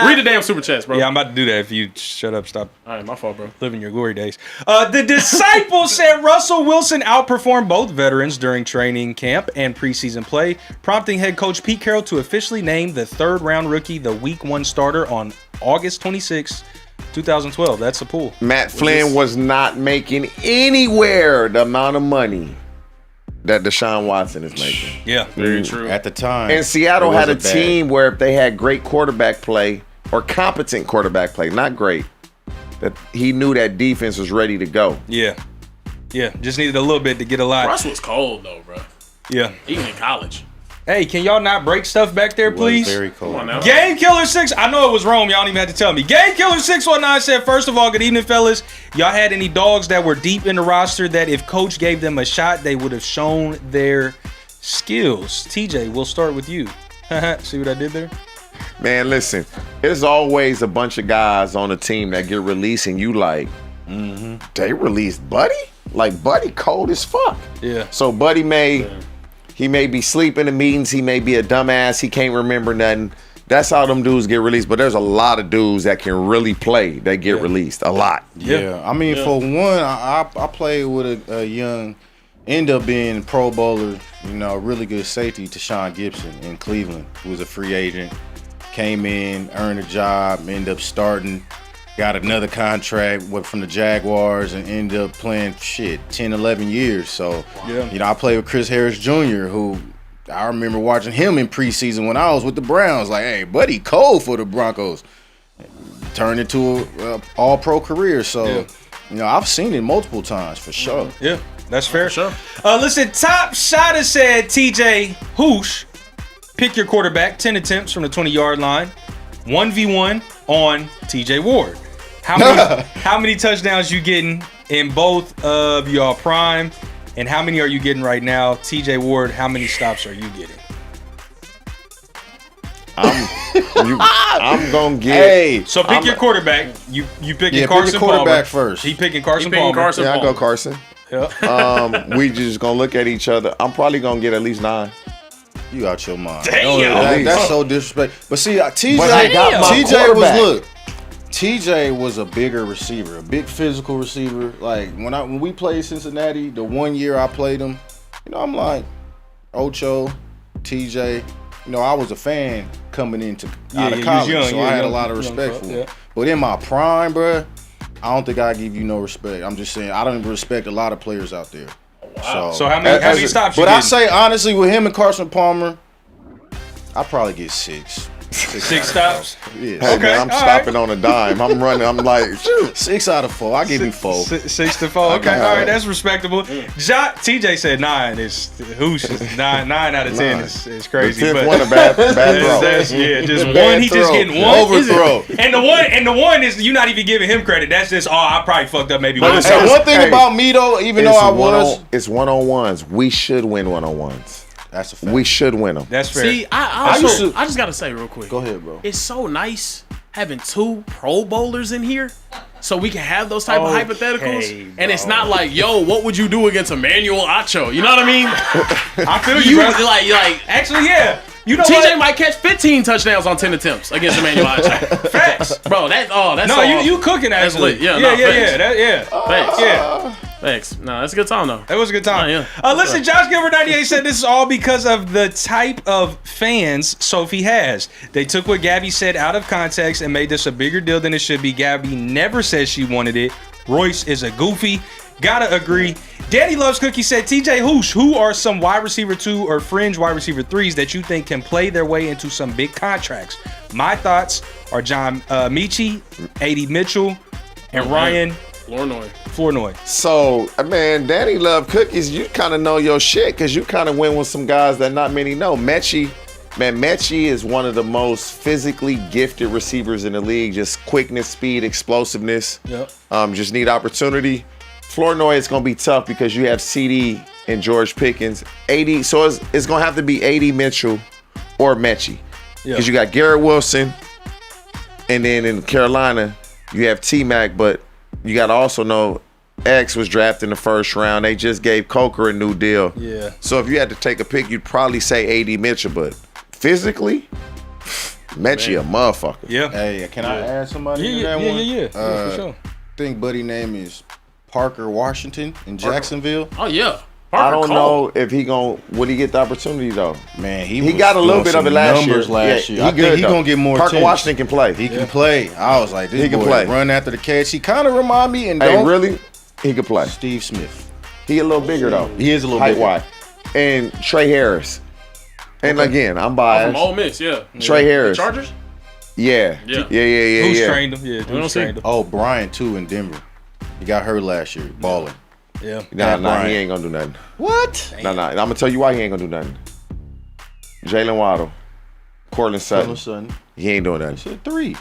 Read the damn super chats, bro. Yeah, I'm about to do that if you shut up, stop. All right, my fault, bro. Living your glory days. The Disciple said Russell Wilson outperformed both veterans during training camp and preseason play, prompting head coach Pete Carroll to officially name the third-round rookie the Week 1 starter on August 26, 2012. That's a pull. Matt Flynn was not making anywhere the amount of money that Deshaun Watson is making. Yeah. Very true. At the time. And Seattle it had a wasn't bad. team where if they had great quarterback play or competent quarterback play, not great, that he knew that defense was ready to go. Yeah. Yeah. Just needed a little bit to get a lot. Russ was cold, though, bro. Yeah. Even in college. Hey, can y'all not break stuff back there, It was please? very cold. Come on now. Game Killer 6, I know it was Rome. Y'all don't even have to tell me. Game Killer 619 said, first of all, good evening, fellas. Y'all had any dogs that were deep in the roster that if coach gave them a shot, they would have shown their skills? TJ, we'll start with you. See what I did there? Man, listen, there's always a bunch of guys on the team that get released and you like, they released Buddy? Like, Buddy cold as fuck. Yeah. So Buddy he may be sleeping in meetings. He may be a dumbass. He can't remember nothing. That's how them dudes get released. But there's a lot of dudes that can really play that get released. A lot. Yeah. I mean, for one, I played with a young, end up being Pro Bowler, really good safety, Tashawn Gibson in Cleveland, who was a free agent. Came in, earned a job, ended up starting, got another contract from the Jaguars and ended up playing 10, 11 years. So, I played with Chris Harris Jr., who I remember watching him in preseason when I was with the Browns. Like, hey, buddy, cold for the Broncos. Turned into a all-pro career. So, I've seen it multiple times for sure. Yeah, that's fair. Sure. Listen, Top Shotter said TJ Hoosh, pick your quarterback, 10 attempts from the 20-yard line, 1v1 on TJ Ward. How many touchdowns you getting in both of your prime, and how many are you getting right now? TJ Ward, how many stops are you getting? I'm gonna get. Hey, So pick your quarterback. You picking Carson pick your quarterback Palmer. first. He picking Carson He picking Palmer. Carson Yeah, I Palmer. go Carson. Yeah. We just gonna look at each other. I'm probably gonna get at least 9. You out your mind. Damn. That's so disrespectful. But see, TJ, But I got my quarterback. TJ was a bigger receiver, a big physical receiver. Like when we played Cincinnati, the 1 year I played him, I'm like Ocho, TJ. I was a fan coming into out of he was college, young, so yeah, I had young- a lot of young respect fella, for him. yeah. But in my prime, bruh, I don't think I give you no respect. I'm just saying I don't respect a lot of players out there. Wow. So how many stops you But I getting? say honestly, with him and Carson Palmer, I'd probably get 6. 6 stops? Yeah. Hey, Okay, man, I'm all stopping on a dime. I'm running. I'm like, shoot. 6 out of 4. I give him 4. 6 to 4. Okay, all right, that's respectable. TJ said 9. It's Hoosh. 9 out of 10 is crazy. The 10th but one a bad throw. just Bad one. He just throw. getting one. Overthrow. And the one is you're not even giving him credit. That's just I probably fucked up maybe But one it's- time. Hey, one thing Hey, about me though, even though I was, It's one-on-ones. We should win one-on-ones. that's a fact. We should win them. That's fair. See, I used to- I just gotta say real quick. Go ahead, bro. It's so nice having 2 Pro Bowlers in here, so we can have those type of hypotheticals. And it's not like, yo, what would you do against Emmanuel Acho? You know what I mean? I feel you, bro. like Actually, yeah. You know TJ what? might catch 15 touchdowns on 10 attempts against Emmanuel Acho. Facts. Bro, that's all. No, you cooking That's actually. lit. Yeah, yeah, no, yeah. Thanks. Yeah. Thanks. No, that's a good time though. That was a good time. Oh, yeah. Listen, Josh Gilbert 98 said this is all because of the type of fans Sophie has. They took what Gabby said out of context and made this a bigger deal than it should be. Gabby never said she wanted it. Royce is a goofy. Gotta agree. Daddy Loves Cookie said, TJ Hoosh, who are some wide receiver 2 or fringe wide receiver 3s that you think can play their way into some big contracts? My thoughts are John Michie, A.D. Mitchell, and Ryan Flournoy. So, man, Danny love cookies. You kind of know your shit because you kind of went with some guys that not many know. Mechie is one of the most physically gifted receivers in the league. Just quickness, speed, explosiveness. Yep. Just need opportunity. Flournoy is going to be tough because you have CD and George Pickens. 80, so it's going to have to be 80 Mitchell or Mechie. Because you got Garrett Wilson, and then in Carolina, you have T-Mac, but you got to also know X was drafted in the first round. They just gave Coker a new deal. Yeah. So if you had to take a pick, you'd probably say A.D. Mitchell, but physically, Mechie a motherfucker. Yeah. Hey, can I add somebody to Yeah, that yeah, one? yeah. For sure. I think buddy name is Parker Washington in Jacksonville. Oh yeah. I Parker don't Cole. know if would he get the opportunity though? Man, He got a little bit of it last year. Last Yeah, year. I good, think he though. gonna get more. Parker attention. Washington can play. He can play. I was like, this He can boy play. run after the catch. He kind of remind me and Hey, don't really? He could play. Steve Smith. He a little bigger though. He is a little height bigger. wide. And Trey Harris. And again, I'm From biased. Ole Miss, yeah. Trey Harris. Chargers? Yeah. Yeah. Who's Yeah. trained him? Yeah, don't who's see. trained him? Oh, Brian too in Denver. He got hurt last year, balling. Yeah. Nah, Brian. he ain't gonna do nothing. What? Nah. I'm gonna tell you why he ain't gonna do nothing. Jalen Waddle, Cortland All of Sutton, a sudden, he ain't doing nothing. he said 3.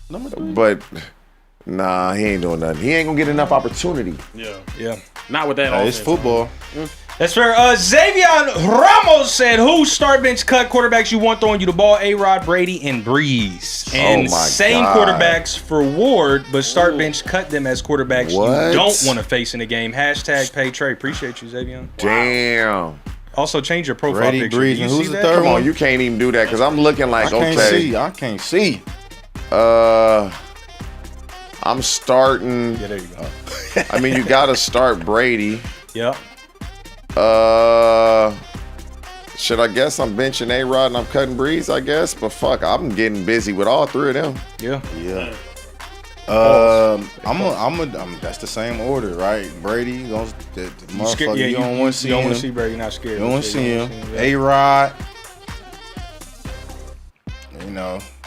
Number 3. But nah, he ain't doing nothing. He ain't gonna get enough opportunity. Yeah. Yeah. Not with that It's offense. football. That's fair. Xavier Ramos said, "Who start bench cut quarterbacks you want throwing you the ball? A-Rod, Brady, and Breeze. And my same God. quarterbacks for Ward, but start bench cut them as quarterbacks What? you don't want to face in the game. Hashtag pay Trey. Appreciate you, Xavier. Damn. Also, change your profile Brady, picture. Breeze, Do you and see who's the that? third Come one? on, you can't even do that because I'm looking like, I can't okay. see. I can't see. I'm starting. Yeah, there you go. I mean, you gotta start Brady. Yep. Should I guess I'm benching A-Rod and I'm cutting Breeze, I guess? But fuck, I'm getting busy with all 3 of them. Yeah. Yeah. That's the same order, right? Brady, the motherfucker, you don't want to see You don't him. want to see Brady. Not scared. You don't want to see him. Yeah. A-Rod.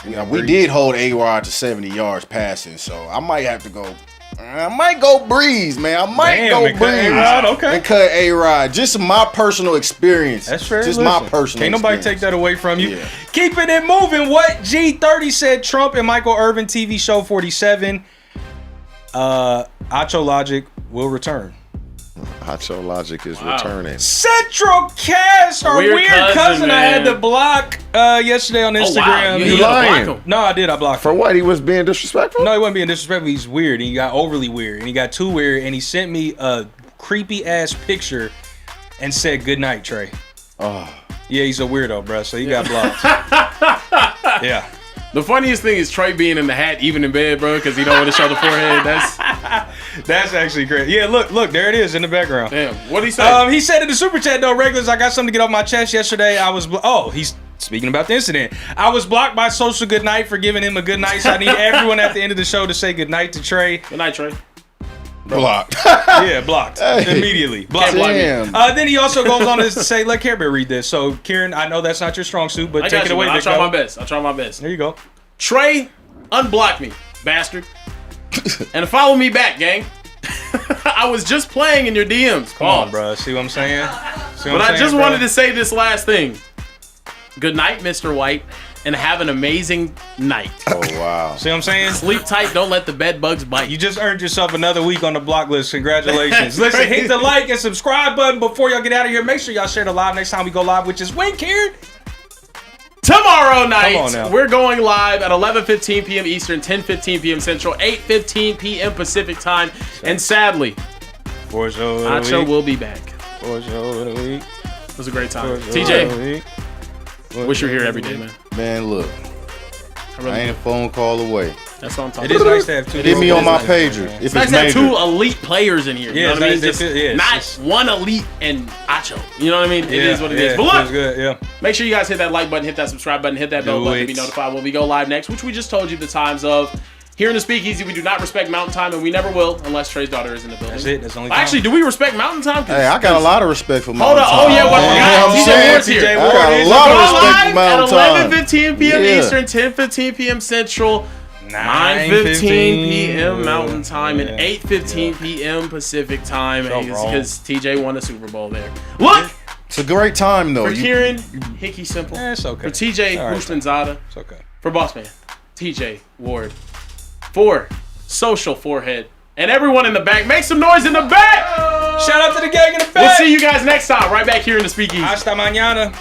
You know, we did hold A-Rod to 70 yards passing, so I might have to go. I might go Breeze, man. I might Damn, go and cut Breeze. A-Rod? Okay. And cut A-Rod. Just my personal experience. That's fair. Just Listen, my personal Can't nobody experience. take that away from you. Yeah. Keeping it moving. What G30 said, Trump and Michael Irvin TV show 47. Acho Logic will return. Hacho Logic is returning. Central Cast, our Weird weird cousin, cousin I had man. to block yesterday on Instagram. wow. You You lying. block him. No, I did. I blocked For him. what? He was being disrespectful? No, he wasn't being disrespectful. He's weird. He got overly weird. And he got too weird. And he sent me a creepy ass picture and said, "Good night, Trey." Oh. Yeah, he's a weirdo, bro. So he got blocked. Yeah. The funniest thing is Trey being in the hat, even in bed, bro, because he don't want to show the forehead. That's actually great. Yeah, look, there it is in the background. Damn. What'd he say? He said in the super chat though, regulars, I got something to get off my chest yesterday. I was he's speaking about the incident. I was blocked by Social Good Night for giving him a good night. So I need everyone at the end of the show to say good night to Trey. Good night, Trey. Blocked. Yeah, blocked immediately. Blocked. Damn. Then he also goes on to say, let Carebear read this. So Kieran, I know that's not your strong suit, but I take got it you, away. man. I'll Victor. try my best. I'll try my best. There you go. Trey, unblock me, bastard. And follow me back, gang. I was just playing in your DMs. Come on, bro. See what I'm saying? But I just wanted to say this last thing. Good night, Mr. White, and have an amazing night. Oh, wow. See what I'm saying? Sleep tight. Don't let the bed bugs bite. You just earned yourself another week on the block list. Congratulations. Listen, hit the like and subscribe button before y'all get out of here. Make sure y'all share the live next time we go live, which is when, Kieran? Tomorrow on night, now. we're going live at 11:15 p.m. Eastern, 10:15 p.m. Central, 8:15 p.m. Pacific time. And sadly, For sure. Nacho will be back. For sure. It was a great time. TJ, wish you were here every day, man. Man, look. I ain't a phone call away. That's what I'm talking It is about. nice to have two. Hit me on my It is pager. nice, If It's nice it's to have major. two elite players in here. You Yeah, know what I mean? it's nice. Just Yeah, not it's- one elite and Acho. You know what I mean? It Yeah, is what it is. yeah, But feels look, good, yeah. make sure you guys hit that like button, hit that subscribe button, hit that bell Do button to it. be notified when we go live next, which we just told you the times of. Here in the Speakeasy, we do not respect Mountain Time, and we never will unless Trey's daughter is in the building. That's it. That's the only time. Actually, do we respect Mountain Time? Hey, I got a lot of respect for Hold Mountain on. Time. Oh, yeah, well, I I'm forgot. saying, TJ Ward's here. TJ I Ward got a is lot of Go respect for live Mountain at Time. 11:15 p.m. Yeah. Eastern, 10:15 p.m. Central, 9:15 p.m. Mountain Time, and 8:15 p.m. Pacific Time, because TJ won a Super Bowl there. Look, It's a great time, though. for Kieran, Hickey Simple. It's okay. For TJ, All right. Houshmandzadeh. It's okay. For Bossman, TJ Ward. For Social Forehead. And everyone in the back, make some noise in the back! Shout out to the gang in the back. We'll see you guys next time, right back here in the Speakeasy. Hasta mañana.